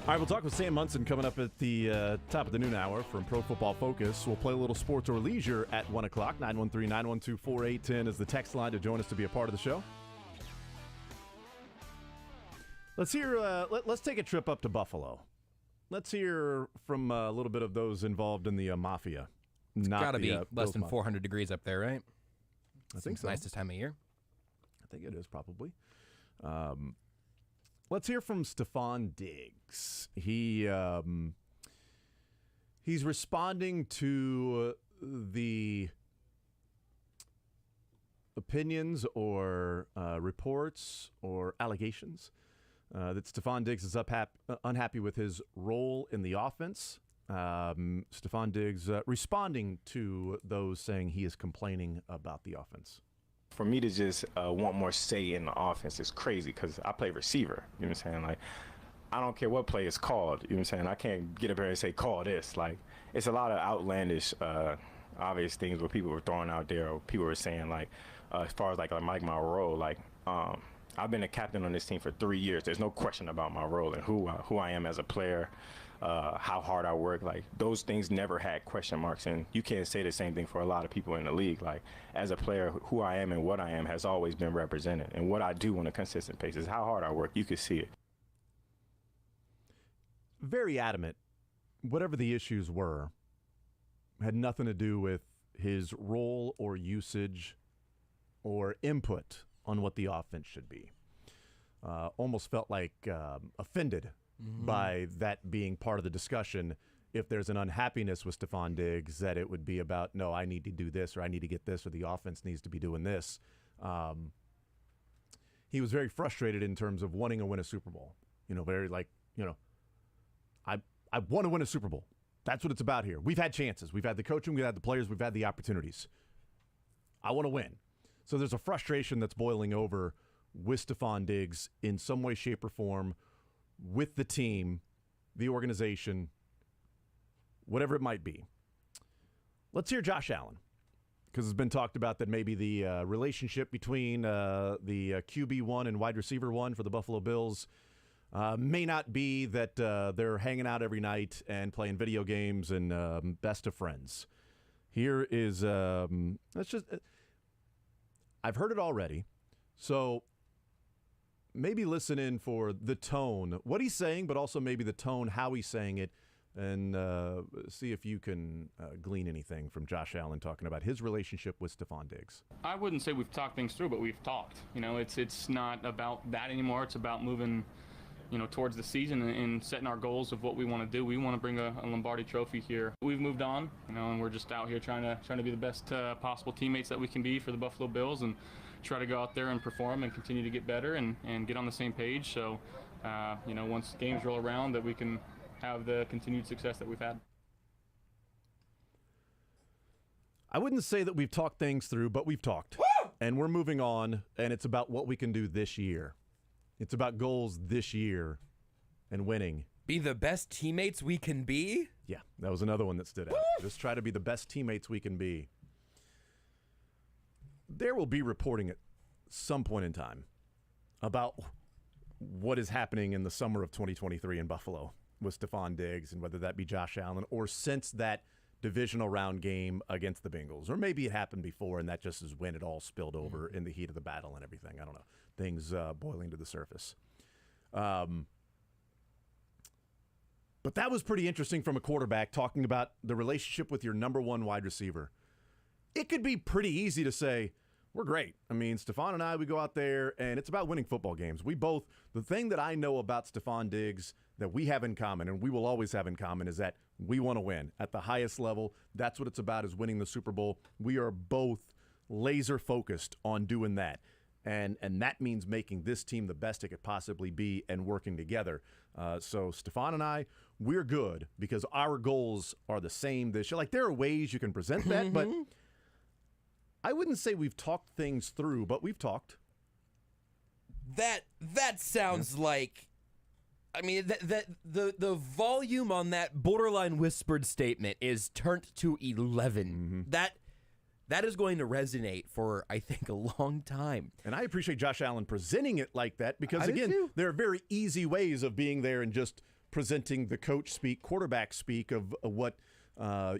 All right, we'll talk with Sam Munson coming up at the top of the noon hour from Pro Football Focus. We'll play a little sports or leisure at 1 o'clock. 913-912-4810 is the text line to join us to be a part of the show. Let's hear. Let's take a trip up to Buffalo. Let's hear from a little bit of those involved in the mafia. It's got to be less Bills than mafia. 400 degrees up there, right? I think so. Nice this time of year. I think it is probably. Let's hear from Stephon Diggs. He's responding to the opinions or reports or allegations that Stephon Diggs is unhappy with his role in the offense. Stephon Diggs responding to those saying he is complaining about the offense. For me to just want more say in the offense is crazy because I play receiver. You know what I'm saying? Like, I don't care what play is called. You know what I'm saying? I can't get up here and say, call this. Like, it's a lot of outlandish, obvious things where people were throwing out there or people were saying, like, as far as, like my role, like, I've been a captain on this team for 3 years. There's no question about my role and who I am as a player, how hard I work. Like, those things never had question marks, and you can't say the same thing for a lot of people in the league. Like, as a player, who I am and what I am has always been represented, and what I do on a consistent basis, how hard I work, you can see it. Very adamant, whatever the issues were, had nothing to do with his role or usage or input on what the offense should be. Almost felt like offended by that being part of the discussion. If there's an unhappiness with Stephon Diggs, that it would be about, no, I need to do this, or I need to get this, or the offense needs to be doing this. He was very frustrated in terms of wanting to win a Super Bowl. Very like, I want to win a Super Bowl. That's what it's about here. We've had chances. We've had the coaching, we've had the players, we've had the opportunities. I want to win. So there's a frustration that's boiling over with Stephon Diggs in some way, shape, or form with the team, the organization, whatever it might be. Let's hear Josh Allen, because it's been talked about that maybe the relationship between the QB1 and wide receiver 1 for the Buffalo Bills may not be that they're hanging out every night and playing video games and best of friends. Here is, I've heard it already, so maybe listen in for the tone, what he's saying, but also maybe the tone, how he's saying it, and see if you can glean anything from Josh Allen talking about his relationship with Stephon Diggs. I wouldn't say we've talked things through, but we've talked. It's not about that anymore. It's about moving, towards the season and setting our goals of what we want to do. We want to bring a Lombardi trophy here. We've moved on, and we're just out here trying to be the best possible teammates that we can be for the Buffalo Bills and try to go out there and perform and continue to get better and get on the same page. So, once games roll around, that we can have the continued success that we've had. I wouldn't say that we've talked things through, but we've talked. Woo! And we're moving on, and it's about what we can do this year. It's about goals this year and winning. Be the best teammates we can be? Yeah, that was another one that stood out. Just try to be the best teammates we can be. There will be reporting at some point in time about what is happening in the summer of 2023 in Buffalo with Stephon Diggs, and whether that be Josh Allen or since that divisional round game against the Bengals. Or maybe it happened before, and that just is when it all spilled over in the heat of the battle and everything. I don't know. Things boiling to the surface. But that was pretty interesting from a quarterback, talking about the relationship with your number one wide receiver. It could be pretty easy to say, we're great. I mean, Stephon and I, we go out there, and it's about winning football games. The thing that I know about Stephon Diggs that we have in common, and we will always have in common, is that we want to win at the highest level. That's what it's about, is winning the Super Bowl. We are both laser focused on doing that. And that means making this team the best it could possibly be and working together. So Stephon and I, we're good because our goals are the same this year. Like, there are ways you can present that, but I wouldn't say we've talked things through, but we've talked. That sounds like, I mean, the volume on that borderline whispered statement is turned to 11. That is going to resonate for, I think, a long time. And I appreciate Josh Allen presenting it like that because, again, there are very easy ways of being there and just presenting the coach speak, quarterback speak of what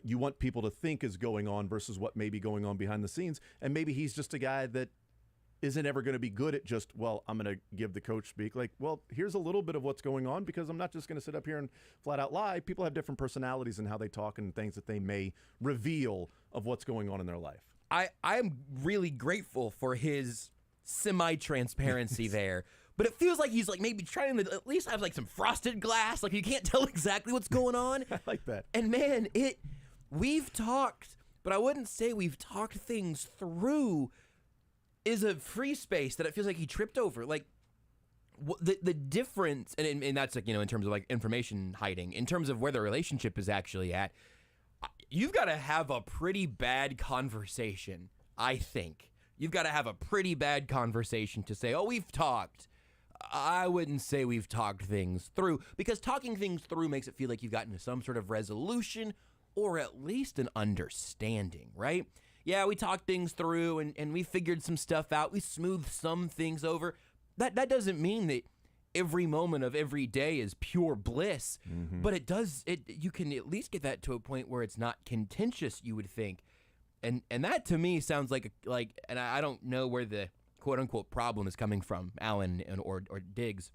you want people to think is going on versus what may be going on behind the scenes. And maybe he's just a guy that isn't ever going to be good at just, well, I'm going to give the coach speak. Like, well, here's a little bit of what's going on because I'm not just going to sit up here and flat out lie. People have different personalities and how they talk and things that they may reveal of what's going on in their life. I'm really grateful for his semi-transparency there. But it feels like he's like maybe trying to at least have like some frosted glass. Like you can't tell exactly what's going on. I like that. And man, we've talked, but I wouldn't say we've talked things through is a free space that it feels like he tripped over. Like the difference, and that's like, in terms of like information hiding, in terms of where the relationship is actually at, you've got to have a pretty bad conversation, I think. You've got to have a pretty bad conversation to say, oh, we've talked. I wouldn't say we've talked things through, because talking things through makes it feel like you've gotten to some sort of resolution or at least an understanding, right? Yeah, we talked things through and we figured some stuff out. We smoothed some things over. That doesn't mean that every moment of every day is pure bliss, but you can at least get that to a point where it's not contentious, you would think. And that to me sounds like and I don't know where the quote unquote problem is coming from, Allen or Diggs,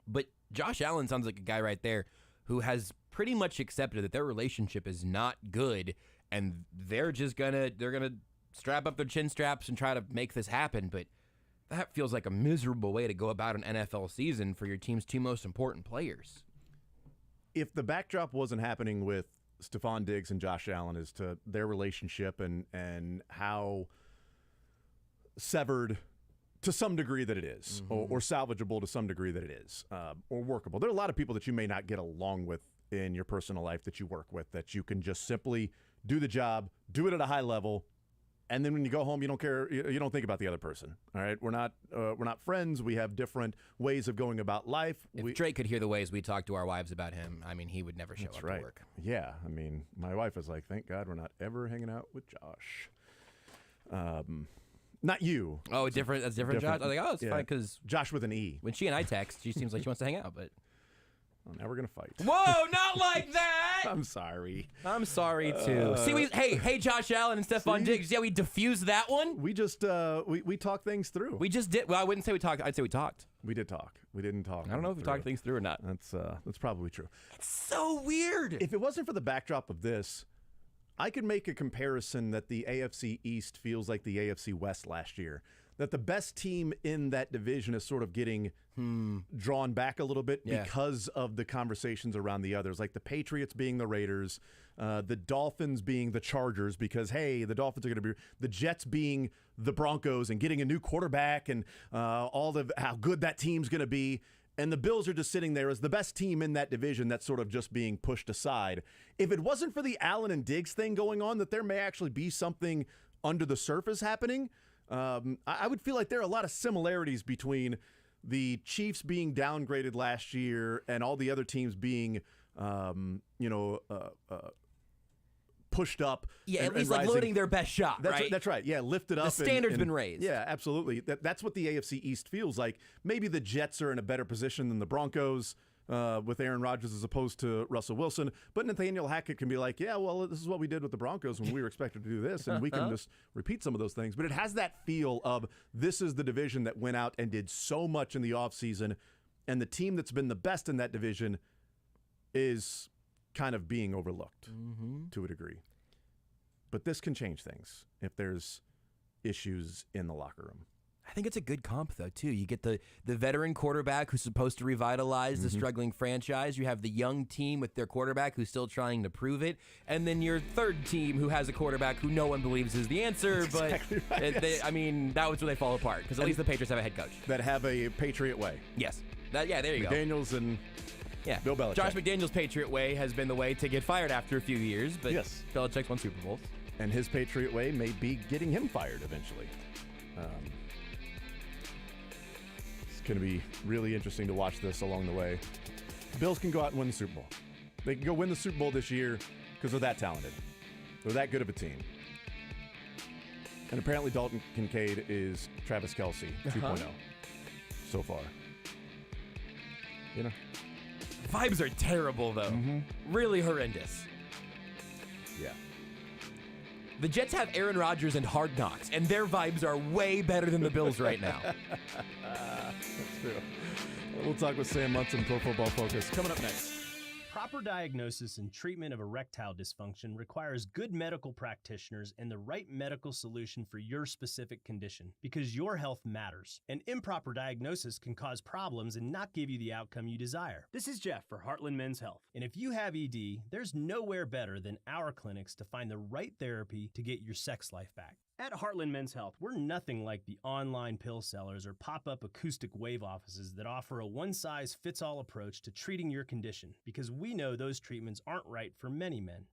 but Josh Allen sounds like a guy right there who has pretty much accepted that their relationship is not good, and they're gonna strap up their chin straps and try to make this happen. But that feels like a miserable way to go about an NFL season for your team's two most important players. If the backdrop wasn't happening with Stephon Diggs and Josh Allen as to their relationship and how severed to some degree that it is, or salvageable to some degree that it is, or workable. There are a lot of people that you may not get along with in your personal life that you work with, that you can just simply do the job, do it at a high level, and then when you go home, you don't care. You don't think about the other person. All right, we're not friends. We have different ways of going about life. If Drake could hear the ways we talk to our wives about him, I mean, he would never show up to work. Yeah, I mean, my wife is like, thank God we're not ever hanging out with Josh. Not you. Oh, different. That's different. Josh. I was like, oh, it's fine because Josh with an E. When she and I text, she seems like she wants to hang out, but. Well, now we're gonna fight. Whoa, not like that! I'm sorry. I'm sorry too. See, hey, Josh Allen and Stephon Diggs. Yeah, we diffused that one. We just we talked things through. We just did. Well, I wouldn't say we talked. I'd say we talked. We did talk. We didn't talk. I don't know if we talked things through or not. That's probably true. It's so weird. If it wasn't for the backdrop of this, I could make a comparison that the AFC East feels like the AFC West last year. That the best team in that division is sort of getting drawn back a little bit because of the conversations around the others, like the Patriots being the Raiders, the Dolphins being the Chargers, because, hey, the Dolphins are going to be the Jets being the Broncos and getting a new quarterback and all of how good that team's going to be. And the Bills are just sitting there as the best team in that division that's sort of just being pushed aside. If it wasn't for the Allen and Diggs thing going on, that there may actually be something under the surface happening. I would feel like there are a lot of similarities between the Chiefs being downgraded last year and all the other teams being, pushed up. Yeah, at least like loading their best shot, right? That's right. Yeah, lifted up. The standard's been raised. Yeah, absolutely. That's what the AFC East feels like. Maybe the Jets are in a better position than the Broncos with Aaron Rodgers as opposed to Russell Wilson. But Nathaniel Hackett can be like, yeah, well, this is what we did with the Broncos when we were expected to do this, and we can just repeat some of those things. But it has that feel of this is the division that went out and did so much in the offseason, and the team that's been the best in that division is kind of being overlooked to a degree. But this can change things if there's issues in the locker room. I think it's a good comp, though, too. You get the veteran quarterback who's supposed to revitalize the struggling franchise. You have the young team with their quarterback who's still trying to prove it. And then your third team who has a quarterback who no one believes is the answer. But, exactly right, that was where they fall apart. Because at least the Patriots have a head coach. That have a Patriot way. Yes. There you go. McDaniels and Bill Belichick. Josh McDaniels' Patriot way has been the way to get fired after a few years. But Belichick's won Super Bowls. And his Patriot way may be getting him fired eventually. It's going to be really interesting to watch this along the way. Bills can go out and win the Super Bowl. They can go win the Super Bowl this year because they're that talented. They're that good of a team. And apparently Dalton Kincaid is Travis Kelce 2.0 so far. You know, Vibes are terrible, though. Really horrendous. Yeah. The Jets have Aaron Rodgers and Hard Knocks, and their vibes are way better than the Bills right now. That's true. We'll talk with Sam Munson, Pro Football Focus, coming up next. Proper diagnosis and treatment of erectile dysfunction requires good medical practitioners and the right medical solution for your specific condition, because your health matters. An improper diagnosis can cause problems and not give you the outcome you desire. This is Jeff for Heartland Men's Health, and if you have ED, there's nowhere better than our clinics to find the right therapy to get your sex life back. At Heartland Men's Health, we're nothing like the online pill sellers or pop-up acoustic wave offices that offer a one-size-fits-all approach to treating your condition, because we know those treatments aren't right for many men.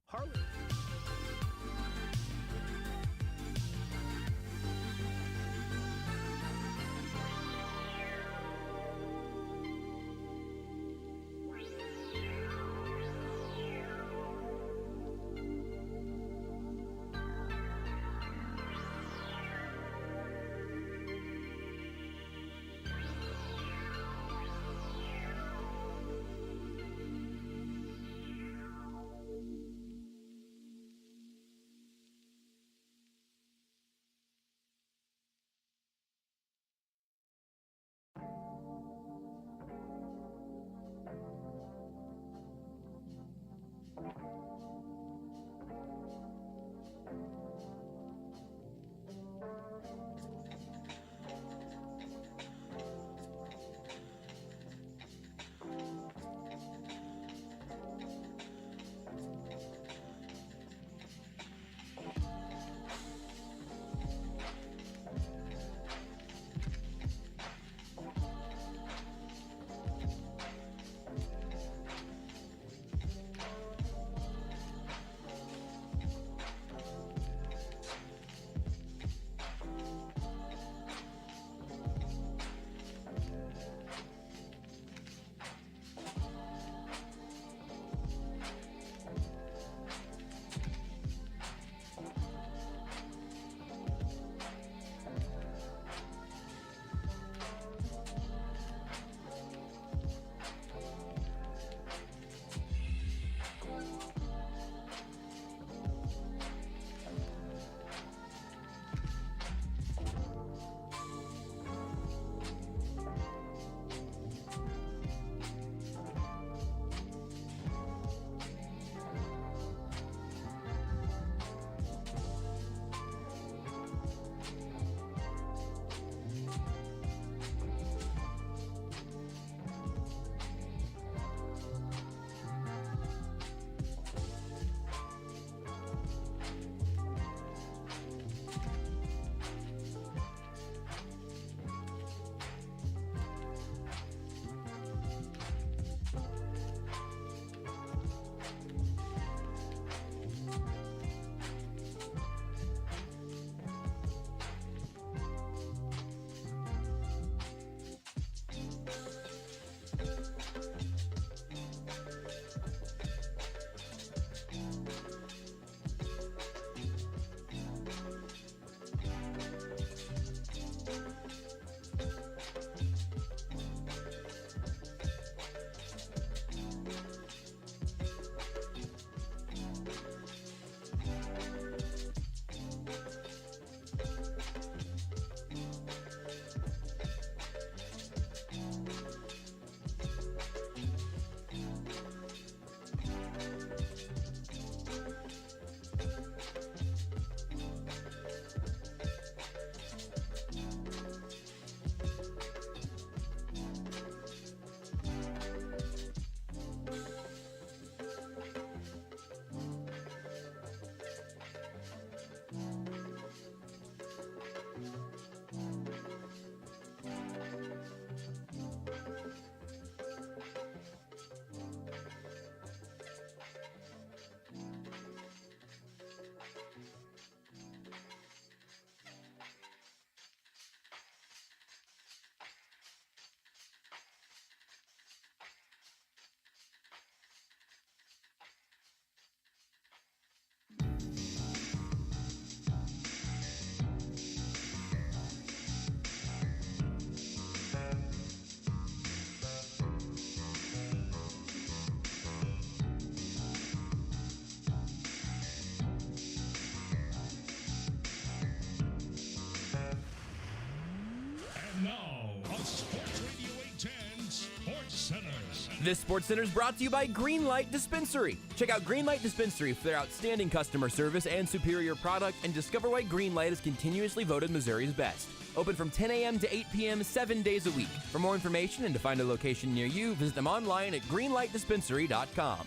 This SportsCenter is brought to you by Greenlight Dispensary. Check out Greenlight Dispensary for their outstanding customer service and superior product, and discover why Greenlight is continuously voted Missouri's best. Open from 10 a.m. to 8 p.m. 7 days a week. For more information and to find a location near you, visit them online at greenlightdispensary.com.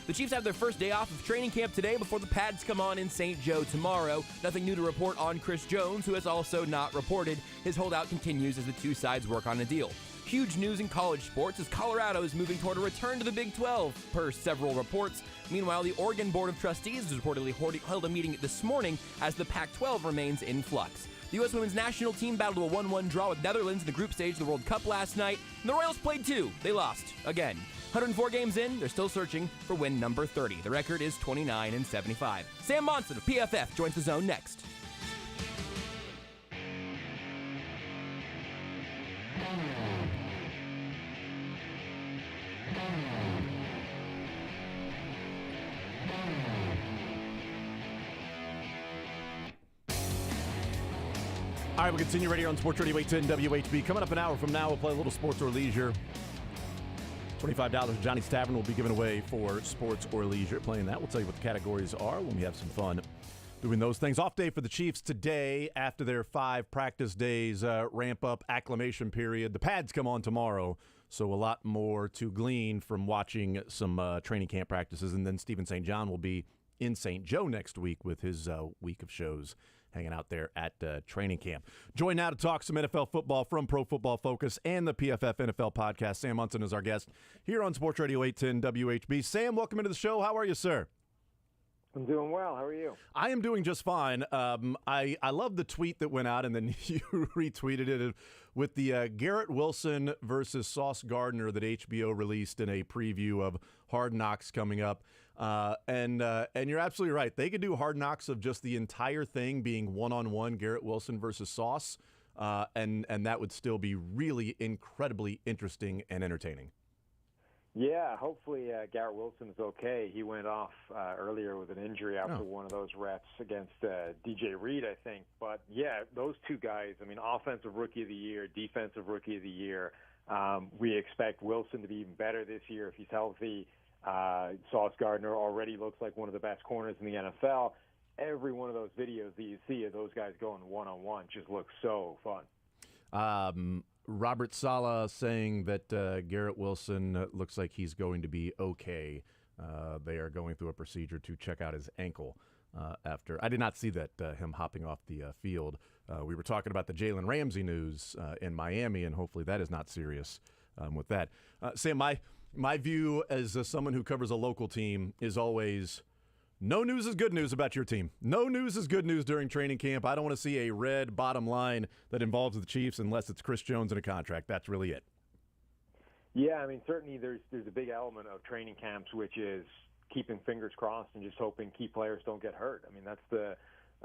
The Chiefs have their first day off of training camp today before the pads come on in St. Joe tomorrow. Nothing new to report on Chris Jones, who has also not reported. His holdout continues as the two sides work on a deal. Huge news in college sports as Colorado is moving toward a return to the Big 12, per several reports. Meanwhile, the Oregon Board of Trustees has reportedly held a meeting this morning as the Pac-12 remains in flux. The U.S. women's national team battled a 1-1 draw with Netherlands in the group stage of the World Cup last night, and the Royals played too. They lost, again. 104 games in, they're still searching for win number 30. The record is 29-75. Sam Monson of PFF joins the Zone next. All right, we'll continue right here on Sports Radio 810 WHB. Coming up an hour from now, we'll play a little sports or leisure. $25 Johnny's Tavern will be given away for sports or leisure. Playing that, we'll tell you what the categories are when we have some fun doing those things. Off day for the Chiefs today after their 5 practice days ramp-up acclimation period. The pads come on tomorrow, so a lot more to glean from watching some training camp practices. And then Stephen St. John will be in St. Joe next week with his week of shows hanging out there at training camp. Join now to talk some NFL football from Pro Football Focus and the PFF NFL podcast. Sam Munson is our guest here on Sports Radio 810 WHB. Sam, welcome into the show. How are you, sir? I'm doing well. How are you? I am doing just fine. I love the tweet that went out, and then you retweeted it with the Garrett Wilson versus Sauce Gardner that HBO released in a preview of Hard Knocks coming up. And you're absolutely right. They could do Hard Knocks of just the entire thing being one-on-one Garrett Wilson versus Sauce, and that would still be really incredibly interesting and entertaining. Yeah, hopefully Garrett Wilson's okay. He went off earlier with an injury after one of those reps against DJ Reed, I think. But, yeah, those two guys, I mean, offensive rookie of the year, defensive rookie of the year. We expect Wilson to be even better this year if he's healthy. Sauce Gardner already looks like one of the best corners in the NFL. Every one of those videos that you see of those guys going one-on-one just looks so fun. Robert Saleh saying that Garrett Wilson looks like he's going to be okay. They are going through a procedure to check out his ankle after. I did not see that, him hopping off the field. We were talking about the Jalen Ramsey news in Miami, and hopefully that is not serious with that. Sam, my view as someone who covers a local team is always no news is good news about your team. No news is good news during training camp. I don't want to see a red bottom line that involves the Chiefs unless it's Chris Jones in a contract. That's really it. Yeah, I mean, certainly there's a big element of training camps, which is keeping fingers crossed and just hoping key players don't get hurt. I mean, that's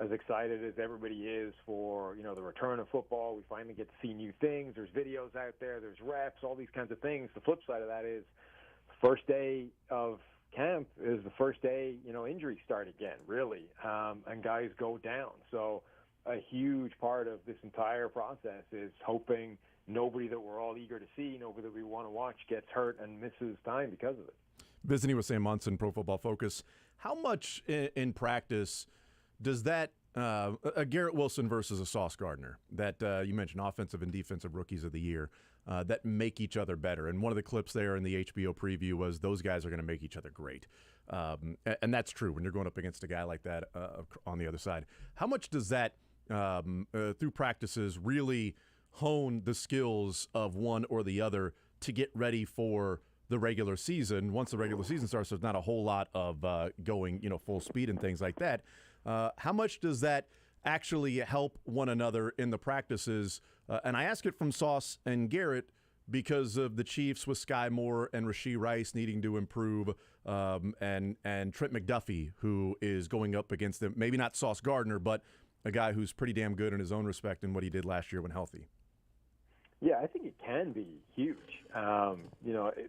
as excited as everybody is for, the return of football. We finally get to see new things. There's videos out there. There's reps, all these kinds of things. The flip side of that is the first day of camp is the first day, injuries start again, really, and guys go down. So a huge part of this entire process is hoping nobody that we're all eager to see, nobody that we want to watch gets hurt and misses time because of it. Visiting with Sam Munson, Pro Football Focus, how much in practice does that a Garrett Wilson versus a Sauce Gardner that you mentioned offensive and defensive rookies of the year that make each other better? And one of the clips there in the HBO preview was those guys are going to make each other great. And that's true when you're going up against a guy like that on the other side. How much does that, through practices, really hone the skills of one or the other to get ready for the regular season? Once the regular season starts, there's not a whole lot of going, full speed and things like that. How much does that actually help one another in the practices? And I ask it from Sauce and Garrett because of the Chiefs with Sky Moore and Rashee Rice needing to improve, and Trent McDuffie, who is going up against them. Maybe not Sauce Gardner, but a guy who's pretty damn good in his own respect in what he did last year when healthy. Yeah, I think it can be huge.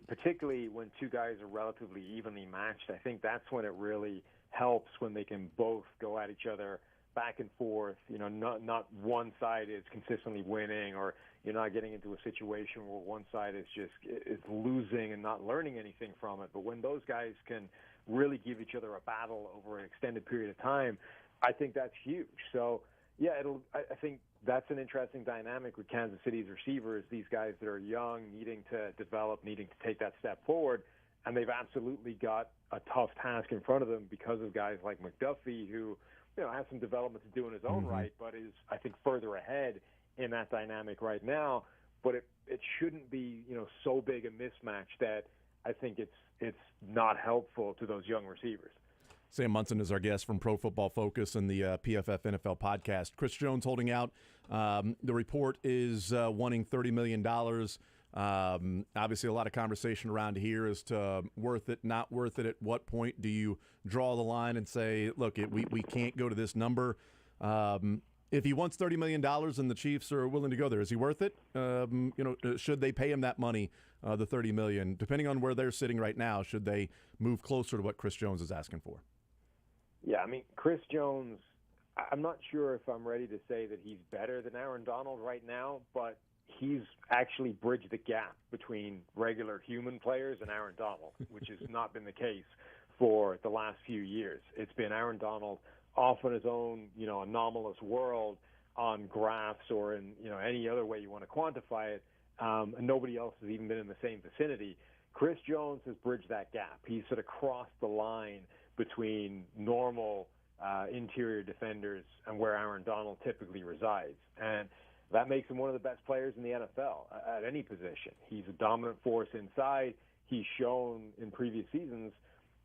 Particularly when two guys are relatively evenly matched. I think that's when it really helps when they can both go at each other back and forth. Not one side is consistently winning, or you're not getting into a situation where one side is losing and not learning anything from it. But when those guys can really give each other a battle over an extended period of time, I think that's huge. So, yeah, I think that's an interesting dynamic with Kansas City's receivers, these guys that are young, needing to develop, needing to take that step forward, and they've absolutely got a tough task in front of them because of guys like McDuffie, who has some development to do in his own right, but is, I think, further ahead in that dynamic right now. But it shouldn't be so big a mismatch that I think it's not helpful to those young receivers. Sam Munson is our guest from Pro Football Focus and the PFF NFL podcast. Chris Jones holding out. The report is wanting $30 million. Obviously, a lot of conversation around here as to worth it, not worth it. At what point do you draw the line and say, look, we can't go to this number? If he wants $30 million and the Chiefs are willing to go there, is he worth it? Should they pay him that money, the $30 million? Depending on where they're sitting right now, should they move closer to what Chris Jones is asking for? Yeah, I mean, Chris Jones, I'm not sure if I'm ready to say that he's better than Aaron Donald right now, but he's actually bridged the gap between regular human players and Aaron Donald, which has not been the case for the last few years. It's been Aaron Donald off on his own, anomalous world on graphs or in, any other way you want to quantify it, and nobody else has even been in the same vicinity. Chris Jones has bridged that gap. He's sort of crossed the line between normal interior defenders and where Aaron Donald typically resides. And that makes him one of the best players in the NFL at any position. He's a dominant force inside. He's shown in previous seasons,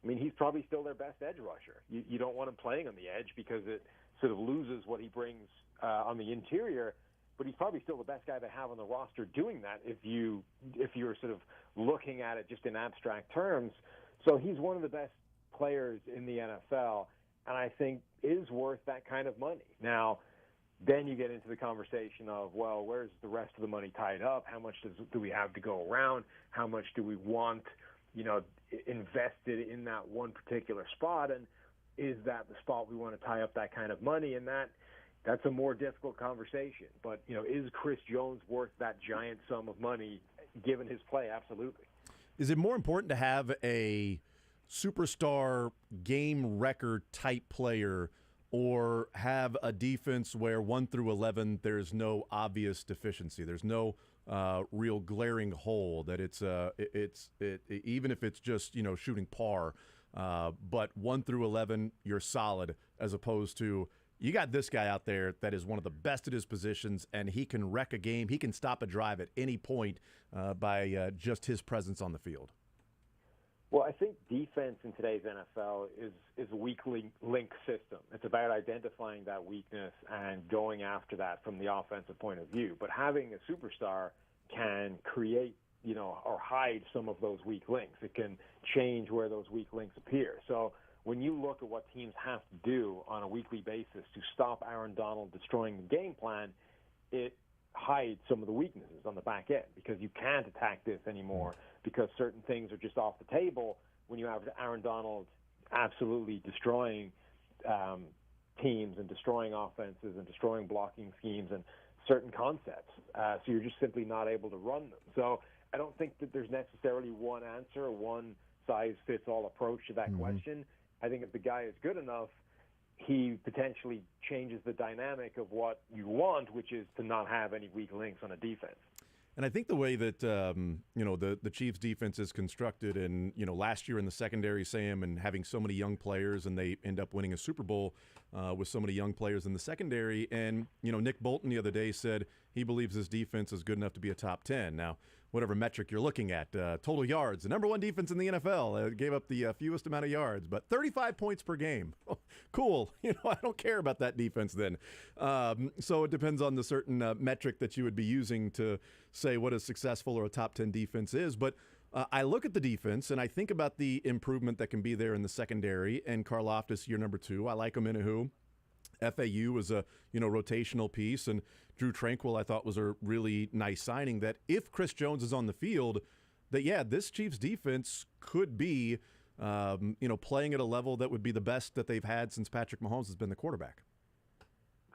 he's probably still their best edge rusher. You don't want him playing on the edge because it sort of loses what he brings on the interior, but he's probably still the best guy they have on the roster doing that if you're sort of looking at it just in abstract terms. So he's one of the best players in the NFL, and I think is worth that kind of money. Now, then you get into the conversation of, well, where's the rest of the money tied up? How much do we have to go around? How much do we want, invested in that one particular spot? And is that the spot we want to tie up that kind of money? And that's a more difficult conversation. But, is Chris Jones worth that giant sum of money given his play? Absolutely. Is it more important to have a superstar game record type player or have a defense where 1 through 11 there's no obvious deficiency, there's no real glaring hole, that it's even if it's just shooting par, but 1 through 11 you're solid, as opposed to you got this guy out there that is one of the best at his positions and he can wreck a game, he can stop a drive at any point by just his presence on the field? Well, I think defense in today's NFL is a weak link system. It's about identifying that weakness and going after that from the offensive point of view. But having a superstar can create, or hide some of those weak links. It can change where those weak links appear. So when you look at what teams have to do on a weekly basis to stop Aaron Donald destroying the game plan, it hides some of the weaknesses on the back end because you can't attack this anymore because certain things are just off the table when you have Aaron Donald absolutely destroying teams and destroying offenses and destroying blocking schemes and certain concepts. So you're just simply not able to run them. So I don't think that there's necessarily one answer, one size-fits-all approach to that question. I think if the guy is good enough, he potentially changes the dynamic of what you want, which is to not have any weak links on a defense. And I think the way that the Chiefs defense is constructed, and last year in the secondary, Sam, and having so many young players, and they end up winning a Super Bowl with so many young players in the secondary. And Nick Bolton the other day said he believes this defense is good enough to be a top 10. Now, whatever metric you're looking at, total yards, the number one defense in the NFL, gave up the fewest amount of yards, but 35 points per game. Cool. I don't care about that defense then. So it depends on the certain metric that you would be using to say what a successful or a top 10 defense is. But I look at the defense and I think about the improvement that can be there in the secondary, and Karlaftis, year number 2. I like Omenahu. FAU was a rotational piece, and Drew Tranquil I thought was a really nice signing. That if Chris Jones is on the field, that this Chiefs defense could be playing at a level that would be the best that they've had since Patrick Mahomes has been the quarterback.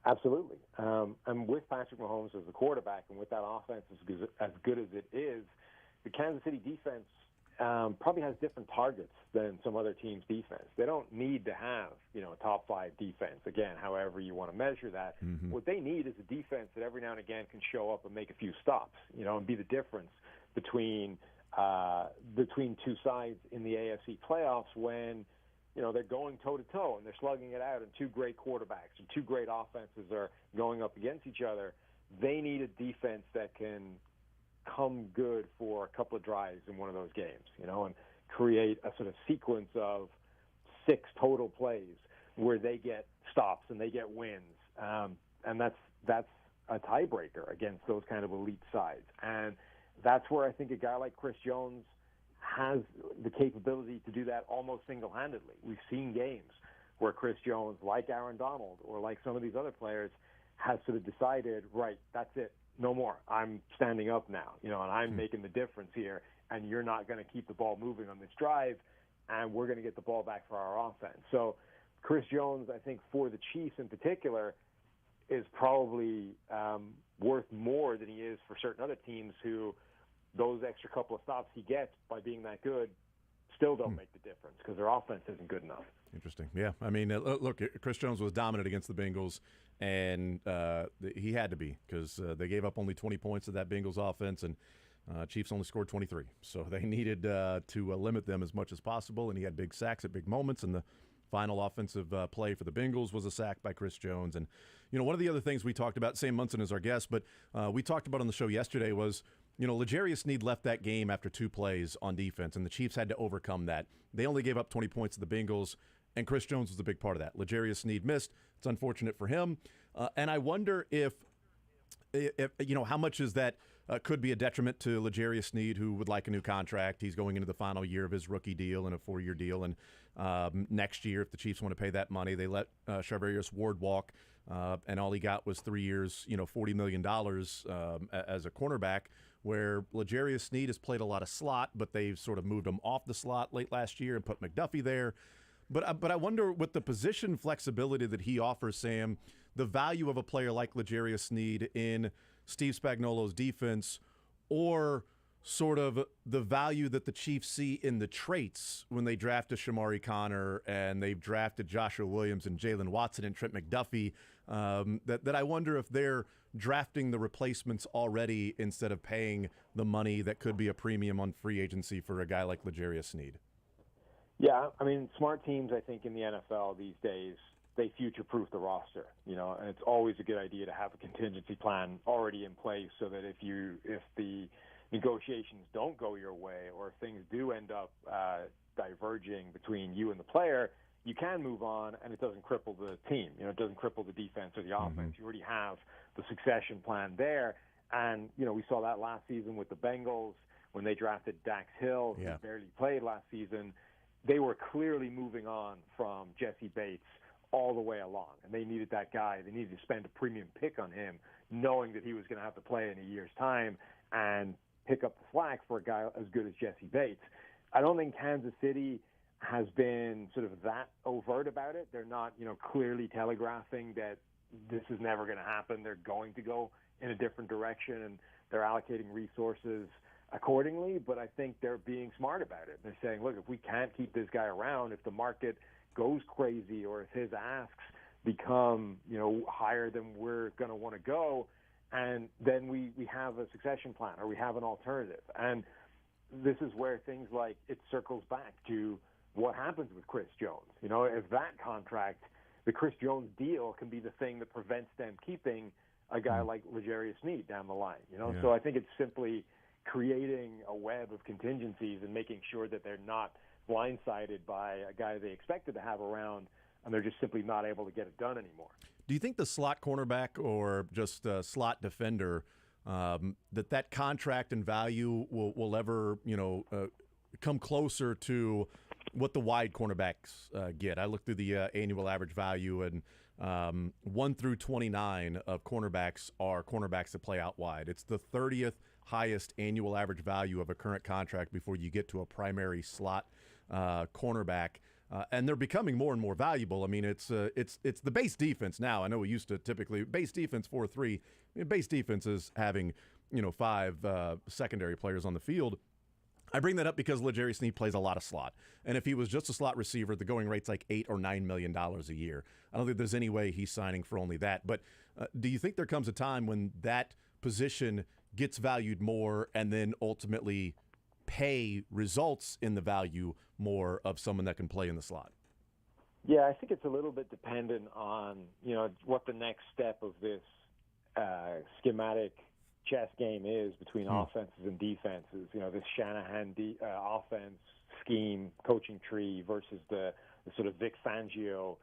Absolutely. And with Patrick Mahomes as the quarterback and with that offense as good as it is, the Kansas City defense probably has different targets than some other teams' defense. They don't need to have, a top 5 defense. Again, however you want to measure that. Mm-hmm. What they need is a defense that every now and again can show up and make a few stops, and be the difference between two sides in the AFC playoffs when they're going toe-to-toe and they're slugging it out and two great quarterbacks and two great offenses are going up against each other. They need a defense that can come good for a couple of drives in one of those games, and create a sort of sequence of 6 total plays where they get stops and they get wins. And that's a tiebreaker against those kind of elite sides. And that's where I think a guy like Chris Jones has the capability to do that almost single-handedly. We've seen games where Chris Jones, like Aaron Donald or like some of these other players, has sort of decided, right, that's it, no more. I'm standing up now, and I'm making the difference here, and you're not going to keep the ball moving on this drive, and we're going to get the ball back for our offense. So Chris Jones, I think, for the Chiefs in particular, is probably worth more than he is for certain other teams who those extra couple of stops he gets by being that good still don't make the difference because their offense isn't good enough. Interesting. Yeah. I mean, look, Chris Jones was dominant against the Bengals, and he had to be because they gave up only 20 points to that Bengals offense, and Chiefs only scored 23. So they needed to limit them as much as possible, and he had big sacks at big moments, and the final offensive play for the Bengals was a sack by Chris Jones. And, one of the other things we talked about, Sam Munson is our guest, but we talked about on the show yesterday was, L'Jarius Sneed left that game after 2 plays on defense, and the Chiefs had to overcome that. They only gave up 20 points to the Bengals, and Chris Jones was a big part of that. L'Jarius Sneed missed. It's unfortunate for him. And I wonder if how much is that could be a detriment to L'Jarius Sneed, who would like a new contract. He's going into the final year of his rookie deal and a 4-year deal. And next year, if the Chiefs want to pay that money, they let Charvarius Ward walk. And all he got was 3 years, $40 million as a cornerback, where L'Jarius Sneed has played a lot of slot, but they've sort of moved him off the slot late last year and put McDuffie there. But I wonder, with the position flexibility that he offers, Sam, the value of a player like L'Jarius Sneed in Steve Spagnuolo's defense, or sort of the value that the Chiefs see in the traits when they drafted Shamari Connor and they've drafted Joshua Williams and Jalen Watson and Trent McDuffie, that I wonder if they're drafting the replacements already instead of paying the money that could be a premium on free agency for a guy like L'Jarius Sneed. Yeah, I mean, smart teams, I think, in the NFL these days, they future-proof the roster, and it's always a good idea to have a contingency plan already in place so that if the negotiations don't go your way or if things do end up diverging between you and the player, you can move on and it doesn't cripple the team. It doesn't cripple the defense or the offense. You already have the succession plan there. And, we saw that last season with the Bengals when they drafted Dax Hill, who barely played last season. They were clearly moving on from Jesse Bates all the way along, and they needed that guy. They needed to spend a premium pick on him, knowing that he was going to have to play in a year's time and pick up the slack for a guy as good as Jesse Bates. I don't think Kansas City has been sort of that overt about it. They're not, clearly telegraphing that this is never going to happen. They're going to go in a different direction, and they're allocating resources accordingly, but I think they're being smart about it. They're saying, look, if we can't keep this guy around, if the market goes crazy or if his asks become, higher than we're going to want to go, and then we have a succession plan or we have an alternative. And this is where things like it circles back to what happens with Chris Jones. If that contract, the Chris Jones deal, can be the thing that prevents them keeping a guy like L'Jarius Sneed down the line. So I think it's simply creating a web of contingencies and making sure that they're not blindsided by a guy they expected to have around and they're just simply not able to get it done anymore. Do you think the slot cornerback or just slot defender, that contract and value will ever, come closer to what the wide cornerbacks get? I looked through the annual average value, and 1 through 29 of cornerbacks are cornerbacks that play out wide. It's the 30th highest annual average value of a current contract before you get to a primary slot cornerback. and they're becoming more and more valuable. I mean, it's the base defense now. I know we used to typically base defense 4-3. Base defense is having 5 secondary players on the field. I bring that up because L'Jarius Sneed plays a lot of slot, and if he was just a slot receiver, the going rate's like $8 or $9 million a year. I don't think there's any way he's signing for only that. But do you think there comes a time when that position gets valued more, and then ultimately pay results in the value more of someone that can play in the slot? Yeah, I think it's a little bit dependent on what the next step of this schematic chess game is between offenses and defenses. This Shanahan offense scheme, coaching tree versus the sort of Vic Fangio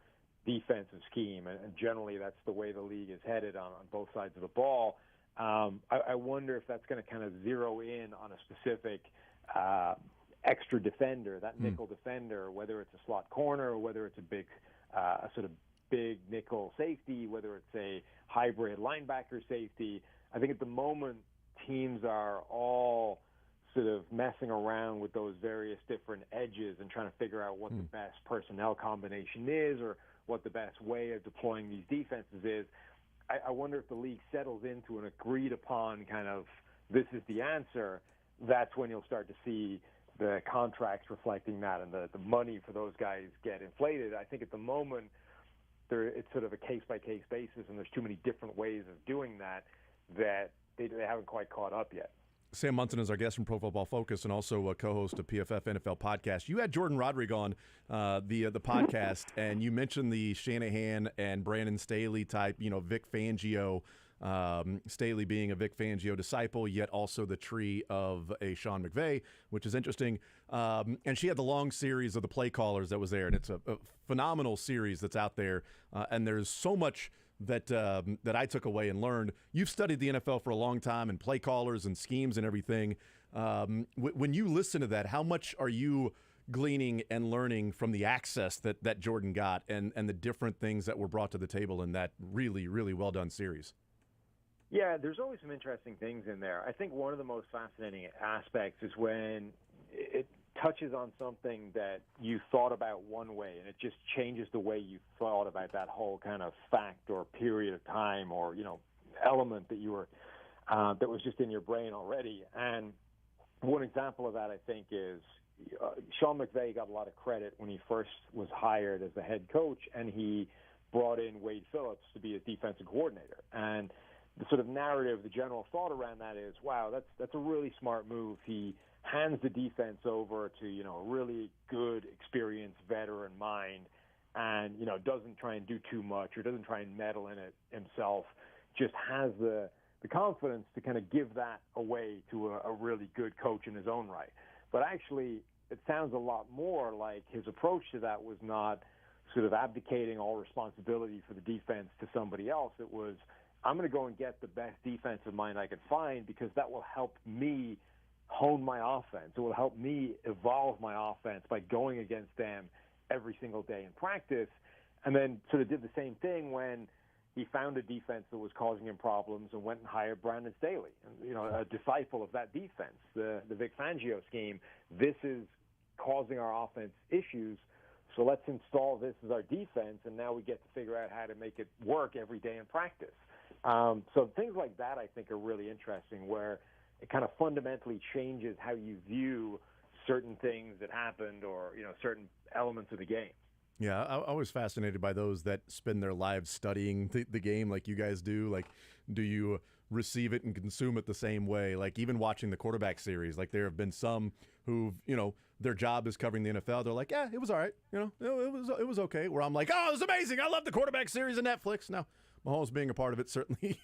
defensive scheme, and generally that's the way the league is headed on both sides of the ball. I wonder if that's going to kind of zero in on a specific extra defender, that nickel defender, whether it's a slot corner or whether it's a sort of big nickel safety, whether it's a hybrid linebacker safety. I think at the moment teams are all sort of messing around with those various different edges and trying to figure out what the best personnel combination is or what the best way of deploying these defenses is. I wonder if the league settles into an agreed upon kind of this is the answer. That's when you'll start to see the contracts reflecting that and the money for those guys get inflated. I think at the moment it's sort of a case-by-case basis, and there's too many different ways of doing that they haven't quite caught up yet. Sam Munson is our guest from Pro Football Focus and also a co-host of PFF NFL podcast. You had Jordan Rodriguez on the podcast, and you mentioned the Shanahan and Brandon Staley type, Vic Fangio, Staley being a Vic Fangio disciple, yet also the tree of a Sean McVay, which is interesting. And she had the long series of the play callers that was there, and it's a phenomenal series that's out there. And there's so much that I took away and learned. You've studied the NFL for a long time and play callers and schemes and everything. When you listen to that, how much are you gleaning and learning from the access that Jordan got and the different things that were brought to the table in that really, really well done series? Yeah, there's always some interesting things in there. I think one of the most fascinating aspects is when it touches on something that you thought about one way, and it just changes the way you thought about that whole kind of fact or period of time or element that you were that was just in your brain already. And one example of that, I think, is Sean McVay got a lot of credit when he first was hired as the head coach, and he brought in Wade Phillips to be his defensive coordinator. And the sort of narrative, the general thought around that is, wow, that's a really smart move. He hands the defense over to, a really good, experienced veteran mind and, doesn't try and do too much or doesn't try and meddle in it himself, just has the confidence to kind of give that away to a really good coach in his own right. But actually, it sounds a lot more like his approach to that was not sort of abdicating all responsibility for the defense to somebody else. It was, I'm going to go and get the best defensive mind I can find because that will help me hone my offense. It will help me evolve my offense by going against them every single day in practice. And then sort of did the same thing when he found a defense that was causing him problems and went and hired Brandon Staley, a disciple of that defense, the Vic Fangio scheme. This is causing our offense issues, so let's install this as our defense, and now we get to figure out how to make it work every day in practice. So things like that, I think, are really interesting, where it kind of fundamentally changes how you view certain things that happened or, certain elements of the game. Yeah, I was fascinated by those that spend their lives studying the game like you guys do. Like, do you receive it and consume it the same way? Like, even watching the quarterback series, like there have been some who've, their job is covering the NFL. They're like, yeah, it was all right. It was okay. Where I'm like, oh, it was amazing. I love the quarterback series on Netflix. Now, Mahomes being a part of it certainly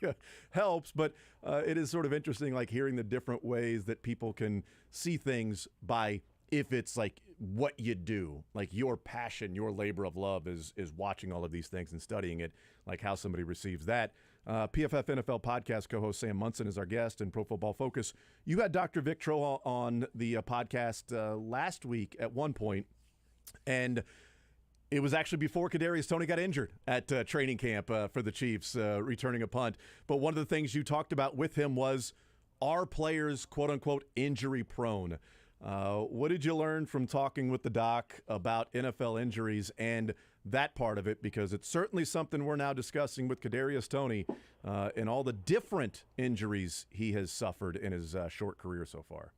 helps, but it is sort of interesting, like hearing the different ways that people can see things by, if it's like what you do, like your passion, your labor of love is watching all of these things and studying it, like how somebody receives that. PFF NFL podcast co-host Sam Munson is our guest in Pro Football Focus. You had Dr. Vic Troll on the podcast last week at one point, and it was actually before Kadarius Toney got injured at training camp for the Chiefs, returning a punt. But one of the things you talked about with him was, are players, quote-unquote, injury-prone? What did you learn from talking with the doc about NFL injuries and that part of it? Because it's certainly something we're now discussing with Kadarius Toney and all the different injuries he has suffered in his short career so far.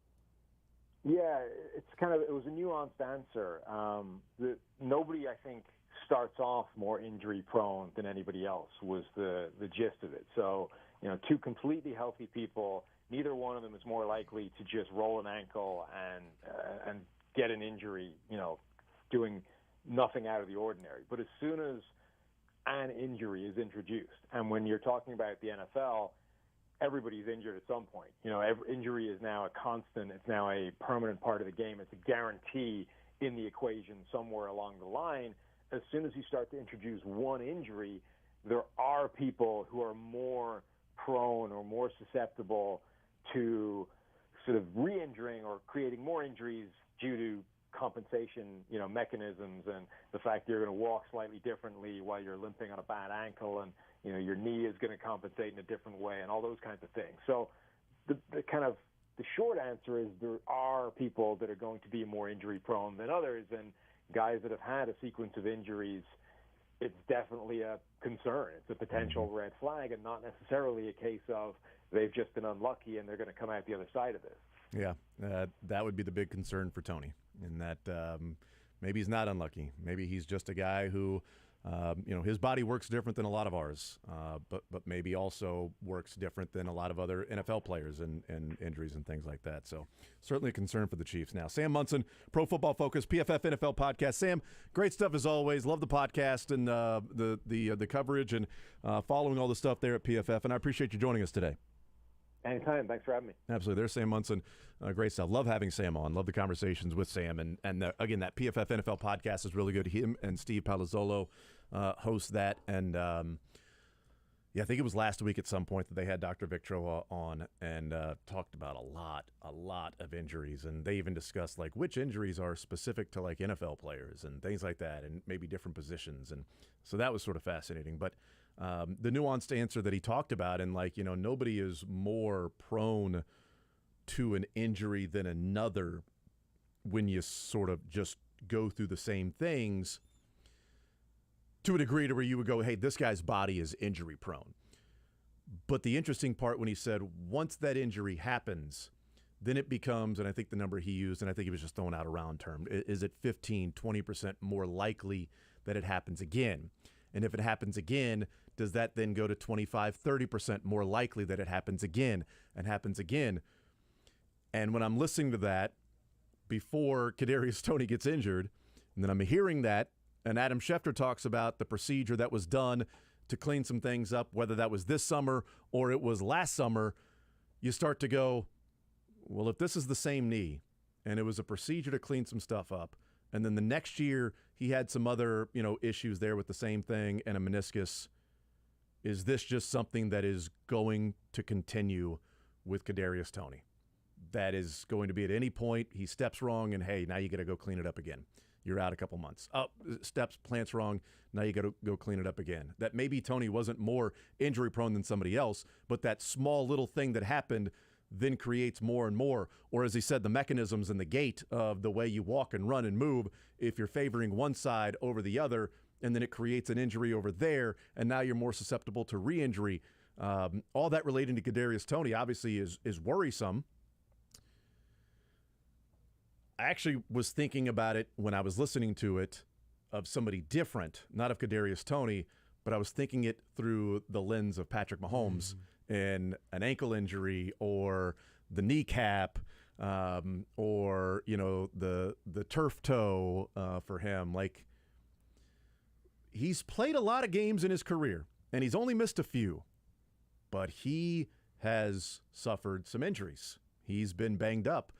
Yeah, it was a nuanced answer. Nobody, I think, starts off more injury prone than anybody else was the gist of it. So, two completely healthy people, neither one of them is more likely to just roll an ankle and get an injury, doing nothing out of the ordinary. But as soon as an injury is introduced, and when you're talking about the NFL, everybody's injured at some point. Every injury is now a constant. It's now a permanent part of the game. It's a guarantee in the equation somewhere along the line. As soon as you start to introduce one injury, there are people who are more prone or more susceptible to sort of re-injuring or creating more injuries due to compensation, mechanisms, and the fact you're going to walk slightly differently while you're limping on a bad ankle, and your knee is going to compensate in a different way, and all those kinds of things. So the short answer is there are people that are going to be more injury prone than others, and guys that have had a sequence of injuries, it's definitely a concern. It's a potential red flag, and not necessarily a case of they've just been unlucky and they're going to come out the other side of this. Yeah, that would be the big concern for Toney, in that maybe he's not unlucky. Maybe he's just a guy who, his body works different than a lot of ours, but maybe also works different than a lot of other NFL players and injuries and things like that. So certainly a concern for the Chiefs. Now, Sam Munson, Pro Football Focus, PFF NFL Podcast. Sam, great stuff as always. Love the podcast and the coverage and following all the stuff there at PFF, and I appreciate you joining us today. Anytime. Thanks for having me. Absolutely. There's Sam Munson. Great stuff. Love having Sam on. Love the conversations with Sam. And again, that PFF NFL podcast is really good. Him and Steve Palazzolo host that. And, I think it was last week at some point that they had Dr. Victro on and talked about a lot of injuries. And they even discussed, which injuries are specific to, NFL players and things like that, and maybe different positions. And so that was sort of fascinating. But the nuanced answer that he talked about, and nobody is more prone to an injury than another when you sort of just go through the same things to a degree to where you would go, hey, this guy's body is injury prone. But the interesting part when he said once that injury happens, then it becomes, and I think the number he used, and I think he was just throwing out a round term, is it 15, 20% more likely that it happens again? And if it happens again, does that then go to 25, 30% more likely that it happens again and happens again? And when I'm listening to that before Kadarius Toney gets injured, and then I'm hearing that, and Adam Schefter talks about the procedure that was done to clean some things up, whether that was this summer or it was last summer, you start to go, well, if this is the same knee and it was a procedure to clean some stuff up, and then the next year he had some other, issues there with the same thing and a meniscus, is this just something that is going to continue with Kadarius Toney? That is going to be at any point he steps wrong and, hey, now you got to go clean it up again. You're out a couple months. Plants wrong, now you got to go clean it up again. That maybe Toney wasn't more injury prone than somebody else, but that small little thing that happened then creates more and more. Or as he said, the mechanisms and the gait of the way you walk and run and move, if you're favoring one side over the other, and then it creates an injury over there, and now you're more susceptible to re-injury. All that relating to Kadarius Toney obviously is worrisome. I actually was thinking about it when I was listening to it of somebody different, not of Kadarius Toney, but I was thinking it through the lens of Patrick Mahomes and an ankle injury or the kneecap or, the turf toe for him. He's played a lot of games in his career, and he's only missed a few, but he has suffered some injuries. He's been banged up.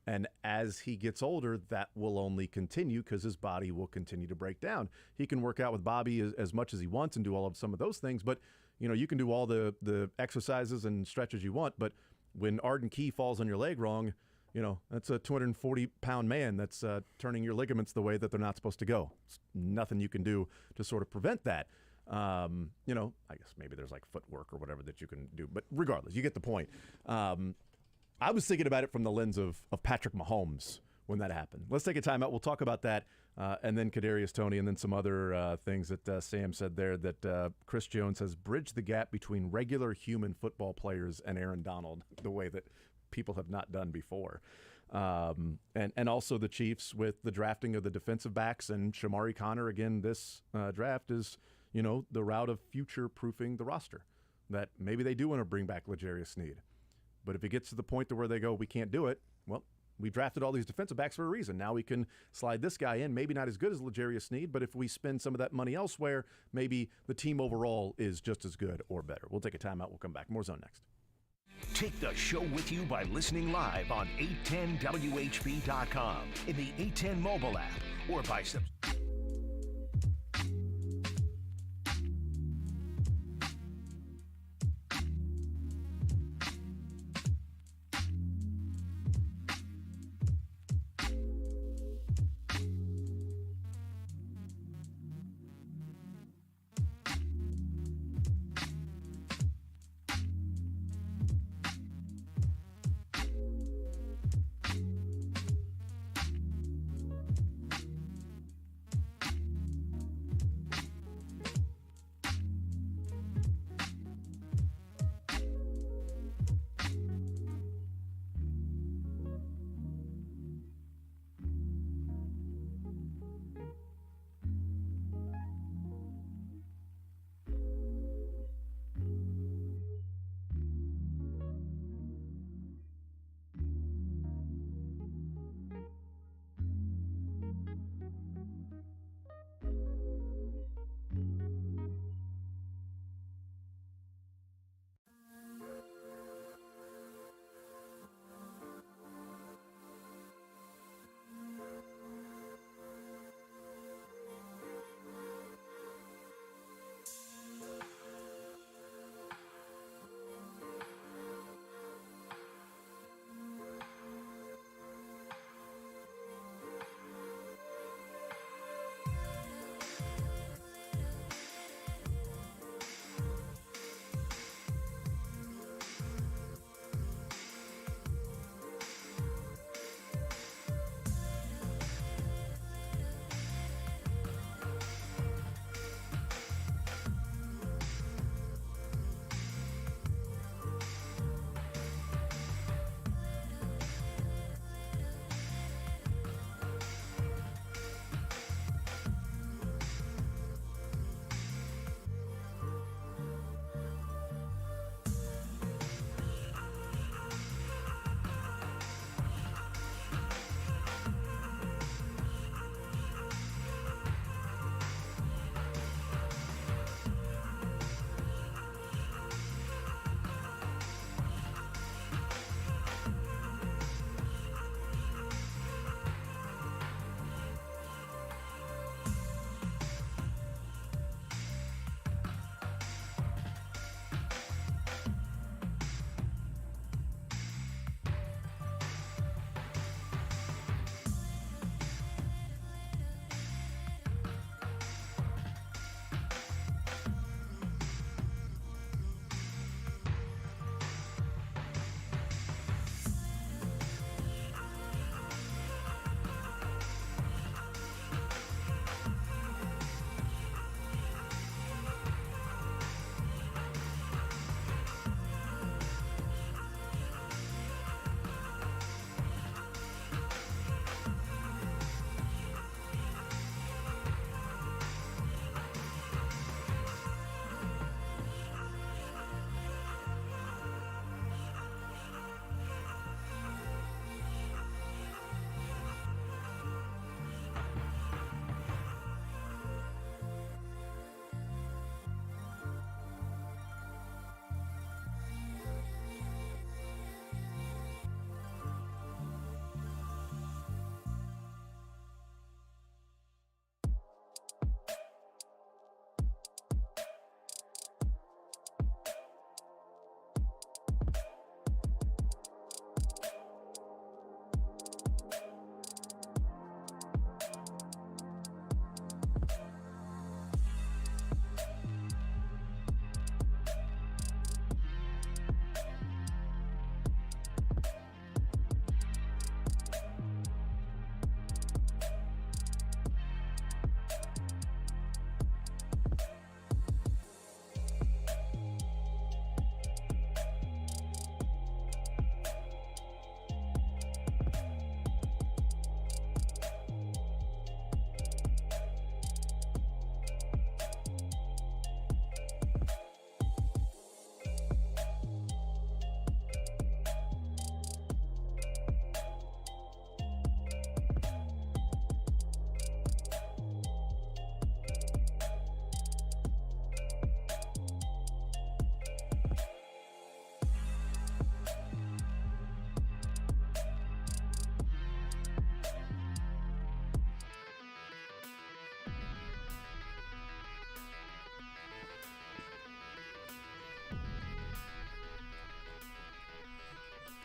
And as he gets older, that will only continue because his body will continue to break down. He can work out with Bobby as much as he wants and do all of some of those things, but you can do all the exercises and stretches you want, but when Arden Key falls on your leg wrong, that's a 240-pound man that's turning your ligaments the way that they're not supposed to go. It's nothing you can do to sort of prevent that. I guess maybe there's footwork or whatever that you can do, but regardless, you get the point. I was thinking about it from the lens of Patrick Mahomes when that happened. Let's take a timeout. We'll talk about that, and then Kadarius Toney, and then some other things that Sam said there, that Chris Jones has bridged the gap between regular human football players and Aaron Donald the way that people have not done before. And also the Chiefs with the drafting of the defensive backs, and Shamari Connor again this draft is, the route of future-proofing the roster, that maybe they do want to bring back L'Jarius Sneed. But if it gets to the point to where they go, we can't do it, well, we drafted all these defensive backs for a reason. Now we can slide this guy in, maybe not as good as L'Jarius Sneed, but if we spend some of that money elsewhere, maybe the team overall is just as good or better. We'll take a timeout. We'll come back. More Zone next. Take the show with you by listening live on 810WHB.com, in the 810 mobile app, or by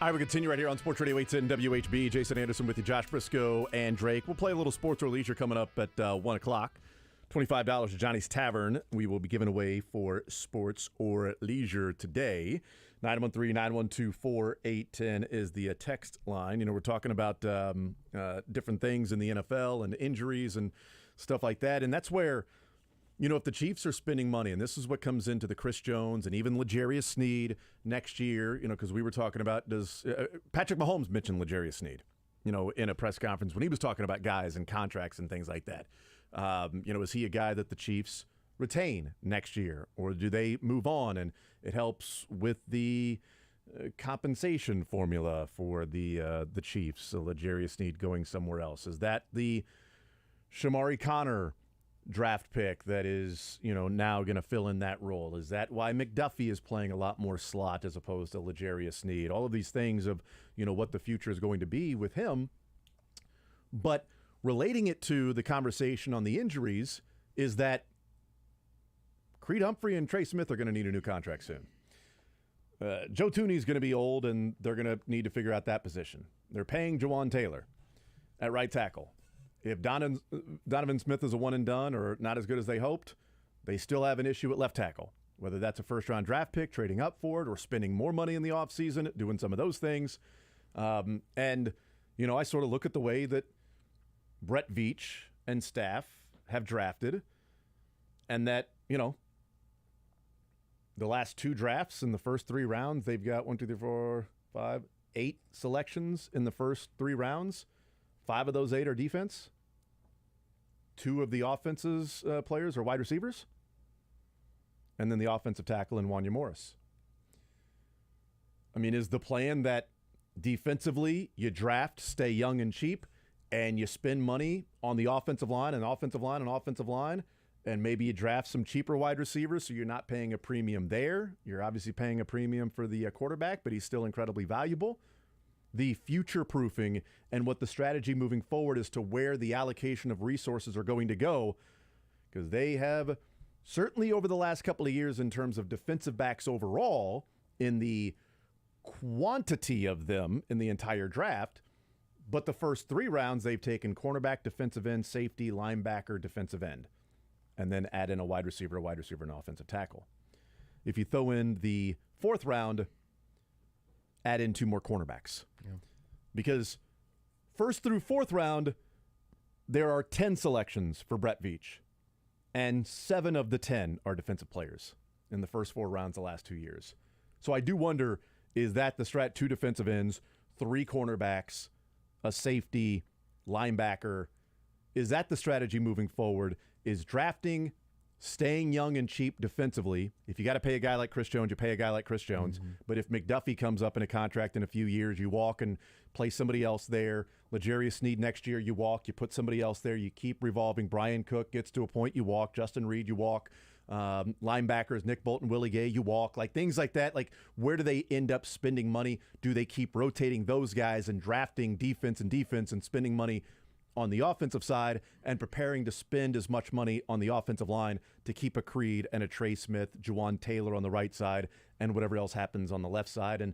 All right, we continue right here on Sports Radio 810 WHB. Jason Anderson with you, Josh Brisco, and Drake. We'll play a little sports or leisure coming up at 1 o'clock. $25 to Johnny's Tavern. We will be giving away for sports or leisure today. 913-912-4810 is the text line. You know, we're talking about different things in the NFL and injuries and stuff like that. And that's where, you know, if the Chiefs are spending money, and this is what comes into the Chris Jones and even L'Jarius Sneed next year, you know, because we were talking about, does Patrick Mahomes mentioned L'Jarius Sneed, you know, in a press conference when he was talking about guys and contracts and things like that. You know, is he a guy that the Chiefs retain next year, or do they move on? And it helps with the compensation formula for the Chiefs. So L'Jarius Sneed going somewhere else. Is that the Shamari Connor draft pick that is, you know, now going to fill in that role? Is that why McDuffie is playing a lot more slot as opposed to L'Jarius Sneed? All of these things of, you know, what the future is going to be with him. But relating it to the conversation on the injuries is that Creed Humphrey and Trey Smith are going to need a new contract soon. Joe Thuney's going to be old, and they're going to need to figure out that position. They're paying Jawan Taylor at right tackle. If Donovan Smith is a one and done or not as good as they hoped, they still have an issue at left tackle, whether that's a first-round draft pick, trading up for it, or spending more money in the offseason, doing some of those things. And, you know, I sort of look at the way that Brett Veach and staff have drafted, and that, you know, the last two drafts in the first three rounds, they've got 8 selections in the first three rounds. 5 of those 8 are defense. 2 of the offense's players are wide receivers. And then the offensive tackle in Wanya Morris. I mean, is the plan that defensively you draft, stay young and cheap, and you spend money on the offensive line and offensive line and offensive line, and maybe you draft some cheaper wide receivers so you're not paying a premium there? You're obviously paying a premium for the quarterback, but he's still incredibly valuable. The future-proofing and what the strategy moving forward is to where the allocation of resources are going to go, because they have certainly over the last couple of years in terms of defensive backs overall, in the quantity of them in the entire draft, but the first 3 rounds they've taken cornerback, defensive end, safety, linebacker, defensive end, and then add in a wide receiver, and offensive tackle. If you throw in the 4th round, add in 2 more cornerbacks. Yeah. Because 1st through 4th round, there are 10 selections for Brett Veach, and 7 of the 10 are defensive players in the first 4 rounds the last 2 years. So I do wonder, is that the strat? 2 defensive ends, 3 cornerbacks, a safety, linebacker. Is that the strategy moving forward? Is drafting, staying young and cheap defensively? If you got to pay a guy like Chris Jones, you pay a guy like Chris Jones. Mm-hmm. But if McDuffie comes up in a contract in a few years, you walk and play somebody else there. L'Jarius Sneed next year, you walk, you put somebody else there. You keep revolving. Brian Cook gets to a point, you walk. Justin Reed, you walk. Linebackers, Nick Bolton, Willie Gay, you walk. Like things like that. Like, where do they end up spending money? Do they keep rotating those guys and drafting defense and spending money on the offensive side and preparing to spend as much money on the offensive line to keep a Creed and a Trey Smith, Jawan Taylor on the right side, and whatever else happens on the left side? And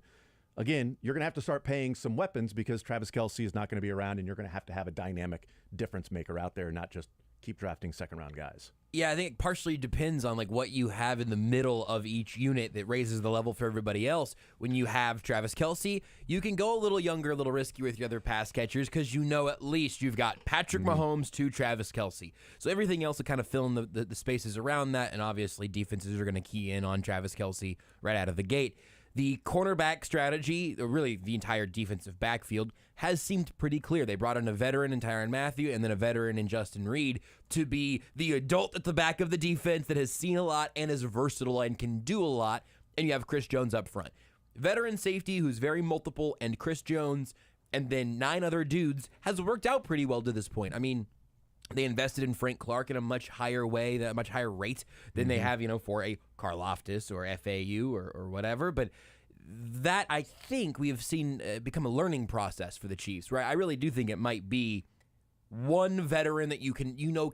again, you're going to have to start paying some weapons because Travis Kelce is not going to be around, and you're going to have a dynamic difference maker out there, not just keep drafting second-round guys. Yeah, I think it partially depends on like what you have in the middle of each unit that raises the level for everybody else. When you have Travis Kelce, you can go a little younger, a little risky with your other pass catchers because you know at least you've got Patrick Mahomes to Travis Kelce. So everything else will kind of fill in the spaces around that, and obviously defenses are going to key in on Travis Kelce right out of the gate. The cornerback strategy, or really the entire defensive backfield, has seemed pretty clear. They brought in a veteran in Tyrann Mathieu and then a veteran in Justin Reed to be the adult at the back of the defense that has seen a lot and is versatile and can do a lot, and you have Chris Jones up front. Veteran safety who's very multiple, and Chris Jones, and then 9 other dudes, has worked out pretty well to this point. I mean, they invested in Frank Clark in a much higher way, a much higher rate than they have, for a Karlaftis or FAU or whatever. But that, I think, we have seen become a learning process for the Chiefs, right? I really do think it might be one veteran that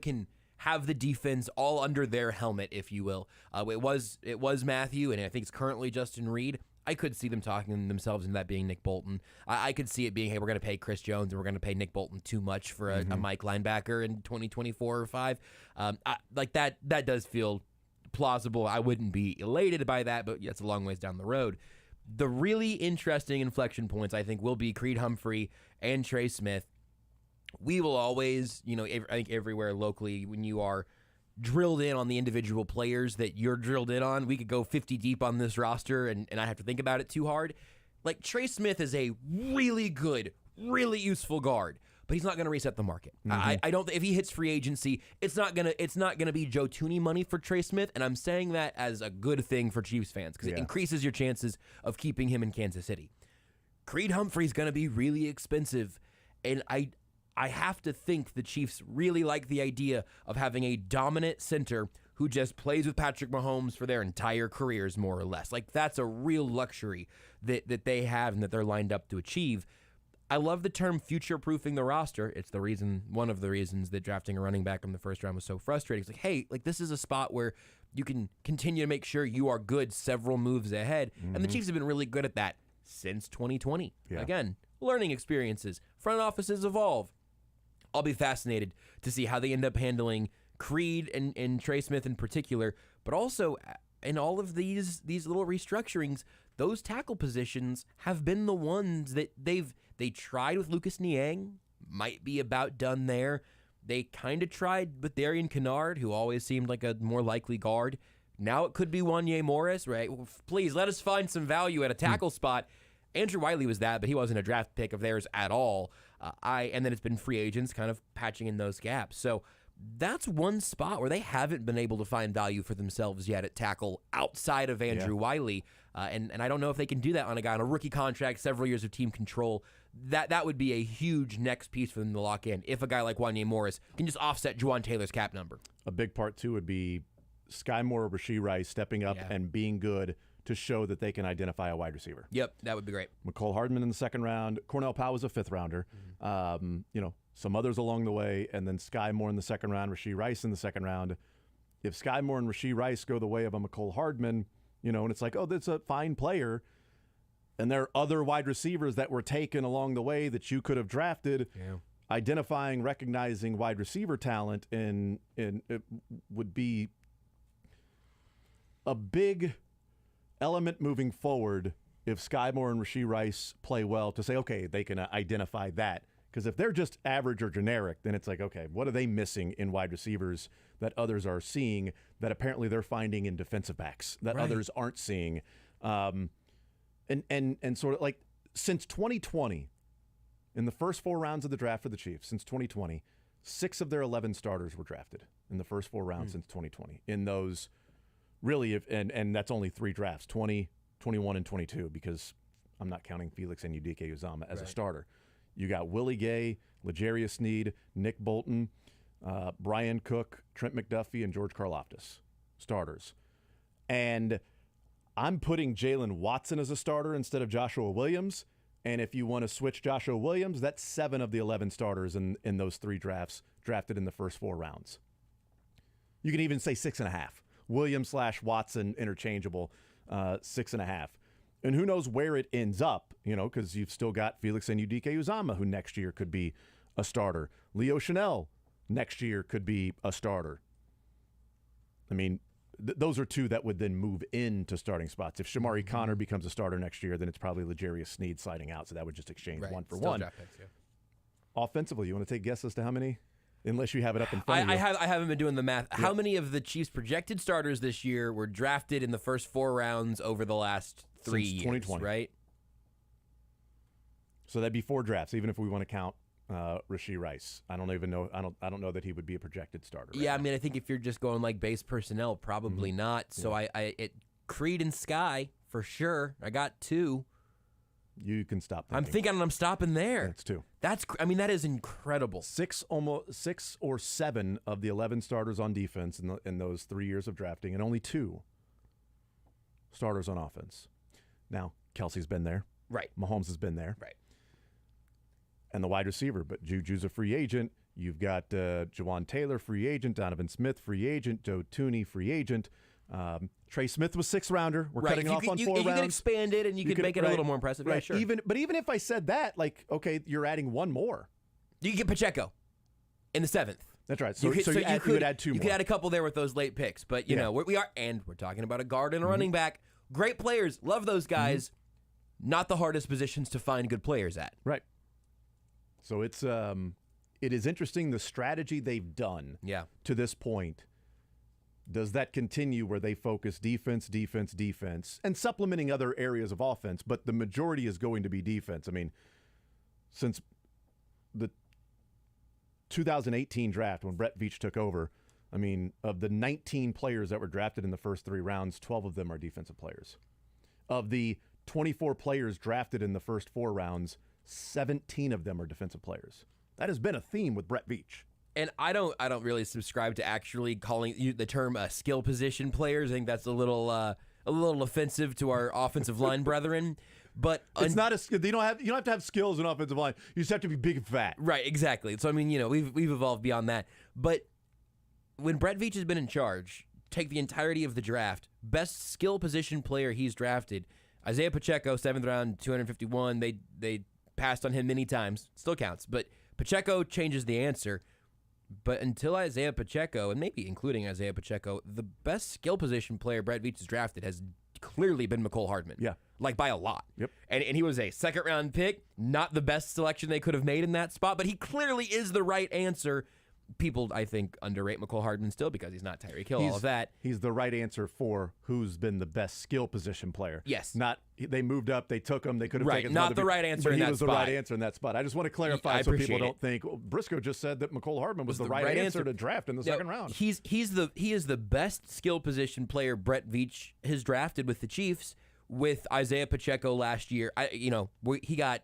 can have the defense all under their helmet, if you will. It was Mathieu, and I think it's currently Justin Reed. I could see them talking themselves into that being Nick Bolton. I could see it being, hey, we're going to pay Chris Jones and we're going to pay Nick Bolton too much for a Mike linebacker in 2024 or 5. That does feel plausible. I wouldn't be elated by that, but it's a long ways down the road. The really interesting inflection points, I think, will be Creed Humphrey and Trey Smith. We will always, I think everywhere locally, when you are drilled in on the individual players that you're drilled in on, we could go 50 deep on this roster and not have to think about it too hard. Like, Trey Smith is a really good, really useful guard, but he's not going to reset the market. I don't. If he hits free agency, it's not gonna be Joe Thuney money for Trey Smith, and I'm saying that as a good thing for Chiefs fans because it increases your chances of keeping him in Kansas City. Creed Humphrey's going to be really expensive, and I have to think the Chiefs really like the idea of having a dominant center who just plays with Patrick Mahomes for their entire careers, more or less. Like, that's a real luxury that they have and that they're lined up to achieve. I love the term future-proofing the roster. It's one of the reasons that drafting a running back in the first round was so frustrating. It's like, hey, this is a spot where you can continue to make sure you are good several moves ahead. And the Chiefs have been really good at that since 2020. Yeah. Again, learning experiences. Front offices evolve. I'll be fascinated to see how they end up handling Creed and Trey Smith in particular, but also in all of these little restructurings, those tackle positions have been the ones that they tried with Lucas Niang, might be about done there. They kind of tried with Darian Kennard, who always seemed like a more likely guard. Now it could be Wanye Morris, right? Well, please let us find some value at a tackle spot. Andrew Wiley was that, but he wasn't a draft pick of theirs at all. And then it's been free agents kind of patching in those gaps. So that's one spot where they haven't been able to find value for themselves yet at tackle outside of Andrew Wiley. And I don't know if they can do that on a guy on a rookie contract, several years of team control. That would be a huge next piece for them to lock in if a guy like Wanye Morris can just offset Juwan Taylor's cap number. A big part, too, would be Sky Moore or Rashee Rice stepping up and being good to show that they can identify a wide receiver. Yep, that would be great. McCole Hardman in the second round. Cornell Powell was a fifth rounder. Some others along the way, and then Sky Moore in the second round, Rashee Rice in the second round. If Sky Moore and Rashee Rice go the way of a McCole Hardman, and it's like, oh, that's a fine player, and there are other wide receivers that were taken along the way that you could have drafted. Yeah. Identifying, recognizing wide receiver talent in it would be a big element moving forward if Sky Moore and Rashee Rice play well to say, okay, they can identify that. Because if they're just average or generic, then it's like, okay, what are they missing in wide receivers that others are seeing that apparently they're finding in defensive backs that others aren't seeing? And sort of like since 2020, in the first 4 rounds of the draft for the Chiefs, since 2020, 6 of their 11 starters were drafted in the first 4 rounds since 2020. In those, really, and that's only 3 drafts, 20, 21, and 22, because I'm not counting Felix and Udike-Uzomah as a starter. You got Willie Gay, L'Jarius Sneed, Nick Bolton, Brian Cook, Trent McDuffie, and George Karlaftis, starters. And I'm putting Jalen Watson as a starter instead of Joshua Williams. And if you want to switch Joshua Williams, that's 7 of the 11 starters in those 3 drafts drafted in the first 4 rounds. You can even say 6.5. Williams/Watson interchangeable, 6.5. And who knows where it ends up, because you've still got Felix and Udike-Uzomah, who next year could be a starter. Leo Chanel next year could be a starter. I mean, those are 2 that would then move into starting spots. If Shamari Connor becomes a starter next year, then it's probably L'Jarius Sneed sliding out, so that would just exchange 1 for 1. Offensively, you want to take guesses as to how many? Unless you have it up in front of you. I haven't been doing the math. How many of the Chiefs' projected starters this year were drafted in the first 4 rounds over the last 3 years? 2020, right? So that'd be 4 drafts, even if we want to count Rashee Rice. I don't even know. I don't know that he would be a projected starter. I mean, I think if you're just going like base personnel, probably not. So Creed and Sky for sure. I got 2. You can stop thinking. I'm thinking I'm stopping there. That's 2. That is incredible. 6 or 7 of the 11 starters on defense in those 3 years of drafting, and only 2 starters on offense. Now, Kelsey's been there. Right. Mahomes has been there. Right. And the wide receiver, but Juju's a free agent. You've got Juwan Taylor, free agent. Donovan Smith, free agent. Joe Thuney, free agent. Trey Smith was 6th rounder. We're right. cutting off on 4 rounds. You can expand it and you could make it a little more impressive. Right. Yeah, sure. Even if I said that, like, okay, you're adding one more. You can get Pacheco in the 7th. That's right. So you would add 2 more. You could add a couple there with those late picks. But, you know, we're talking about a guard and a running back. Great players. Love those guys. Not the hardest positions to find good players at. Right. So it is interesting the strategy they've done to this point. Does that continue where they focus defense, and supplementing other areas of offense, but the majority is going to be defense? I mean, since the 2018 draft when Brett Veach took over, I mean, of the 19 players that were drafted in the first 3 rounds, 12 of them are defensive players. Of the 24 players drafted in the first 4 rounds, 17 of them are defensive players. That has been a theme with Brett Veach. And I don't really subscribe to actually calling the term skill position players. I think that's a little offensive to our offensive line brethren. But it's not you don't have to have skills in offensive line. You just have to be big and fat. Right, exactly. So I mean, we've evolved beyond that. But when Brett Veach has been in charge, take the entirety of the draft, best skill position player he's drafted, Isaiah Pacheco, 7th round, 251. They passed on him many times. Still counts, but Pacheco changes the answer. But until Isaiah Pacheco, and maybe including Isaiah Pacheco, the best skill position player Brett Veach has drafted has clearly been McCole Hardman. Yeah. Like by a lot. Yep. And he was a 2nd round pick, not the best selection they could have made in that spot, but he clearly is the right answer. People, I think, underrate McCole Hardman still because he's not Tyreek Hill, all of that. He's the right answer for who's been the best skill position player. Yes. Not they moved up, they took him, they could have taken not the right answer in that spot. He was the right answer in that spot. I just want to clarify so people don't think Brisco just said that McCole Hardman was the right answer to draft in the second round. He is the best skill position player Brett Veach has drafted with the Chiefs with Isaiah Pacheco last year. He got,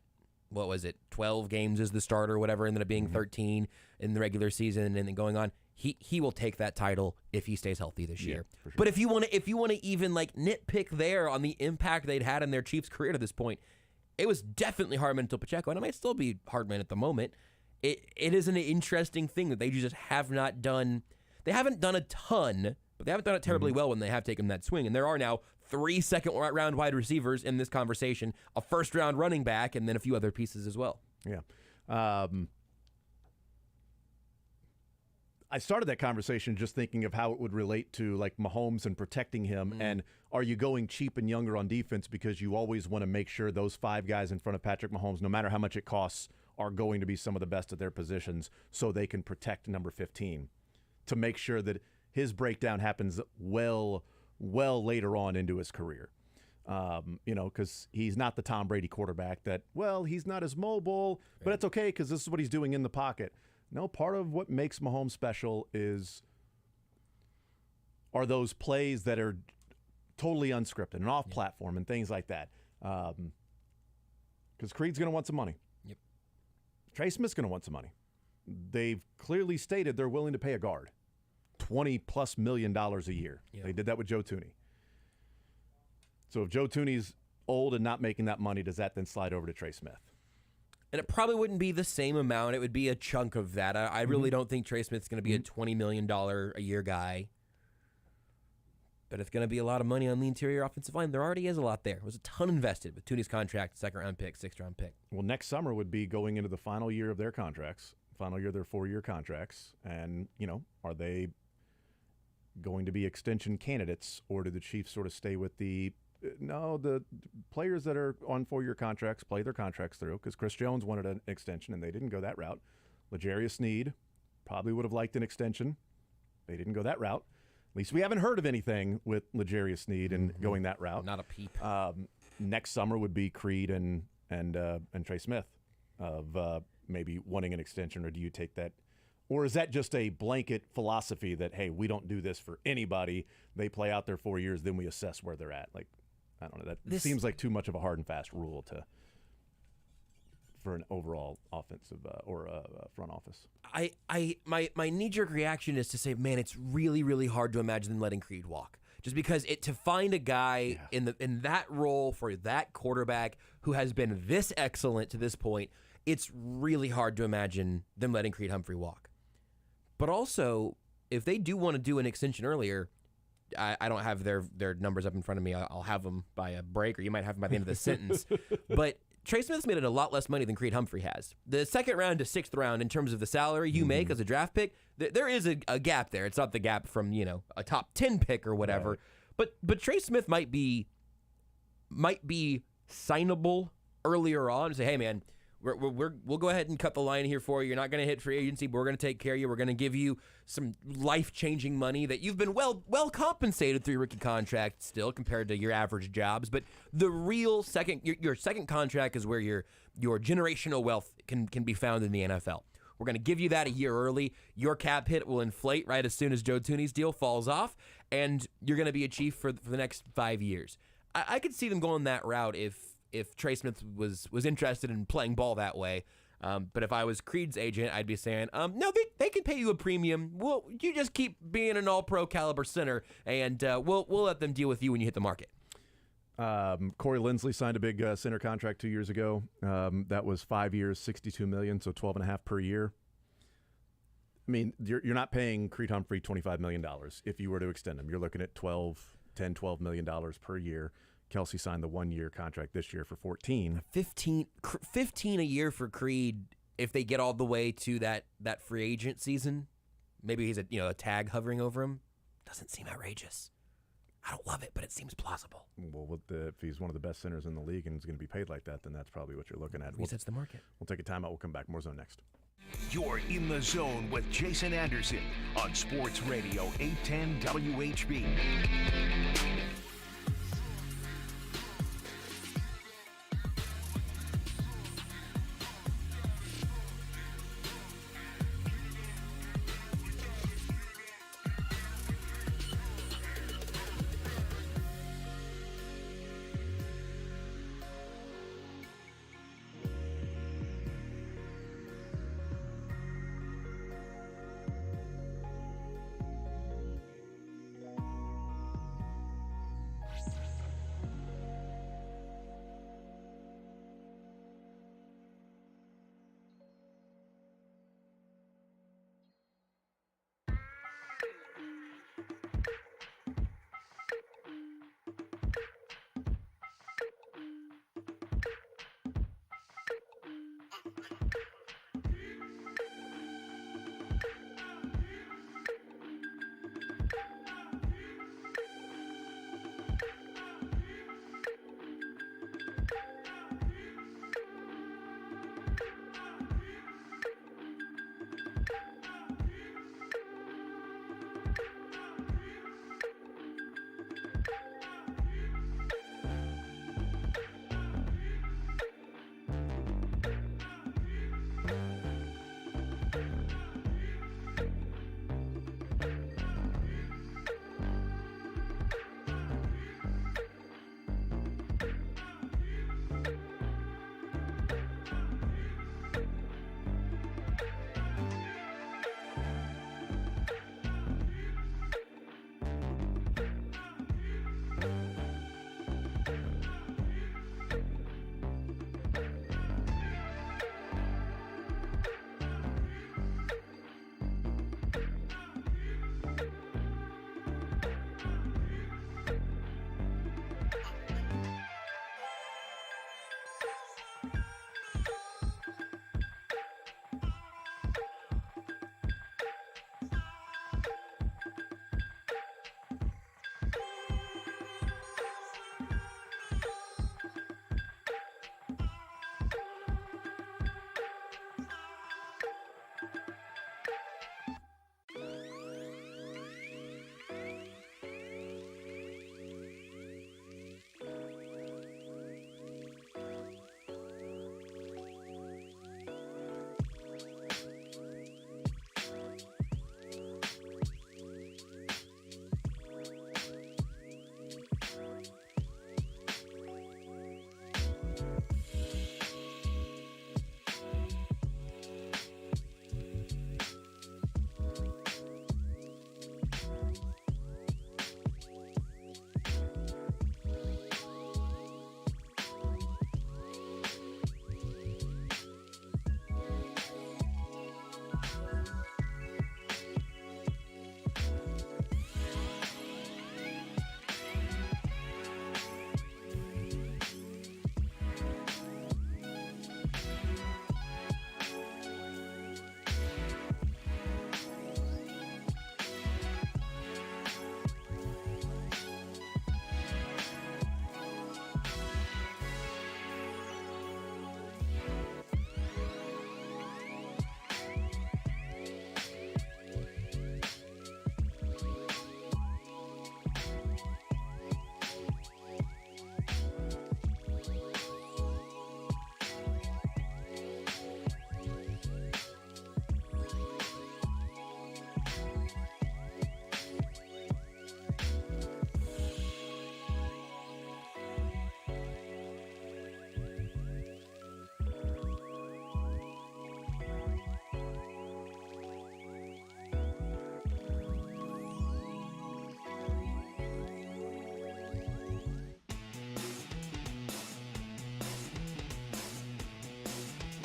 what was it, 12 games as the starter, whatever, ended up being 13 in the regular season and then going on. He will take that title if he stays healthy this year. Sure. But if you want to even like nitpick there on the impact they'd had in their Chiefs career to this point, it was definitely Hardman until Pacheco, and it might still be Hardman at the moment. It is an interesting thing that they just have not done. They haven't done a ton, but they haven't done it terribly well when they have taken that swing. And there are now 3 second-round wide receivers in this conversation, a first-round running back, and then a few other pieces as well. Yeah. I started that conversation just thinking of how it would relate to like Mahomes and protecting him. And are you going cheap and younger on defense because you always want to make sure those 5 guys in front of Patrick Mahomes, no matter how much it costs, are going to be some of the best at their positions so they can protect number 15 to make sure that his breakdown happens well later on into his career. Because he's not the Tom Brady quarterback that, he's not as mobile, but it's okay because this is what he's doing in the pocket. No, part of what makes Mahomes special are those plays that are totally unscripted and off platform and things like that. Because Creed's going to want some money. Yep. Trey Smith's going to want some money. They've clearly stated they're willing to pay a guard $20+ million a year. Yep. They did that with Joe Thuney. So if Joe Thuney's old and not making that money, does that then slide over to Trey Smith? And it probably wouldn't be the same amount. It would be a chunk of that. I really don't think Trey Smith's going to be a $20 million a year guy. But it's going to be a lot of money on the interior offensive line. There already is a lot there. There was a ton invested with Thuney's contract, 2nd-round pick, 6th-round pick. Well, next summer would be going into the final year of their contracts, final year of their 4-year contracts. And, are they going to be extension candidates, or do the Chiefs sort of stay with the players that are on 4-year contracts play their contracts through? Because Chris Jones wanted an extension, and they didn't go that route. L'Jarius Sneed probably would have liked an extension. They didn't go that route. At least we haven't heard of anything with L'Jarius Sneed and going that route. Not a peep. Next summer would be Creed and Trey Smith of maybe wanting an extension, or do you take that? Or is that just a blanket philosophy that, hey, we don't do this for anybody. They play out their 4 years, then we assess where they're at. Like, I don't know. That seems like too much of a hard and fast rule for an overall offensive or front office. My knee-jerk reaction is to say, man, it's really, really hard to imagine them letting Creed walk. Just because to find a guy in that role for that quarterback who has been this excellent to this point, it's really hard to imagine them letting Creed Humphrey walk. But also, if they do want to do an extension earlier, I don't have their numbers up in front of me. I'll have them by a break, or you might have them by the end of the sentence. But Trey Smith's made it a lot less money than Creed Humphrey has. The second round to sixth round, in terms of the salary you make as a draft pick, there is a gap there. It's not the gap from a top 10 pick or whatever. Right. But Trey Smith might be signable earlier on. Say, hey man, we'll go ahead and cut the line here for you. You're not going to hit free agency, but we're going to take care of you. We're going to give you some life-changing money that you've been well compensated through your rookie contract still compared to your average jobs. But the real your second contract is where your generational wealth can be found in the NFL. We're going to give you that a year early. Your cap hit will inflate right as soon as Joe Thuney's deal falls off, and you're going to be a Chief for the next 5 years. I could see them going that route if Trey Smith was interested in playing ball that way. But if I was Creed's agent, I'd be saying, no, they can pay you a premium. You just keep being an all-pro caliber center, and we'll let them deal with you when you hit the market. Corey Linsley signed a big center contract 2 years ago. That was 5 years, $62 million, so $12.5 per year. I mean, you're not paying Creed Humphrey $25 million if you were to extend him. You're looking at $12 million per year. Kelsey signed the 1 year contract this year for 14. 15 a year for Creed if they get all the way to that free agent season. Maybe he's a tag hovering over him. Doesn't seem outrageous. I don't love it, but it seems plausible. Well, if he's one of the best centers in the league and is going to be paid like that, then that's probably what you're looking at. Resets the market. We'll take a timeout. We'll come back. More Zone next. You're in the zone with Jason Anderson on Sports Radio 810 WHB.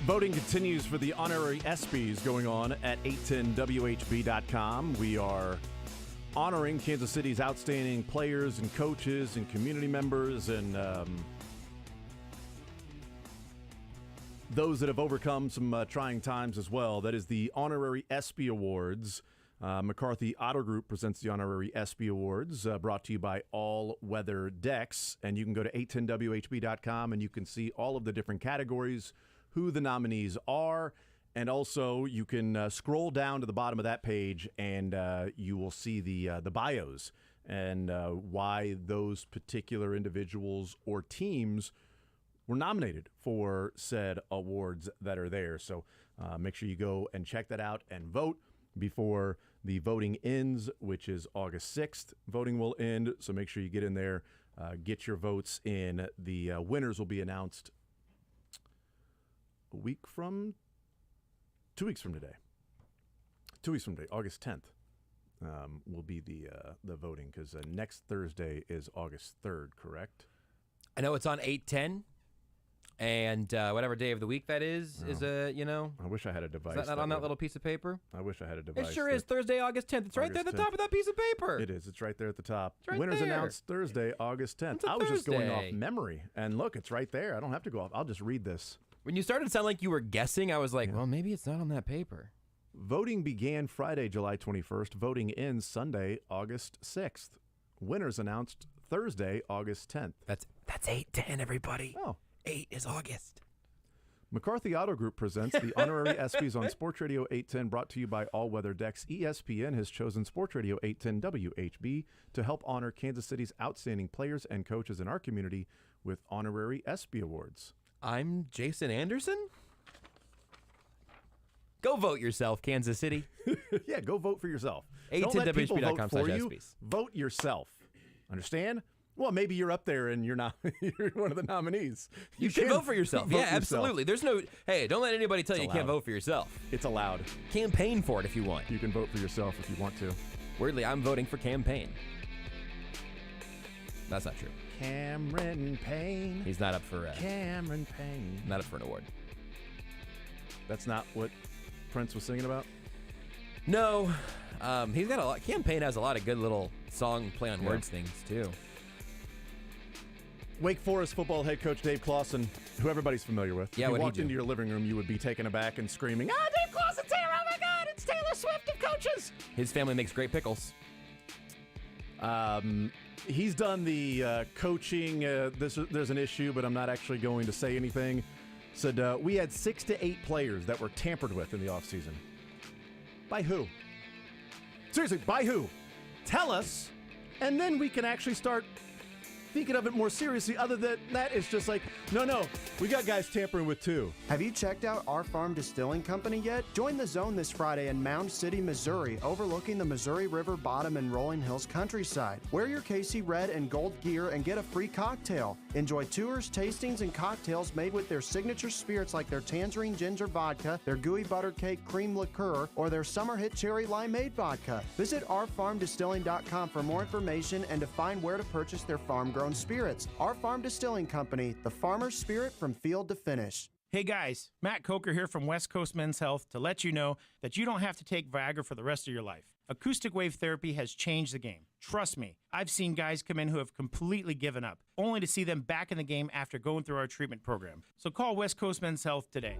Voting continues for the honorary ESPYs going on at 810WHB.com. We are honoring Kansas City's outstanding players and coaches and community members and those that have overcome some trying times as well. That is the honorary ESPY Awards. McCarthy Auto Group presents the honorary ESPY Awards, brought to you by All Weather Decks. And you can go to 810WHB.com and you can see all of the different categories, who the nominees are, and also you can scroll down to the bottom of that page and you will see the bios and why those particular individuals or teams were nominated for said awards that are there. So make sure you go and check that out and vote before the voting ends, which is August 6th. Voting will end, so make sure you get in there, get your votes in. The winners will be announced 2 weeks from today. 2 weeks from today, August 10th, will be the voting, because next Thursday is August 3rd, correct? I know it's on 8/10, and whatever day of the week that is I wish I had a device. Is that not on that little piece of paper? I wish I had a device. It sure is Thursday, August 10th. It's right there at the top of that piece of paper. It is. It's right there at the top. It's right Winners there. announced Thursday, August 10th. It's a I was just going Thursday. off memory, and look, it's right there. I don't have to go off. I'll just read this. When you started to sound like you were guessing, I was like, well, maybe it's not on that paper. Voting began Friday, July 21st. Voting ends Sunday, August 6th. Winners announced Thursday, August 10th. That's 8/10, everybody. Oh. 8 is August. McCarthy Auto Group presents the honorary ESPYs on Sports Radio 810, brought to you by All Weather Decks. ESPN has chosen Sports Radio 810 WHB to help honor Kansas City's outstanding players and coaches in our community with honorary ESPY awards. I'm Jason Anderson. Go vote yourself, Kansas City. Yeah, go vote for yourself. 810 Don't let people vote for you. WHB.com/ESPYs. Vote yourself. Understand? Well, maybe you're up there and you're not. You're one of the nominees. You should vote for yourself. Vote Yeah, yourself. absolutely. There's no. Hey, don't let anybody tell It's you can't allowed. vote for yourself. It's allowed. Campaign for it if you want. You can vote for yourself if you want to. Weirdly, I'm voting for campaign. That's not true. Cameron Payne. He's not up for. Cameron Payne. Not up for an award. That's not what Prince was singing about? No, he's got a lot. Campaign has a lot of good little song play on words things too. Wake Forest football head coach Dave Clawson, who everybody's familiar with. Yeah, if you what'd he walked do? into your living room, you would be taken aback and screaming, Dave Clawson's here! Oh my God, it's Taylor Swift of coaches! His family makes great pickles. He's done the coaching. There's an issue, but I'm not actually going to say anything. Said we had 6 to 8 players that were tampered with in the offseason. By who? Seriously, by who? Tell us, and then we can actually start thinking of it more seriously. Other than that, it's just like, no, we got guys tampering with too. Have you checked out Our Farm Distilling Company yet? Join the Zone this Friday in Mound City, Missouri, overlooking the Missouri River bottom and Rolling Hills countryside. Wear your KC red and gold gear and get a free cocktail. Enjoy tours, tastings, and cocktails made with their signature spirits like their Tangerine Ginger Vodka, their Gooey Butter Cake Cream Liqueur, or their summer hit Cherry Limeade Vodka. Visit ourfarmdistilling.com for more information and to find where to purchase their farm-grown spirits. Our Farm Distilling Company, the farmer's spirit from field to finish. Hey guys, Matt Coker here from West Coast Men's Health to let you know that you don't have to take Viagra for the rest of your life. Acoustic wave therapy has changed the game. Trust me, I've seen guys come in who have completely given up, only to see them back in the game after going through our treatment program. So call West Coast Men's Health today.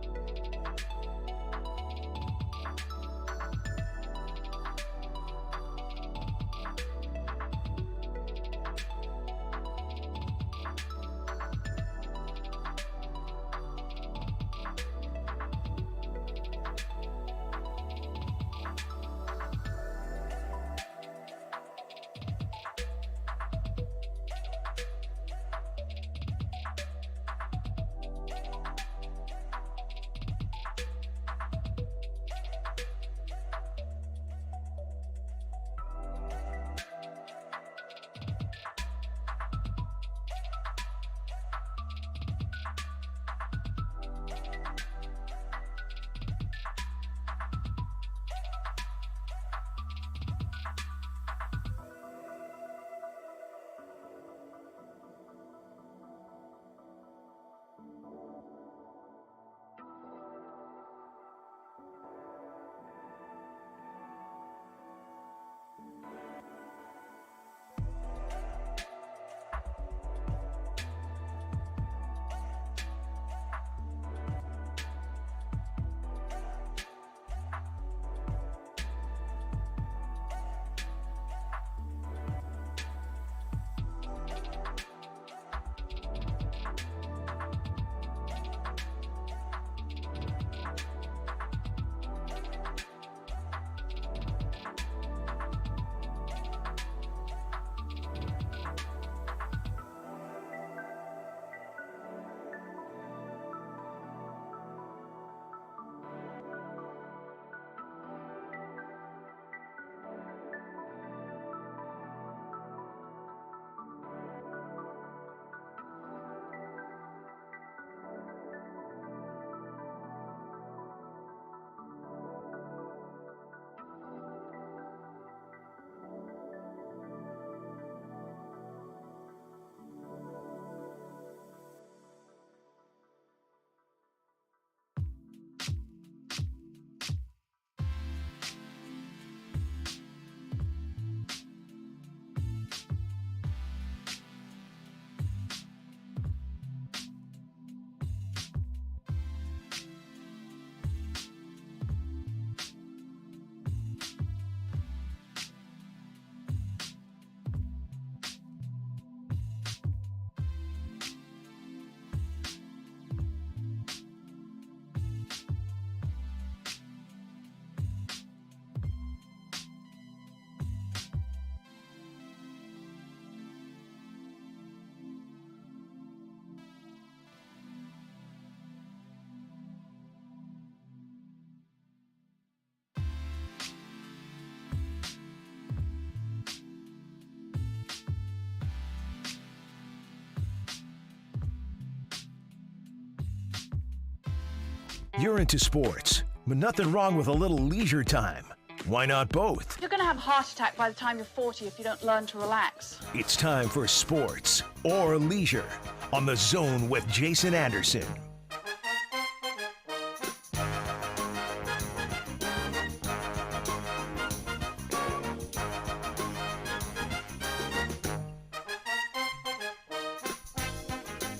You're into sports, but nothing wrong with a little leisure time. Why not both? You're going to have a heart attack by the time you're 40 if you don't learn to relax. It's time for sports or leisure on The Zone with Jason Anderson.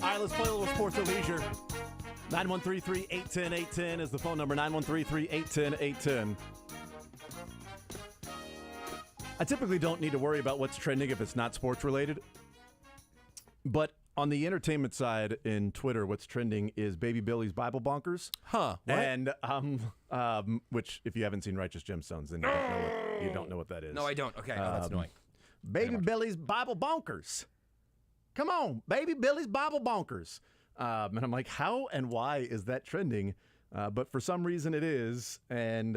All right, let's play a little sports or leisure. 913-381-0810 is the phone number, 913-381-0810. I typically don't need to worry about what's trending if it's not sports related. But on the entertainment side in Twitter, what's trending is Baby Billy's Bible Bonkers. Huh. What? And which if you haven't seen Righteous Gemstones, then you don't know what that is. No, I don't. Okay, no, that's annoying. Baby Billy's Bible Bonkers. Come on, Baby Billy's Bible Bonkers. And I'm like, how and why is that trending? But for some reason it is. And,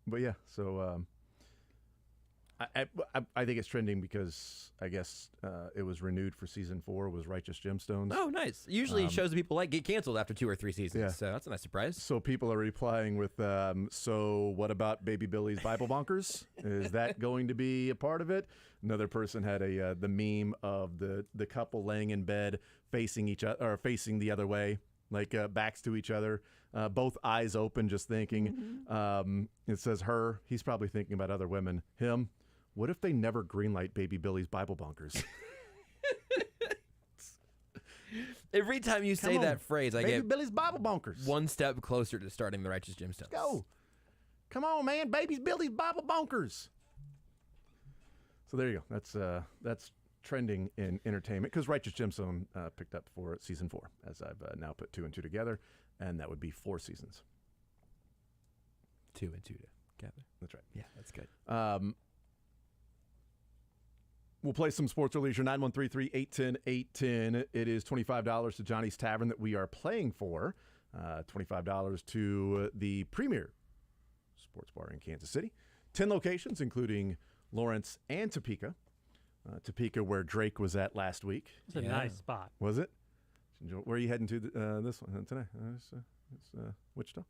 but yeah, so I think it's trending because I guess it was renewed for season 4 was Righteous Gemstones. Oh, nice. Usually shows that people like get canceled after 2 or 3 seasons. Yeah. So that's a nice surprise. So people are replying with, so what about Baby Billy's Bible Bonkers? Is that going to be a part of it? Another person had the meme of the couple laying in bed facing each other or facing the other way, like backs to each other, both eyes open, just thinking. It says her. He's probably thinking about other women. Him. What if they never greenlight Baby Billy's Bible Bonkers? Every time you say that phrase, I Baby get Billy's Bible Bonkers. one step closer to starting the Righteous Gemstones. Go. Come on, man. Baby Billy's Bible Bonkers. So there you go. That's trending in entertainment because Righteous Gemstone picked up for season 4, as I've now put 2 and 2 together, and that would be 4 seasons. 2 and 2 together. That's right. Yeah, that's good. We'll play some sports or leisure. 913-381-0810. It is $25 to Johnny's Tavern that we are playing for. $25 to the premier sports bar in Kansas City. 10 locations, including Lawrence and Topeka. Topeka, where Drake was at last week. It's a nice spot. Was it? Where are you heading to this one today? It's Wichita.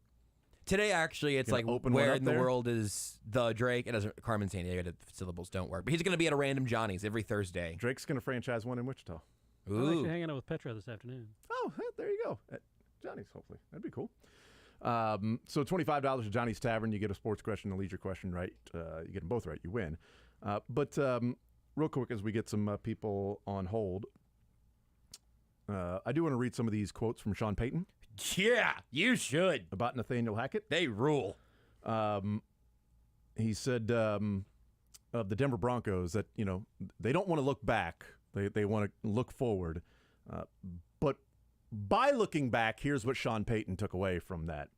Today, actually, it's like open where one up in the there? world is the Drake? It doesn't. Carmen Sandiego, the syllables don't work. But he's going to be at a random Johnny's every Thursday. Drake's going to franchise one in Wichita. I'm actually hanging out with Petra this afternoon. Oh, there you go. At Johnny's, hopefully. That'd be cool. So $25 to Johnny's Tavern. You get a sports question, a leisure question right. You get them both right, you win. But real quick, as we get some people on hold, I do want to read some of these quotes from Sean Payton. Yeah, you should. About Nathaniel Hackett. They rule. He said of the Denver Broncos that, they don't want to look back. They want to look forward. But by looking back, here's what Sean Payton took away from that.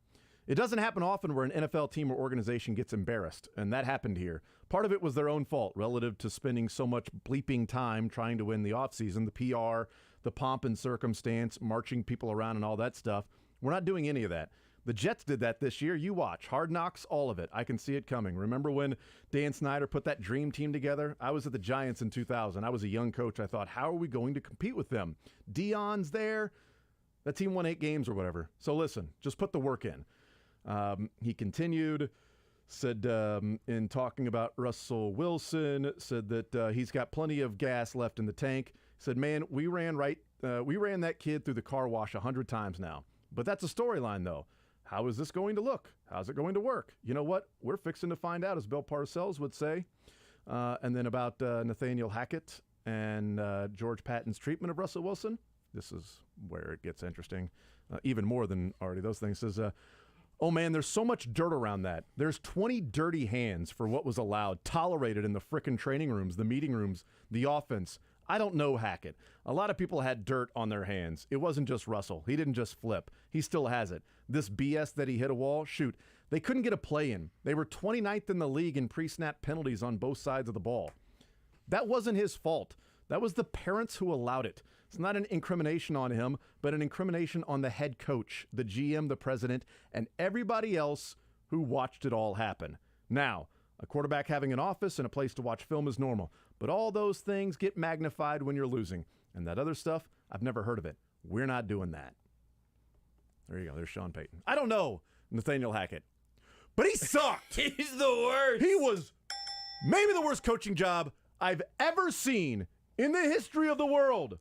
It doesn't happen often where an NFL team or organization gets embarrassed, and that happened here. Part of it was their own fault relative to spending so much bleeping time trying to win the offseason, the PR, the pomp and circumstance, marching people around and all that stuff. We're not doing any of that. The Jets did that this year. You watch. Hard Knocks, all of it. I can see it coming. Remember when Dan Snyder put that dream team together? I was at the Giants in 2000. I was a young coach. I thought, how are we going to compete with them? Dion's there. That team won 8 games or whatever. So listen, just put the work in. He continued, said in talking about Russell Wilson, said that he's got plenty of gas left in the tank. Said, man, we ran that kid through the car wash 100 times now. But that's a storyline, though. How is this going to look? How's it going to work? You know what? We're fixing to find out, as Bill Parcells would say. And then about Nathaniel Hackett and George Patton's treatment of Russell Wilson. This is where it gets interesting, even more than already those things. Says, oh, man, there's so much dirt around that. There's 20 dirty hands for what was allowed, tolerated in the frickin' training rooms, the meeting rooms, the offense. I don't know Hackett. A lot of people had dirt on their hands. It wasn't just Russell. He didn't just flip. He still has it. This BS that he hit a wall, shoot, they couldn't get a play in. They were 29th in the league in pre-snap penalties on both sides of the ball. That wasn't his fault. That was the parents who allowed it. It's not an incrimination on him, but an incrimination on the head coach, the GM, the president, and everybody else who watched it all happen. Now, a quarterback having an office and a place to watch film is normal, but all those things get magnified when you're losing. And that other stuff, I've never heard of it. We're not doing that. There you go. There's Sean Payton. I don't know Nathaniel Hackett, but he sucked. He's the worst. He was maybe the worst coaching job I've ever seen in the history of the world.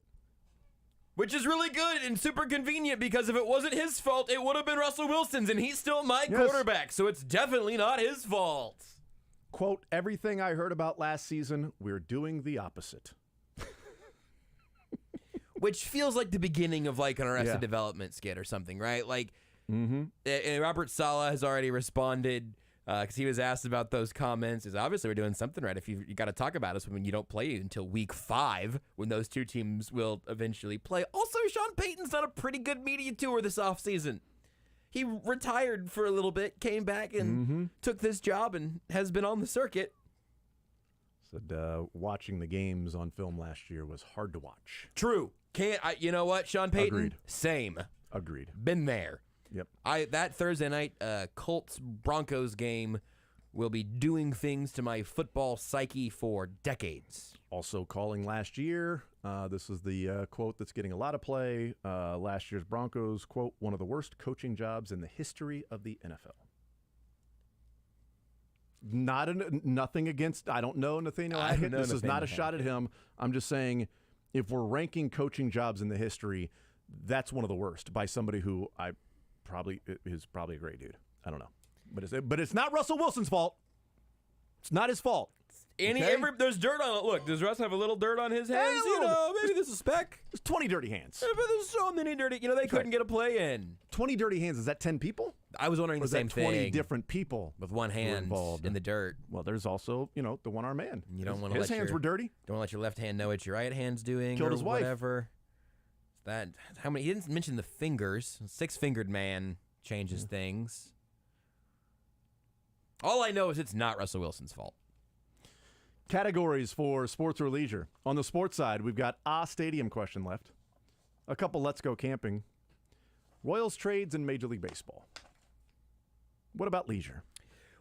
Which is really good and super convenient because if it wasn't his fault, it would have been Russell Wilson's, and he's still my quarterback, so it's definitely not his fault. Quote, everything I heard about last season, we're doing the opposite. Which feels like the beginning of like an Arrested Development skit or something, right? Like, Robert Saleh has already responded because he was asked about those comments. Is obviously we're doing something right. If you got to talk about us when you don't play until week 5, when those two teams will eventually play. Also, Sean Payton's done a pretty good media tour this offseason. He retired for a little bit, came back and took this job and has been on the circuit. Said watching the games on film last year was hard to watch. True. You know what, Sean Payton? Agreed. Same. Agreed. Been there. Yep. That Thursday night Colts-Broncos game will be doing things to my football psyche for decades. Also calling last year, this is the quote that's getting a lot of play. Last year's Broncos, quote, one of the worst coaching jobs in the history of the NFL. Nothing against, I don't know Nathaniel Hackett. This is not a shot at him. I'm just saying, if we're ranking coaching jobs in the history, that's one of the worst by somebody who is probably a great dude. I don't know. But it's not Russell Wilson's fault. It's not his fault. There's dirt on it. Look, does Russ have a little dirt on his hands? Maybe there's a speck. There's 20 dirty hands. But there's so many dirty. They couldn't get a play in. 20 dirty hands. Is that 10 people? I was wondering the same thing. 20 different people with one hand involved in the dirt. Well, there's also, the one-arm man. You don't want to his hands were dirty. Don't let your left hand know what your right hand's doing. Killed or his wife. Whatever. How many? He didn't mention the fingers. 6-fingered man changes things. All I know is it's not Russell Wilson's fault. Categories for sports or leisure. On the sports side, we've got a stadium question left. A couple Let's Go Camping. Royals trades in Major League Baseball. What about leisure?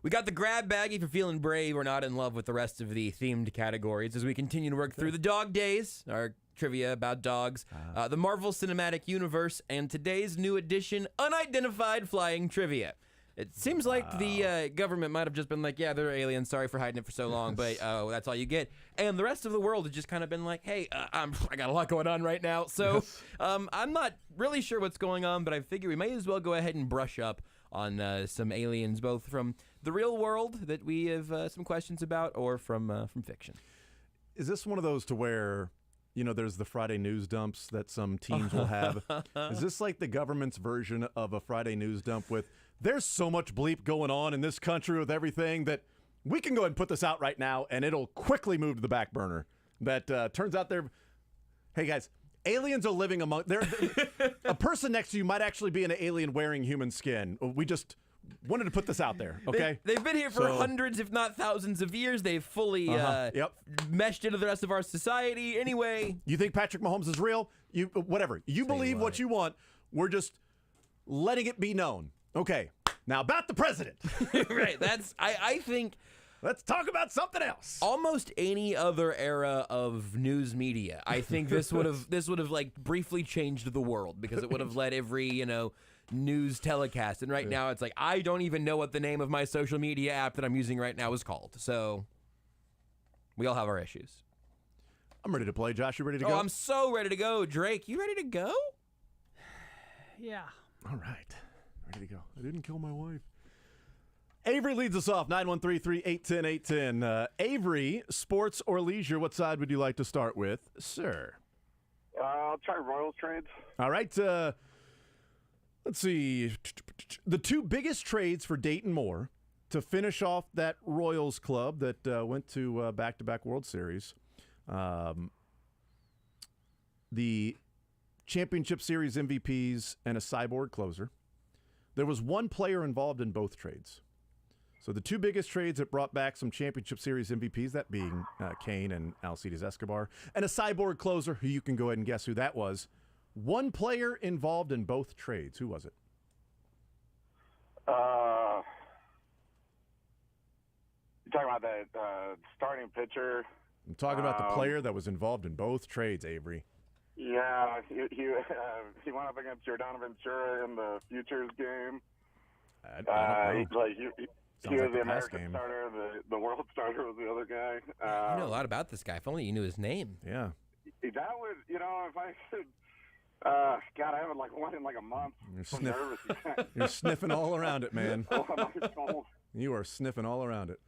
We got the grab bag if you're feeling brave or not in love with the rest of the themed categories as we continue to work through the dog days, our trivia about dogs, the Marvel Cinematic Universe, and today's new edition, unidentified flying trivia. It seems like the government might have just been like, yeah, they're aliens. Sorry for hiding it for so long, but that's all you get. And the rest of the world has just kind of been like, hey, I got a lot going on right now. So I'm not really sure what's going on, but I figure we may as well go ahead and brush up on some aliens, both from the real world that we have some questions about or from fiction. Is this one of those to where, there's the Friday news dumps that some teams will have? Is this like the government's version of a Friday news dump with, there's so much bleep going on in this country with everything that we can go ahead and put this out right now and it'll quickly move to the back burner? That turns out hey guys, aliens are living among, a person next to you might actually be an alien wearing human skin. We just wanted to put this out there, okay? They've been here for hundreds, if not thousands of years. They've fully meshed into the rest of our society. Anyway. You think Patrick Mahomes is real? Whatever. You believe what you want. We're just letting it be known. Okay, now about the president. Right, I think... Let's talk about something else. Almost any other era of news media, I think this would have like briefly changed the world because it would have led every, news telecast. And right now it's like, I don't even know what the name of my social media app that I'm using right now is called. So we all have our issues. I'm ready to play. Josh, you ready to go? Oh, I'm so ready to go. Drake, you ready to go? Yeah. All right. Ready to go. I didn't kill my wife. Avery leads us off, 913-381-0810. Avery, sports or leisure, what side would you like to start with, sir? I'll try Royals trades. All right. Let's see. The two biggest trades for Dayton Moore to finish off that Royals club that went to back-to-back World Series. The Championship Series MVPs and a cyborg closer. There was one player involved in both trades. So the two biggest trades that brought back some Championship Series MVPs, that being Kane and Alcides Escobar, and a cyborg closer, who you can go ahead and guess who that was. One player involved in both trades. Who was it? You're talking about the starting pitcher. I'm talking about the player that was involved in both trades, Avery. Yeah, he went up against Jordan Ventura in the futures game. I don't know. He was the American starter. The world starter was the other guy. You know a lot about this guy. If only you knew his name. Yeah. That would, if I could. God, I haven't won in a month. I'm nervous. You're sniffing all around it, man. Oh, my soul. You are sniffing all around it.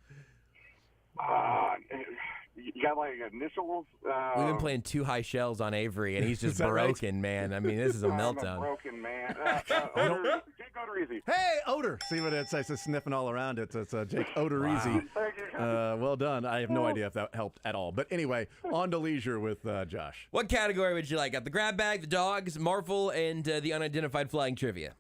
You got initials? We've been playing Too High Shells on Avery, and he's just broken, right? man. I mean, this is a meltdown. I'm a broken man. Jake Odorizzi. Hey, Odor. See what it says? It's sniffing all around it. It's Jake Odorizzi. Thank you. Well done. I have no idea if that helped at all. But anyway, on to leisure with Josh. What category would you like? Got the grab bag, the dogs, Marvel, and the unidentified flying trivia.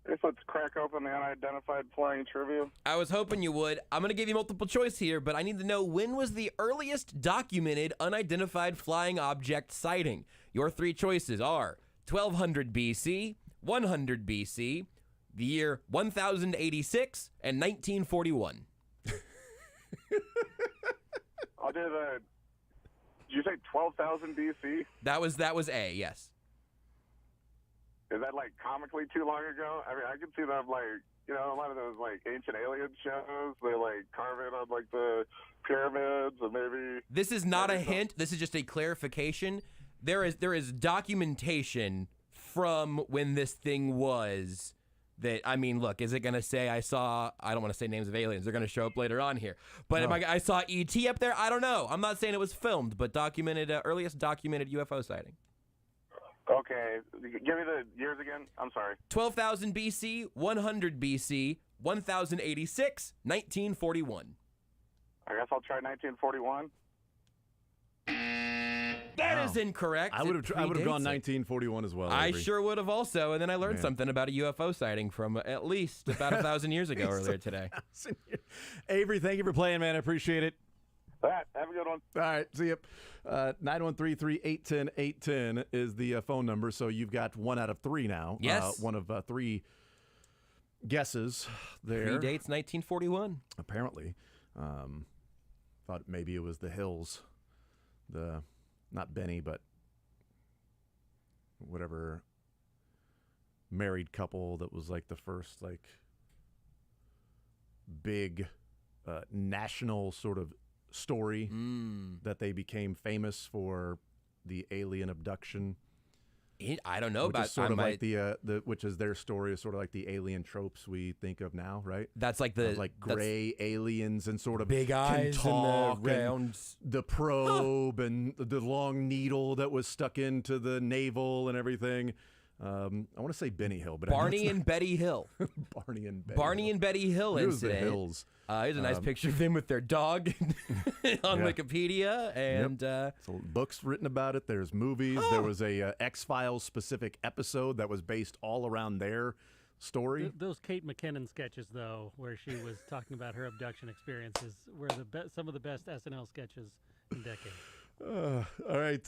I guess let's crack open the unidentified flying trivia. I was hoping you would. I'm going to give you multiple choice here, but I need to know, when was the earliest documented unidentified flying object sighting? Your three choices are 1200 BC, 100 BC, the year 1086, and 1941. I'll do the... Did you say 12,000 BC? That was A, yes. Is that comically too long ago? I mean, I can see them a lot of those ancient alien shows. They carve it on the pyramids, and maybe. This is not a hint. This is just a clarification. There is documentation from when this thing was. That, I mean, look, is it going to say I don't want to say names of aliens. They're going to show up later on here. But No. I saw E.T. up there? I don't know. I'm not saying it was filmed, but earliest documented UFO sighting. Okay, give me the years again. I'm sorry. 12,000 BC, 100 BC, 1086, 1941. I guess I'll try 1941. That is incorrect. I would have It gone predates it. 1941 as well. I Avery. sure would have also, and then I learned Man. something about a UFO sighting from at least about 1,000 years ago earlier today. Avery, thank you for playing, man. I appreciate it. All right, have a good one. All right, see you. 913-381-0810 is the phone number, so you've got 1 out of 3 now. Yes. One of 3 guesses there. Predates 1941. Apparently. Thought maybe it was the Hills. Not Benny, but whatever married couple that was the first big national sort of story that they became famous for the alien abduction. I don't know which about is sort of which is their story is sort of like the alien tropes we think of now, right? That's like the gray aliens and sort of big eyes can talk and the round the probe and the long needle that was stuck into the navel and everything. I want to say Benny Hill, but Barney and Betty Hill. Barney and Betty Hill It was the incident. Hills. Here's a nice picture of them with their dog on Wikipedia, and so books written about it. There's movies. There was a X-Files specific episode that was based all around their story. Those Kate McKinnon sketches, though, where she was talking about her abduction experiences, were some of the best SNL sketches in decades. All right,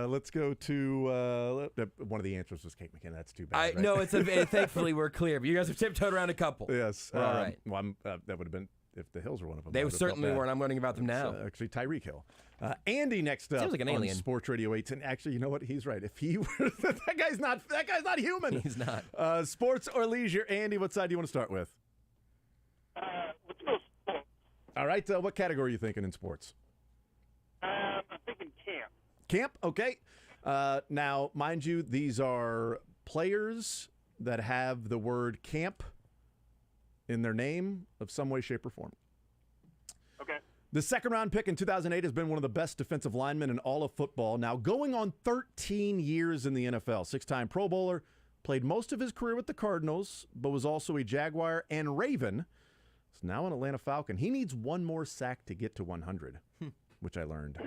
let's go to one of the answers was Kate McKinnon. That's too bad. Right? No, thankfully we're clear. But you guys have tiptoed around a couple. Yes. We're all right. Well, that would have been if the Hills were one of them. They certainly weren't. I'm learning about them now. Actually, Tyreek Hill. Andy next up. Seems like an on alien. Sports Radio 810. Actually, you know what? He's right. If he were that guy's not human. He's not. Sports or leisure? Andy, what side do you want to start with? Let's go sports. All right. What category are you thinking in sports? I'm thinking camp. Camp, okay. Now, mind you, these are players that have the word camp in their name of some way, shape, or form. Okay. The second-round pick in 2008 has been one of the best defensive linemen in all of football. Now, going on 13 years in the NFL, 6-time Pro Bowler, played most of his career with the Cardinals, but was also a Jaguar and Raven. He's now an Atlanta Falcon. He needs one more sack to get to 100, which I learned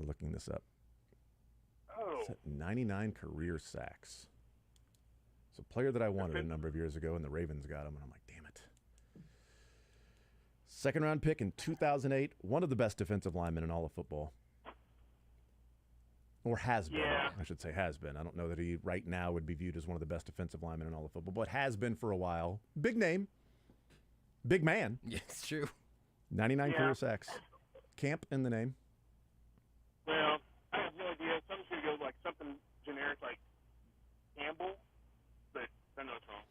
looking this up. Oh. He's at 99 career sacks. It's a player that I wanted a number of years ago, and the Ravens got him, and I'm like, damn it. Second-round pick in 2008, one of the best defensive linemen in all of football. Or has been, I should say has been. I don't know that he right now would be viewed as one of the best defensive linemen in all of football, but has been for a while. Big name. Big man. Yeah, it's true. 99 career sacks. Camp in the name. Well, I have no idea. Some should go like something generic like Campbell, but I know it's wrong.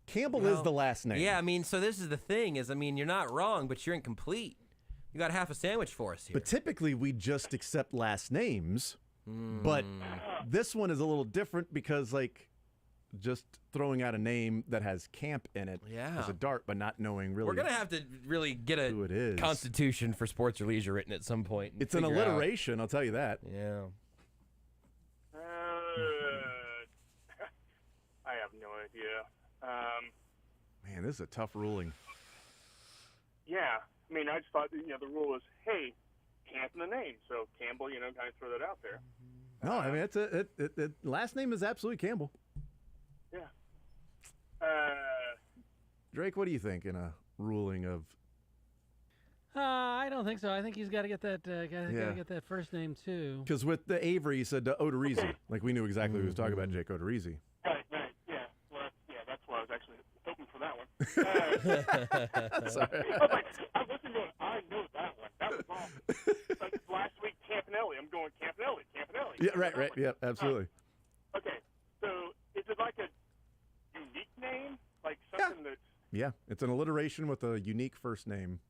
Campbell is the last name. Yeah, I mean, so this is the thing is, I mean, you're not wrong, but you're incomplete. You got half a sandwich for us here. But typically we just accept last names. But this one is a little different because, like, just throwing out a name that has camp in it is a dart, but not knowing really. We're going to have to really get a constitution for sports or leisure written at some point. It's an alliteration, I'll tell you that. Yeah. I have no idea. Man, this is a tough ruling. Yeah, I mean, I just thought the rule is, hey, camp in the name, so Campbell, kind of throw that out there. No, I mean it's last name is absolutely Campbell. Yeah. Drake, what do you think in a ruling of? I don't think so. I think he's got to get that. Gotta get that first name too. Because with the Avery, he said Odorizzi. Like we knew exactly who he was talking about, Jake Odorizzi. Right. Yeah. Well, that's why I was actually hoping for that one. Sorry. I listened to it. I know that one. That was wrong. Like last week, Campanelli. I'm going Campanelli. Yeah, right. Yeah, absolutely. Okay. So is it like a unique name, like something that's? Yeah, it's an alliteration with a unique first name.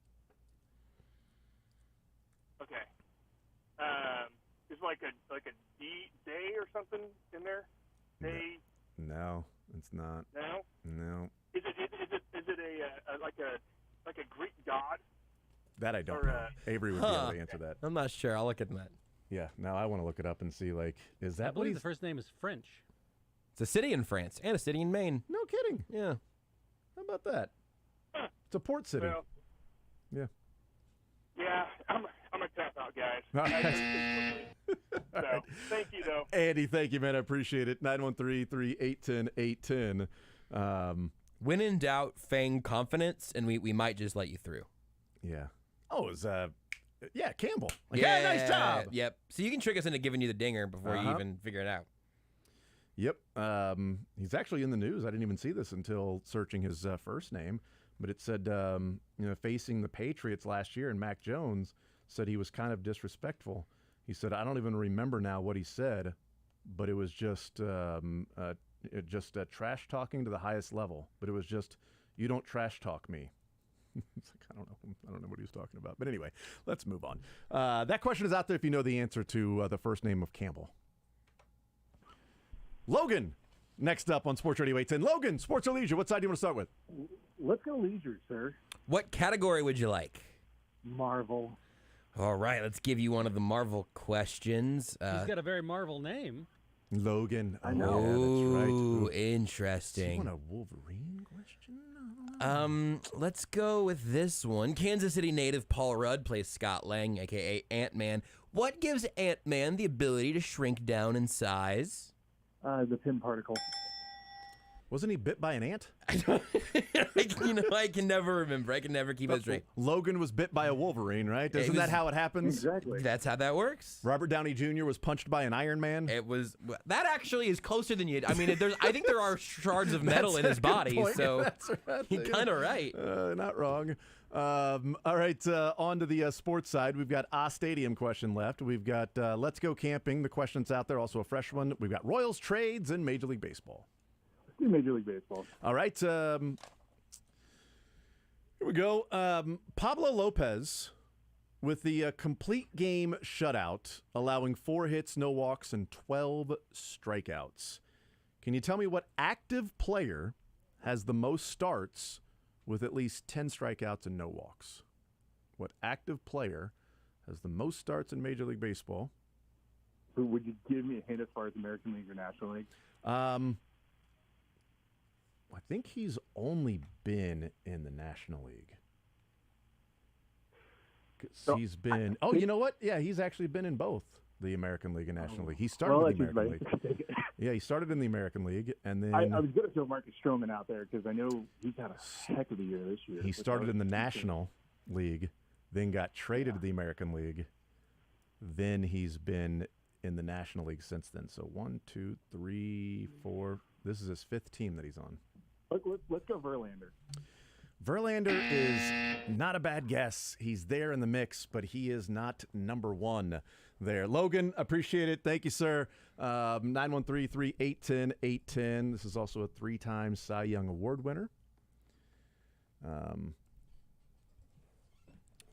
Okay. Is like a day or something in there? Day. No, it's not. No. No. Is it like a Greek god? That I don't know. Avery would be able to answer that. I'm not sure. I'll look at that. Yeah, now I want to look it up and see, like, is that I what believe he's... the first name is French. It's a city in France and a city in Maine. No kidding. Yeah. How about that? It's a port city. Well, yeah. Yeah, I'm a tap out, guys. All right. So, thank you, though. Andy, thank you, man. I appreciate it. 913-381-0810. When in doubt, feign confidence, and we might just let you through. Yeah. Oh, it was, Campbell. Like, yeah, nice job. Yep. So you can trick us into giving you the dinger before you even figure it out. Yep. He's actually in the news. I didn't even see this until searching his first name. But it said, facing the Patriots last year, and Mac Jones said he was kind of disrespectful. He said, I don't even remember now what he said, but it was just trash talking to the highest level. But it was just, you don't trash talk me. It's like, I don't know what he was talking about. But anyway, let's move on. That question is out there if you know the answer to the first name of Campbell. Logan, next up on Sports Radio 810. Logan, sports or leisure, what side do you want to start with? Let's go leisure, sir. What category would you like? Marvel. All right, let's give you one of the Marvel questions. He's got a very Marvel name. Logan. I know. Yeah, that's right. Ooh, interesting. Do you want a Wolverine question? Let's go with this one. Kansas City native Paul Rudd plays Scott Lang, a.k.a. Ant-Man. What gives Ant-Man the ability to shrink down in size? The Pym particle. Wasn't he bit by an ant? I can never remember. I can never keep it straight. Logan was bit by a Wolverine, right? Isn't that how it haapens? Exactly. That's how that works. Robert Downey Jr. was punched by an Iron Man. It was that actually is closer than you. I mean, I think there are shards of metal in his body, point. so That's right. you're kind of right. Not wrong. All right, on to the sports side. We've got a stadium question left. We've got Let's Go Camping. The question's out there, also a fresh one. We've got Royals trades and Major League Baseball. Major League Baseball. All right. Here we go. Pablo Lopez with the complete game shutout, allowing 4 hits, no walks, and 12 strikeouts. Can you tell me what active player has the most starts with at least 10 strikeouts and no walks? What active player has the most starts in Major League Baseball? Would you give me a hint as far as American League or National League? I think he's only been in the National League. So, he's been. You know what? Yeah, he's actually been in both the American League and National League. He started in the American League. Yeah, he started in the American League, and then I was going to throw Marcus Stroman out there because I know he's had a heck of a year this year. He started in the National League, then got traded to the American League. Then he's been in the National League since then. So 1, 2, 3, 4. This is his 5th team that he's on. Let's go Verlander. Verlander is not a bad guess. He's there in the mix, but he is not number one there. Logan, appreciate it. Thank you, sir. 913-381-0810. This is also a 3-time Cy Young Award winner.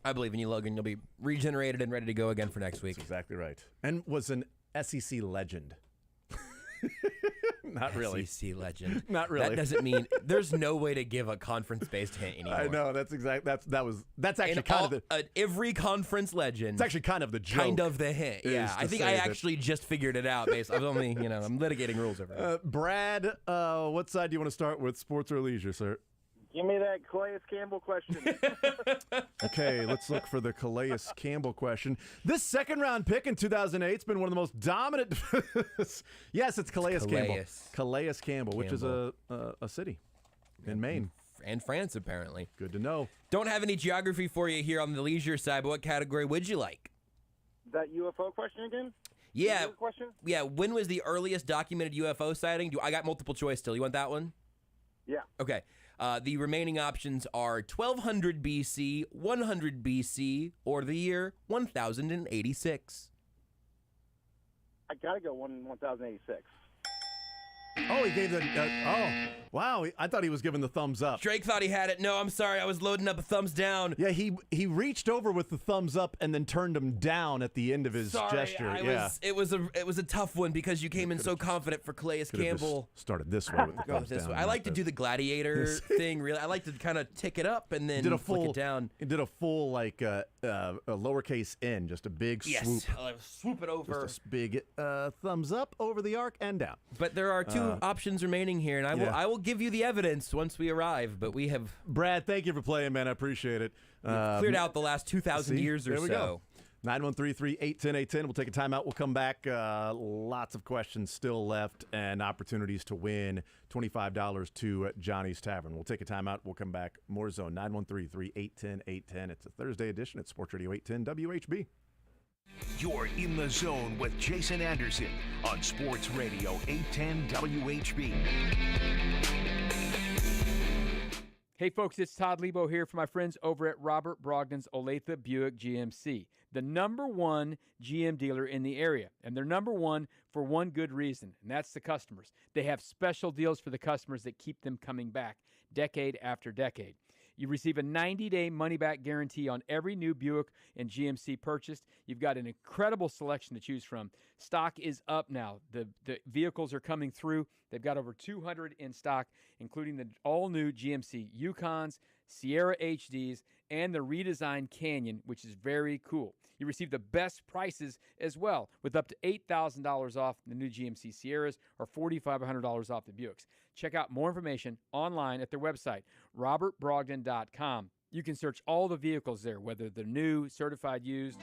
I believe in you, Logan. You'll be regenerated and ready to go again for next week. That's exactly right. And was an SEC legend. Not really. SEC legend. Not really. That doesn't mean there's no way to give a conference-based hint anymore. I know. That's actually kind of the every conference legend. It's actually kind of the joke. Kind of the hint. Yeah, I think I actually just figured it out. Based, I was only, I'm litigating rules over here. Brad, what side do you want to start with, sports or leisure, sir? Give me that Calais Campbell question. Okay, let's look for the Calais Campbell question. This second-round pick in 2008 has been one of the most dominant. Yes, it's Calais Campbell. Calais Campbell, which is a city in Maine. And France, apparently. Good to know. Don't have any geography for you here on the leisure side, but what category would you like? That UFO question again? Yeah. Question? Yeah, when was the earliest documented UFO sighting? I got multiple choice still. You want that one? Yeah. Okay. The remaining options are 1200 BC, 100 BC, or the year 1086. I gotta go 1086. Oh, he gave the. Wow! I thought he was giving the thumbs up. Drake thought he had it. No, I'm sorry. I was loading up a thumbs down. Yeah, he reached over with the thumbs up and then turned him down at the end of his gesture. It was a tough one because you came in so confident for Calais Campbell. Started this way with the thumbs this down. way. I like to do the gladiator thing. Really, I like to kind of tick it up and then flick it down. It did a full a lowercase n, just a big swoop. I'll swoop it over. Just a big thumbs up over the arc and down. But there are two options remaining here, and I will give you the evidence once we arrive. But we have Brad. Thank you for playing, man. I appreciate it. Cleared out the last 2,000 years or there we so. Go. 913-381-0810. We'll take a timeout. We'll come back. Lots of questions still left and opportunities to win $25 to Johnny's Tavern. We'll take a timeout. We'll come back. More Zone. 913-381-0810. It's a Thursday edition at Sports Radio 810 WHB. You're in the zone with Jason Anderson on Sports Radio 810 WHB. Hey folks, it's Todd Lebo here for my friends over at Robert Brogdon's Olathe Buick GMC, the #1 GM dealer in the area. And they're #1 for one good reason, and that's the customers. They have special deals for the customers that keep them coming back decade after decade. You receive a 90-day money-back guarantee on every new Buick and GMC purchased. You've got an incredible selection to choose from. Stock is up now. The vehicles are coming through. They've got over 200 in stock, including the all-new GMC Yukons, Sierra HDs, and the redesigned Canyon, which is very cool. You receive the best prices as well, with up to $8,000 off the new GMC Sierras or $4,500 off the Buicks. Check out more information online at their website, robertbrogdon.com. You can search all the vehicles there, whether they're new, certified, used.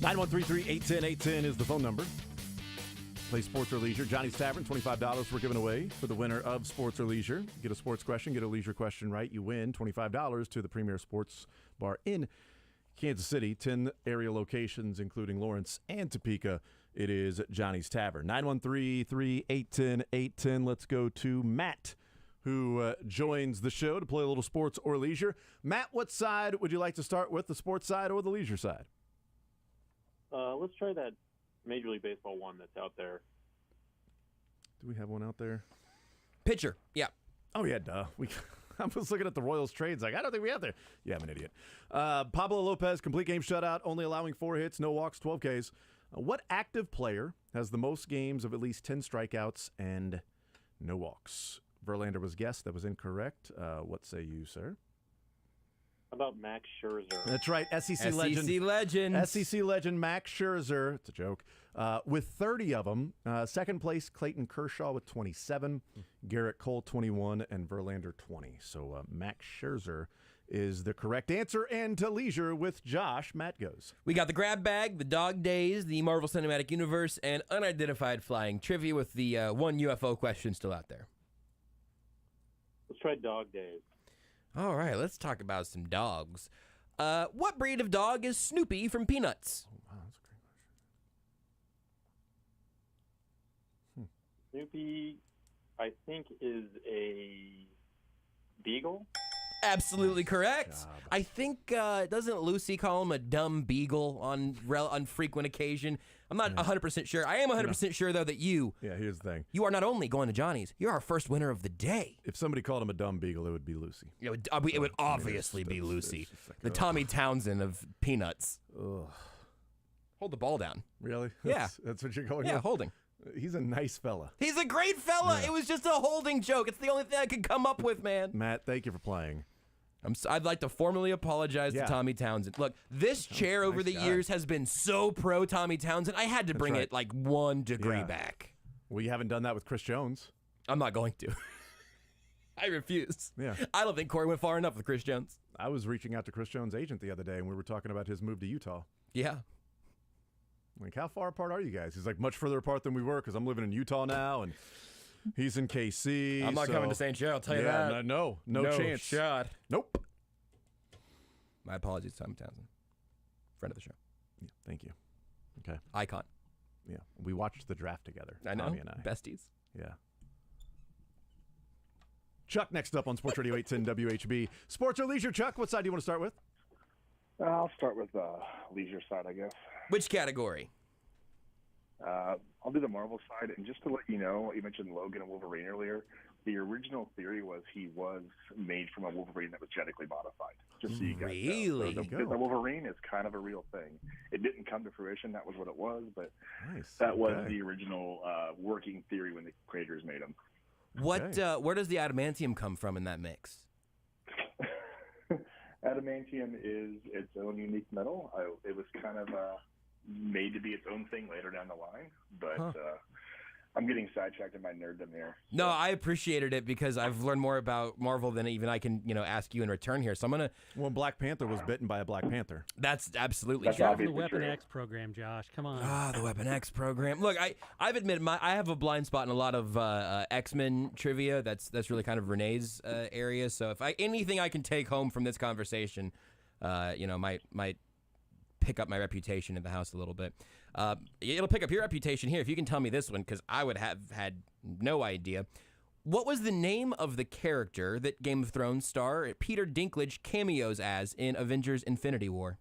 913-381-0810 is the phone number. Play Sports or Leisure. Johnny's Tavern, $25 we're giving away for the winner of Sports or Leisure. Get a sports question, get a leisure question right. You win $25 to the premier sports bar in Kansas City. 10 area locations, including Lawrence and Topeka. It is Johnny's Tavern. 913-381-0810. Let's go to Matt, who joins the show to play a little Sports or Leisure. Matt, what side would you like to start with, the sports side or the leisure side? Let's try that Major League Baseball one that's out there. Do we have one out there? Pitcher, yeah. Oh, yeah, duh. I was looking at the Royals trades. Like, I don't think we have there. Yeah, I'm an idiot. Pablo Lopez, complete game shutout, only allowing 4 hits, no walks, 12 Ks. What active player has the most games of at least 10 strikeouts and no walks? Verlander was guessed. That was incorrect. What say you, sir? How about Max Scherzer? That's right. SEC legend. SEC legend Max Scherzer. It's a joke. With 30 of them. Second place, Clayton Kershaw with 27. Garrett Cole, 21. And Verlander, 20. So Max Scherzer is the correct answer. And to leisure with Josh, Matt goes. We got the grab bag, the dog days, the Marvel Cinematic Universe, and unidentified flying trivia with the one UFO question still out there. Let's try dog days. All right, let's talk about some dogs. What breed of dog is Snoopy from Peanuts? Oh, wow, that's a great question. Snoopy, I think, is a beagle. Absolutely correct. I think, doesn't Lucy call him a dumb beagle on frequent occasion? I'm not 100% sure. I am 100% sure, though, that you... Yeah, here's the thing. You are not only going to Johnny's, you're our first winner of the day. If somebody called him a dumb beagle, it would be Lucy. It would obviously be Lucy. Like, the Tommy Townsend of Peanuts. Ugh. Hold the ball down. Really? Yeah. That's what you're going with? Yeah, holding. He's a nice fella. He's a great fella. Yeah. It was just a holding joke. It's the only thing I could come up with, man. Matt, thank you for playing. I'd like to formally apologize to Tommy Townsend. Look, this chair over the years has been so pro Tommy Townsend. I had to bring it like 1 degree back. Well, you haven't done that with Chris Jones. I'm not going to. I refuse. Yeah. I don't think Corey went far enough with Chris Jones. I was reaching out to Chris Jones' agent the other day, and we were talking about his move to Utah. Yeah. Like, how far apart are you guys? He's like, much further apart than we were because I'm living in Utah now, and he's in KC. I'm not coming to St. Joe, I'll tell you that. No chance. Shot. Nope. My apologies, Tommy Townsend. Friend of the show. Yeah, thank you. Okay. Icon. Yeah. We watched the draft together. I know. Tommy and I. Besties. Yeah. Chuck, next up on Sports Radio 810 WHB. Sports or leisure, Chuck? What side do you want to start with? I'll start with leisure side, I guess. Which category? I'll do the Marvel side. And just to let you know, you mentioned Logan and Wolverine earlier. The original theory was he was made from a Wolverine that was genetically modified. Just so you guys know. So the Wolverine is kind of a real thing. It didn't come to fruition. That was what it was. But that was the original working theory when the creators made him. What? Where does the adamantium come from in that mix? Adamantium is its own unique metal. It was kind of made to be its own thing later down the line, but I'm getting sidetracked in my nerddom here. No, I appreciated it because I've learned more about Marvel than even I can, ask you in return here. So I'm gonna. Well, Black Panther was bitten by a Black Panther. That's absolutely That's true. the Weapon X program, Josh. Come on. The Weapon X program. Look, I've admitted I have a blind spot in a lot of X-Men trivia. That's really kind of Renee's area. So if anything I can take home from this conversation, might pick up my reputation in the house a little bit. It'll pick up your reputation here if you can tell me this one, because I would have had no idea. What was the name of the character that Game of Thrones star Peter Dinklage cameos as in Avengers Infinity War?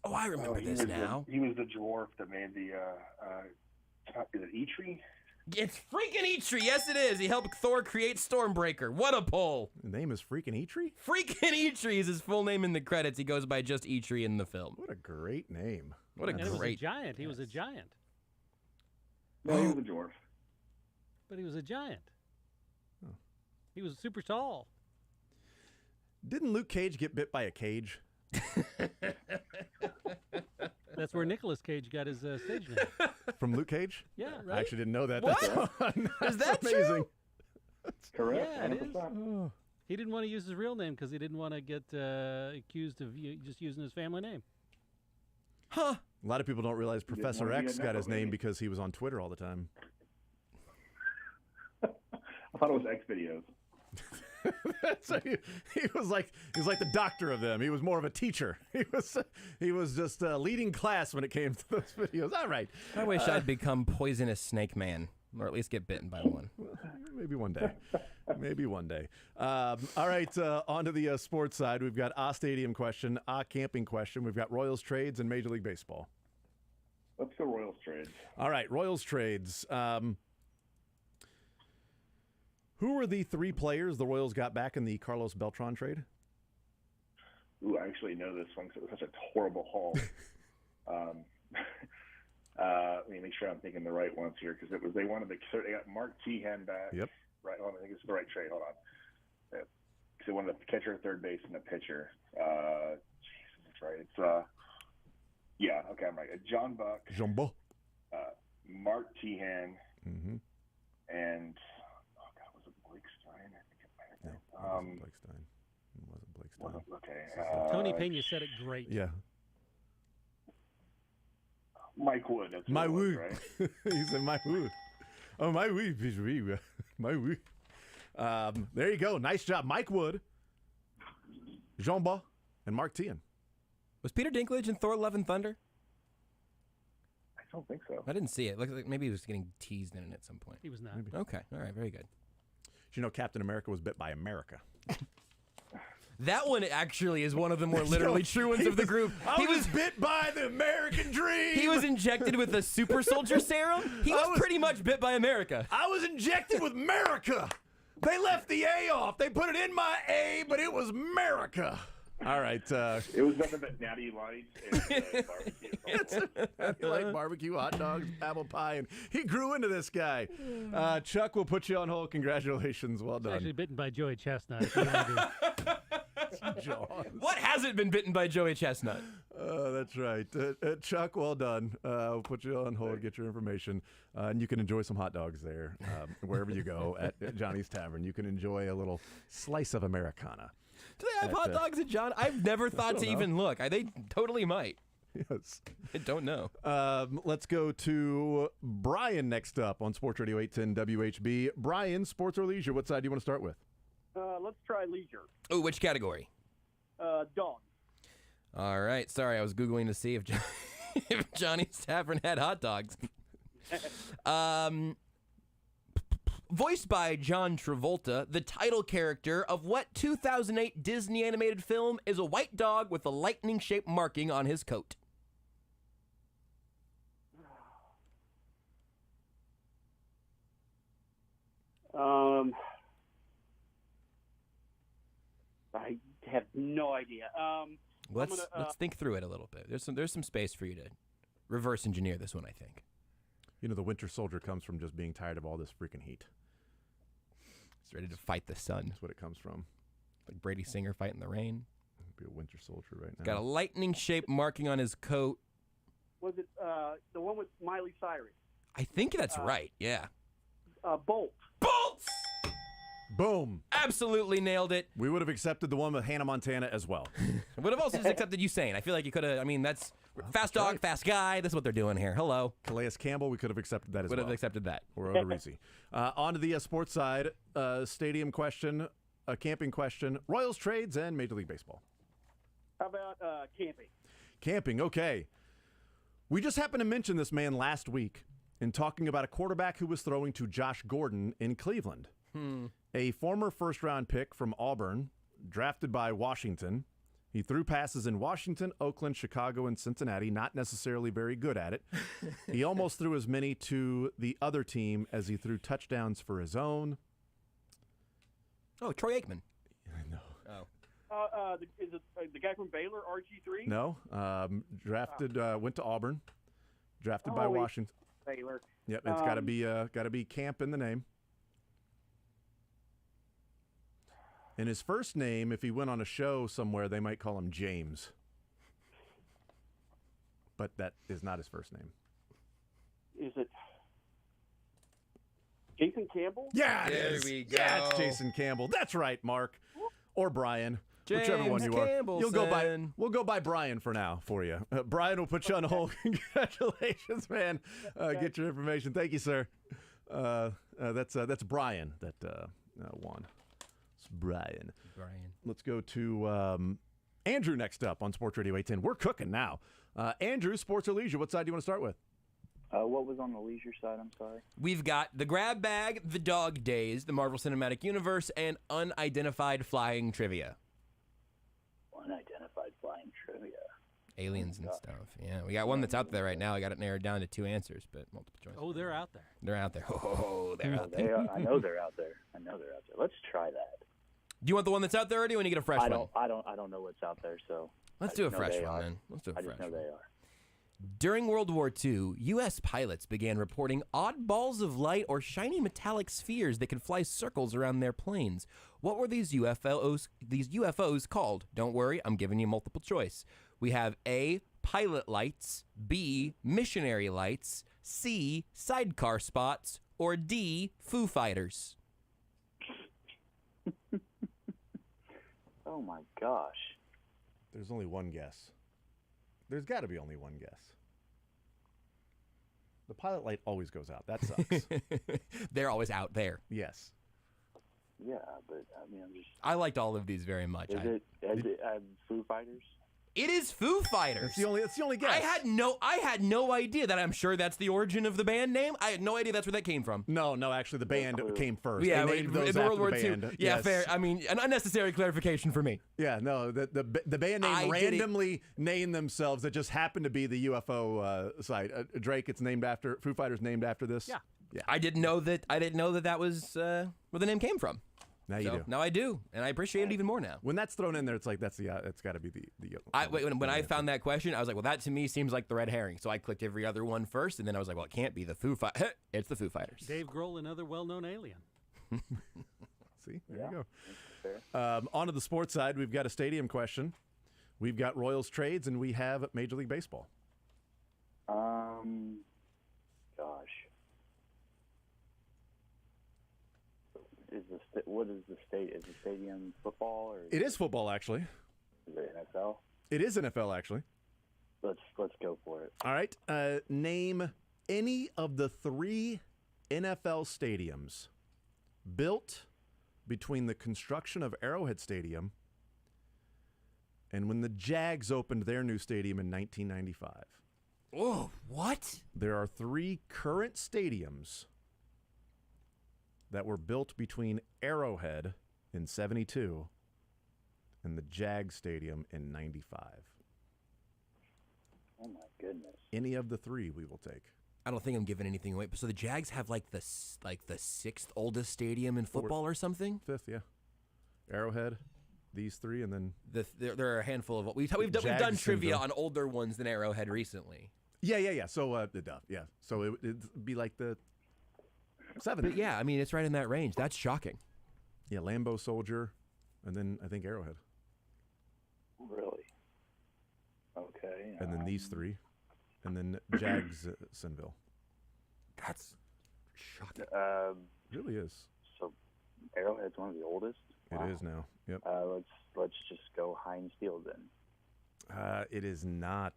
Oh, I remember this now. He was the dwarf that made the, is it Eitri? It's freaking Eitri. Yes, it is. He helped Thor create Stormbreaker. What a pull. The name is freaking Eitri? Freaking Eitri is his full name in the credits. He goes by just Eitri in the film. What a great name. What a and great... It was a giant. He was a giant. No, he was a dwarf. But he was a giant. Oh. He was super tall. Didn't Luke Cage get bit by a cage? That's where Nicolas Cage got his stage name. From Luke Cage? Yeah, right. I actually didn't know that. What? That's is that amazing. True? Correct. Yeah, it is. Oh. He didn't want to use his real name because he didn't want to get accused of just using his family name. Huh. A lot of people don't realize Professor X got his name because he was on Twitter all the time. I thought it was X videos. So he was like the doctor of them. He was more of a teacher. He was just leading class when it came to those videos. All right. I wish I'd become poisonous snake man, or at least get bitten by one. Maybe one day. Maybe one day. All right. On to the sports side. We've got a stadium question, a camping question. We've got Royals trades and Major League Baseball. Let's go Royals trades. All right. Royals trades. Who were the 3 players the Royals got back in the Carlos Beltran trade? Ooh, I actually know this one because it was such a horrible haul. Let me make sure I'm thinking the right ones here because they got Mark Tehan back. Yep. Right. Hold on, I think it's the right trade. Hold on. They wanted the catcher, third base, and the pitcher. Jesus, that's right. It's yeah. Okay, I'm right. John Buck. Jumbo. Mark Tehan. Mm-hmm. And. It wasn't Blake Stein. It wasn't Blake Stein. Okay. Tony Pena said it great. Yeah. Mike Wood. That's my Wood, Wood. Right? He said my Wood. Oh, my Wood. My Wood. There you go. Nice job. Mike Wood, Jean-Ba, and Mark Tehan. Was Peter Dinklage in Thor: Love and Thunder? I don't think so. I didn't see it. Looked like maybe he was getting teased in it at some point. He was not. Maybe. Okay. All right. Very good. You know, Captain America was bit by America. That one actually is one of the more literally true ones of the group. He was bit by the American dream. He was injected with a super soldier serum. He was pretty much bit by America. I was injected with America. They left the A off. They put it in my A, but it was America. All right. It was nothing but natty lights and barbecue. Natty Light barbecue, hot dogs, apple pie, and he grew into this guy. Chuck, we'll put you on hold. Congratulations. Well done. Actually bitten by Joey Chestnut. If you want to What hasn't been bitten by Joey Chestnut? That's right. Chuck, well done. We'll put you on hold, get your information, and you can enjoy some hot dogs there wherever you go at Johnny's Tavern. You can enjoy a little slice of Americana. Do they have hot dogs at John? I've never thought to even look. They totally might. Yes. I don't know. Let's go to Brian next up on Sports Radio 810 WHB. Brian, sports or leisure? What side do you want to start with? Let's try leisure. Oh, which category? Dog. All right. Sorry, I was Googling to see if, if Johnny's Tavern had hot dogs. Voiced by John Travolta, the title character of what 2008 Disney animated film is a white dog with a lightning-shaped marking on his coat? I have no idea. Let's think through it a little bit. There's some space for you to reverse engineer this one, I think. You know, the Winter Soldier comes from just being tired of all this freaking heat. He's ready to fight the sun. That's what it comes from. Like Brady Singer fighting the rain. Be a Winter Soldier right now. Got a lightning-shaped marking on his coat. Was it the one with Miley Cyrus? I think that's right, yeah. Bolt. Bolt! Boom. Absolutely nailed it. We would have accepted the one with Hannah Montana as well. Would have also just accepted Usain. I feel like you could have, that's fast dog, right. fast guy. That's what they're doing here. Hello. Calais Campbell, we could have accepted that as well. Would have accepted that. Or Odorizzi. On to the sports side, stadium question, a camping question, Royals trades, and Major League Baseball. How about camping? Camping, okay. We just happened to mention this man last week in talking about a quarterback who was throwing to Josh Gordon in Cleveland. A former first-round pick from Auburn, drafted by Washington. He threw passes in Washington, Oakland, Chicago, and Cincinnati, not necessarily very good at it. He almost threw as many to the other team as he threw touchdowns for his own. Oh, Troy Aikman. I know. Oh. Is it the guy from Baylor, RG3? No. Drafted, went to Auburn. Drafted by Washington. Baylor. Yep, it's got to be camp in the name. And his first name, if he went on a show somewhere, they might call him James. But that is not his first name. Is it Jason Campbell? Yeah, There it is. we Yeah, it's go. Jason Campbell. That's right, Mark. Or Brian. James Whichever one you are. You'll go by, Campbellson. we'll go by Brian for now for you. Brian will put you on hold. Congratulations, man. Get your information. Thank you, sir. That's Brian that won. It's Brian. Let's go to Andrew next up on Sports Radio 810. We're cooking now. Andrew, sports or leisure? What side do you want to start with? What was on the leisure side? I'm sorry. We've got the grab bag, the dog days, the Marvel Cinematic Universe, and unidentified flying trivia. Unidentified flying trivia. Aliens and stuff. Yeah, we got one that's out there right now. I got it narrowed down to 2 answers, but multiple choice. Oh, they're out there. They're out there. Oh, they're out They there. are, I know they're out there. Let's try that. Do you want the one that's out there, or do you want to get a fresh I one? don't know what's out there, so Let's I do a just know fresh they one, are. man. Let's do a I fresh just know one. they are. During World War II, U.S. pilots began reporting odd balls of light or shiny metallic spheres that could fly circles around their planes. What were these UFOs called? Don't worry, I'm giving you multiple choice. We have A, pilot lights, B, missionary lights, C, sidecar spots, or D, Foo Fighters. Oh my gosh. There's only one guess. There's got to be only one guess. The pilot light always goes out. That sucks. They're always out there. Yes. Yeah, but I mean, I'm just. I liked all of these very much. Is it Foo Fighters? It is Foo Fighters. It's the only guess. I had no idea that. I'm sure that's the origin of the band name. I had no idea that's where that came from. No, actually, the band came first. Yeah, they named those in after World War the II. band. Yeah, Yes. fair. I mean, an unnecessary clarification for me. Yeah, no, the band name randomly named themselves. That just happened to be the UFO site. Drake, it's named after Foo Fighters, named after this. Yeah. I didn't know that. That was where the name came from. Now you do. Now I do, and I appreciate it even more now. When that's thrown in there, it's like that's got to be the. When I found that question, I was like, well, that to me seems like the red herring. So I clicked every other one first, and then I was like, well, it can't be the Foo Fighters. It's the Foo Fighters. Dave Grohl, another well-known alien. See, there you go. On to the sports side, we've got a stadium question. We've got Royals trades, and we have Major League Baseball. Gosh. What is the state? Is the stadium football or? It is football, actually. Is it NFL? It is NFL, actually. Let's go for it. All right. Name any of the 3 NFL stadiums built between the construction of Arrowhead Stadium and when the Jags opened their new stadium in 1995. Oh, what? There are 3 current stadiums that were built between Arrowhead in 72 and the Jags Stadium in 95. Oh, my goodness. Any of the 3 we will take. I don't think I'm giving anything away. So the Jags have like the 6th oldest stadium in football or something? 5th, yeah. Arrowhead, these 3, and then there are a handful of we've done trivia on older ones than Arrowhead recently. Yeah. So So it'd be like the 7th. But yeah, I mean it's right in that range. That's shocking. Yeah, Lambeau Soldier, and then I think Arrowhead. Really? Okay. And then these 3, and then Jacksonville. That's shocking. Really is. So Arrowhead's one of the oldest. Wow. It is now. Yep. Let's just go Heinz Field then. It is not.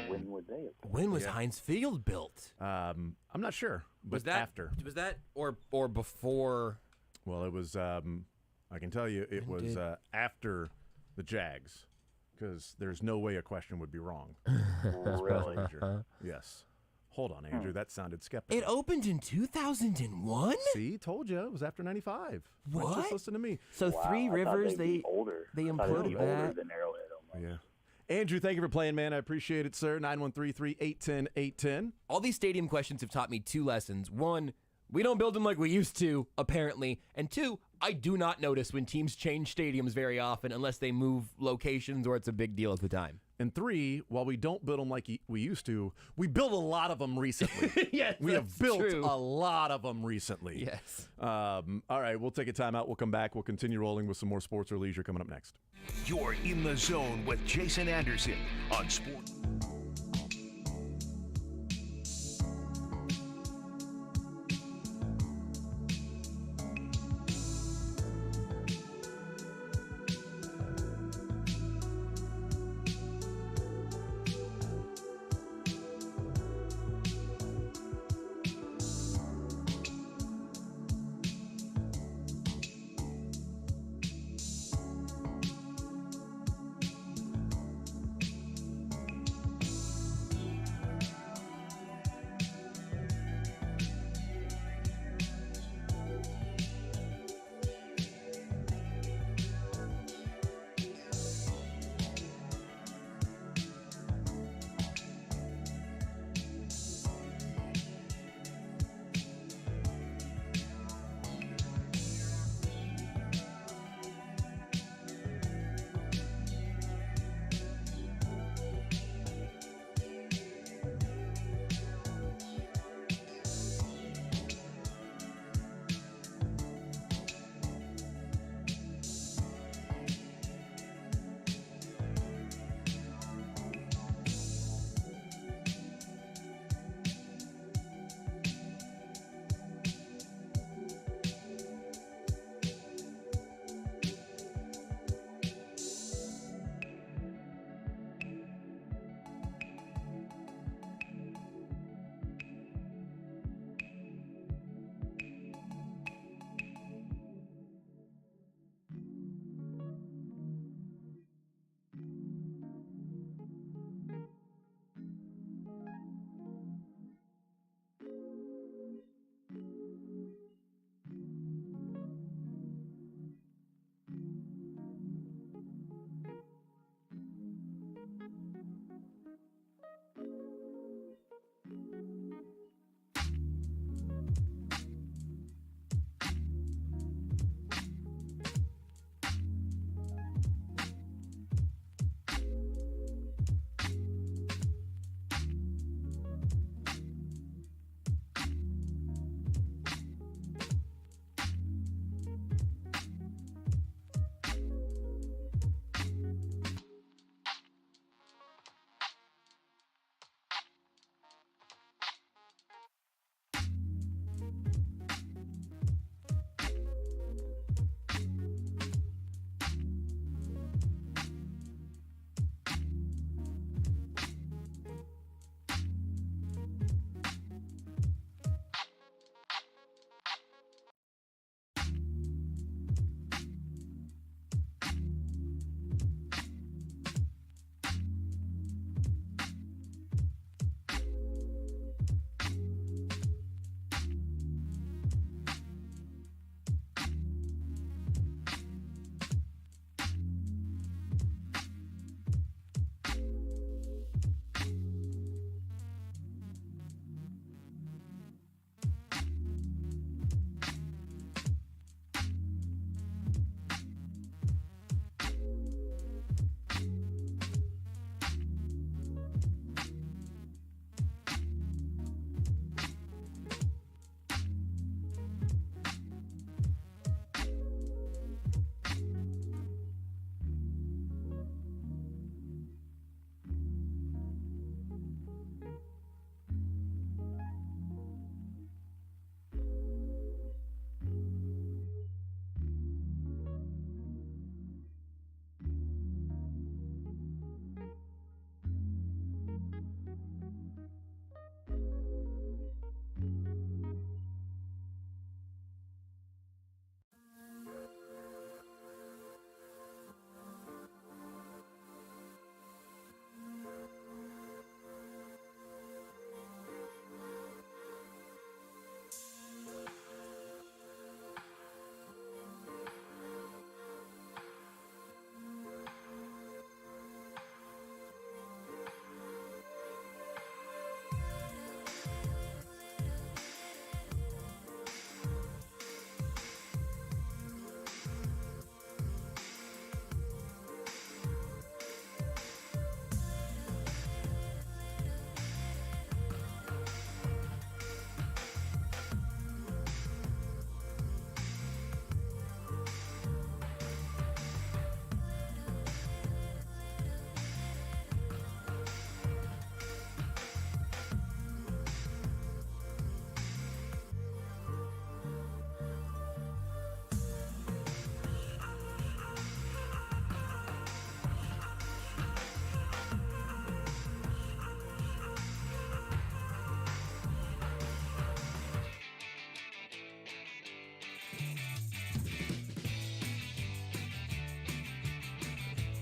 When would they have been? When was Heinz Field built? I'm not sure. But Was that after? Was that or before? Well, it was. I can tell you, it was after the Jags, because there's no way a question would be wrong. Really? Yes. Hold on, Andrew. That sounded skeptical. It opened in 2001? See, told you. It was after 95. What? Just listen to me. So Three Rivers, they older imploded that. than Arrowhead. Almost. Yeah. Andrew, thank you for playing, man. I appreciate it, sir. 913-381-810-810. All these stadium questions have taught me 2 lessons. 1, we don't build them like we used to, apparently. And 2, I do not notice when teams change stadiums very often unless they move locations or it's a big deal at the time. And 3, while we don't build them like we used to, we built a lot of them recently. Yes, we have that's built true. a lot of them recently. Yes. All right, we'll take a timeout. We'll come back. We'll continue rolling with some more sports or leisure coming up next. You're in the zone with Jason Anderson on Sport.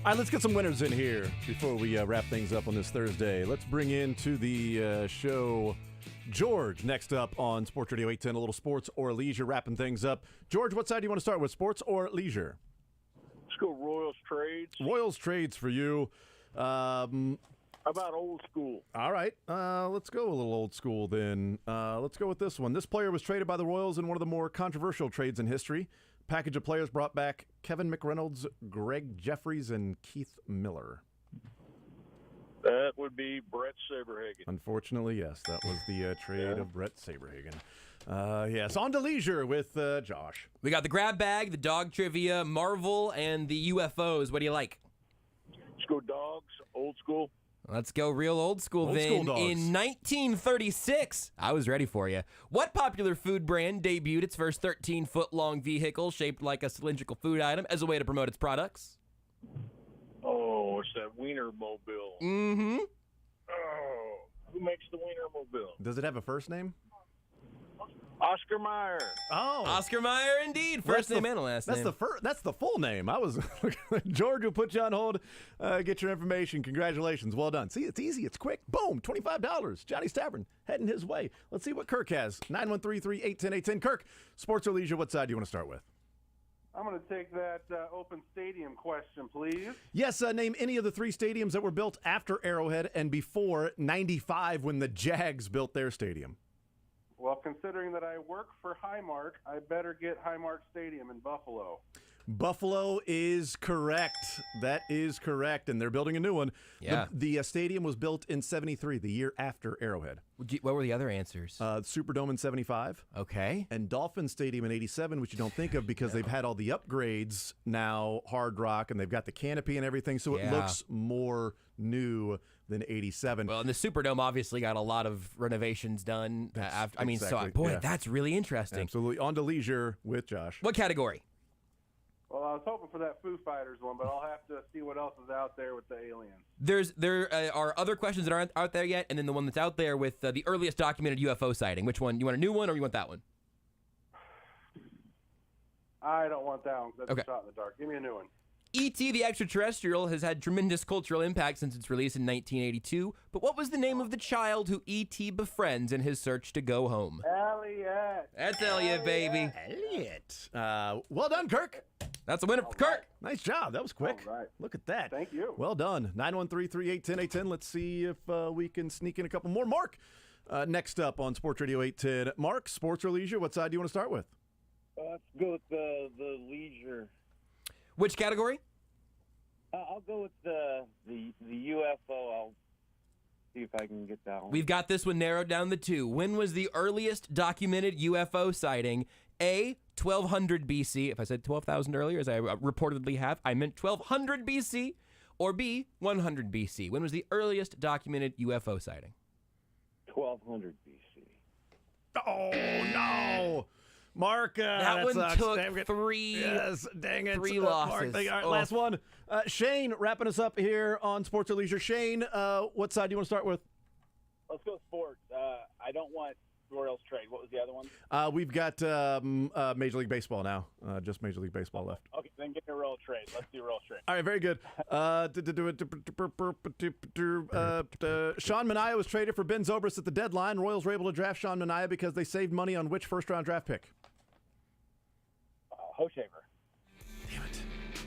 All right, let's get some winners in here before we wrap things up on this Thursday. Let's bring into the show George next up on Sports Radio 810, a little sports or leisure, wrapping things up. George, what side do you want to start with, sports or leisure? Let's go Royals Trades. Royals Trades for you. How about old school? All right, let's go a little old school then. Let's go with this one. This player was traded by the Royals in one of the more controversial trades in history. Package of players brought back Kevin McReynolds, Greg Jeffries, and Keith Miller. That would be Brett Saberhagen. Unfortunately, yes, that was the trade of Brett Saberhagen. Yes, on to leisure with Josh. We got the grab bag, the dog trivia, Marvel, and the UFOs. What do you like? Let's go dogs, old school. Let's go real old school then. Old school dogs. In 1936, I was ready for you. What popular food brand debuted its first 13-foot-long vehicle shaped like a cylindrical food item as a way to promote its products? Oh, it's that Wiener Mobile. Mm-hmm. Oh, who makes the Wiener Mobile? Does it have a first name? Oscar Mayer. Oh, Oscar Mayer, indeed. First name and last name. That's the full name. I was George will put you on hold. Get your information. Congratulations. Well done. See, it's easy. It's quick. Boom. $25. Johnny's Tavern heading his way. Let's see what Kirk has. 913-3810810. Kirk, sports or leisure? What side do you want to start with? I'm going to take that open stadium question, please. Yes. Name any of the 3 stadiums that were built after Arrowhead and before '95 when the Jags built their stadium. Well, considering that I work for Highmark, I better get Highmark Stadium in Buffalo. Buffalo is correct. That is correct, and they're building a new one. Yeah. The stadium was built in '73, the year after Arrowhead. What were the other answers? Superdome in '75. Okay. And Dolphin Stadium in '87, which you don't think of because they've had all the upgrades now, Hard Rock, and they've got the canopy and everything, so it looks more new than '87. Well, and the Superdome obviously got a lot of renovations done. After. I mean, exactly, so boy, yeah. that's really interesting. Absolutely. On to leisure with Josh. What category? Well, I was hoping for that Foo Fighters one, but I'll have to see what else is out there with the aliens. There are other questions that aren't out there yet, and then the one that's out there with the earliest documented UFO sighting. Which one? You want a new one or you want that one? I don't want that one because that's Okay. a shot in the dark. Give me a new one. E.T. the Extraterrestrial has had tremendous cultural impact since its release in 1982, but what was the name of the child who E.T. befriends in his search to go home? Elliot. That's Elliot, baby. Elliot. Well done, Kirk. That's a winner for Kirk. Nice job. That was quick. All right. Look at that. Thank you. Well done. 913-3810810. Let's see if we can sneak in a couple more. Mark, next up on Sports Radio 810. Mark, sports or leisure? What side do you want to start with? Let's go with the leisure. Which category? I'll go with the UFO. I'll see if I can get that one. We've got this one narrowed down to 2. When was the earliest documented UFO sighting? A, 1200 BC. If I said 12,000 earlier, as I reportedly have, I meant 1200 BC. Or B, 100 BC. When was the earliest documented UFO sighting? 1200 BC. Oh, no. Mark, that one sucks. took 3. Yes, dang it. 3 Mark, losses. all right, last one. Shane, wrapping us up here on Sports or Leisure. Shane, what side do you want to start with? Let's go sports. I don't want Royals trade. What was the other one? We've got Major League Baseball now. Just Major League Baseball left. Okay, then get a Royals trade. Let's do Royals trade. All right, very good. Sean Manaea was traded for Ben Zobrist at the deadline. Royals were able to draft Sean Manaea because they saved money on which first-round draft pick? Hoshaver. Damn it.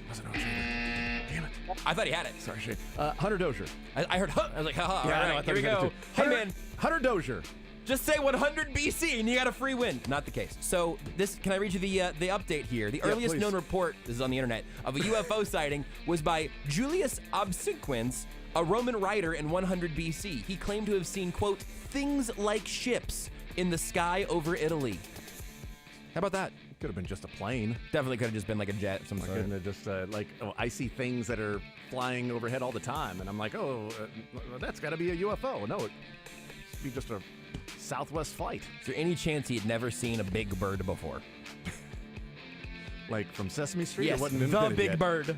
Wasn't Hoshaver. Damn it. I thought he had it. Sorry, Shane. Hunter Dozier. I heard, I was like, haha, Yeah, all I know, I right, thought here we you had it go. too. Hey, Hunter- man. Hunter Dozier. Just say 100 BC and you got a free win. Not the case. So can I read you the update here? The earliest please. known report, this is on the internet, of a UFO sighting was by Julius Obsequens, a Roman writer in 100 BC. He claimed to have seen, quote, things like ships in the sky over Italy. How about that? Could have been just a plane. Definitely could have just been like a jet of some sort. Couldn't have just I see things that are flying overhead all the time, and I'm like, that's got to be a UFO. No, it should be just a Southwest flight. Is there any chance he had never seen a big bird before? Like from Sesame Street? Yes, It wasn't the invented big yet. bird.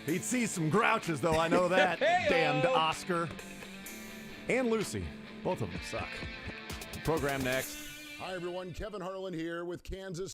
He'd see some grouches, though. I know that. Damned Oscar and Lucy. Both of them suck. Program next. Hi, everyone. Kevin Harlan here with Kansas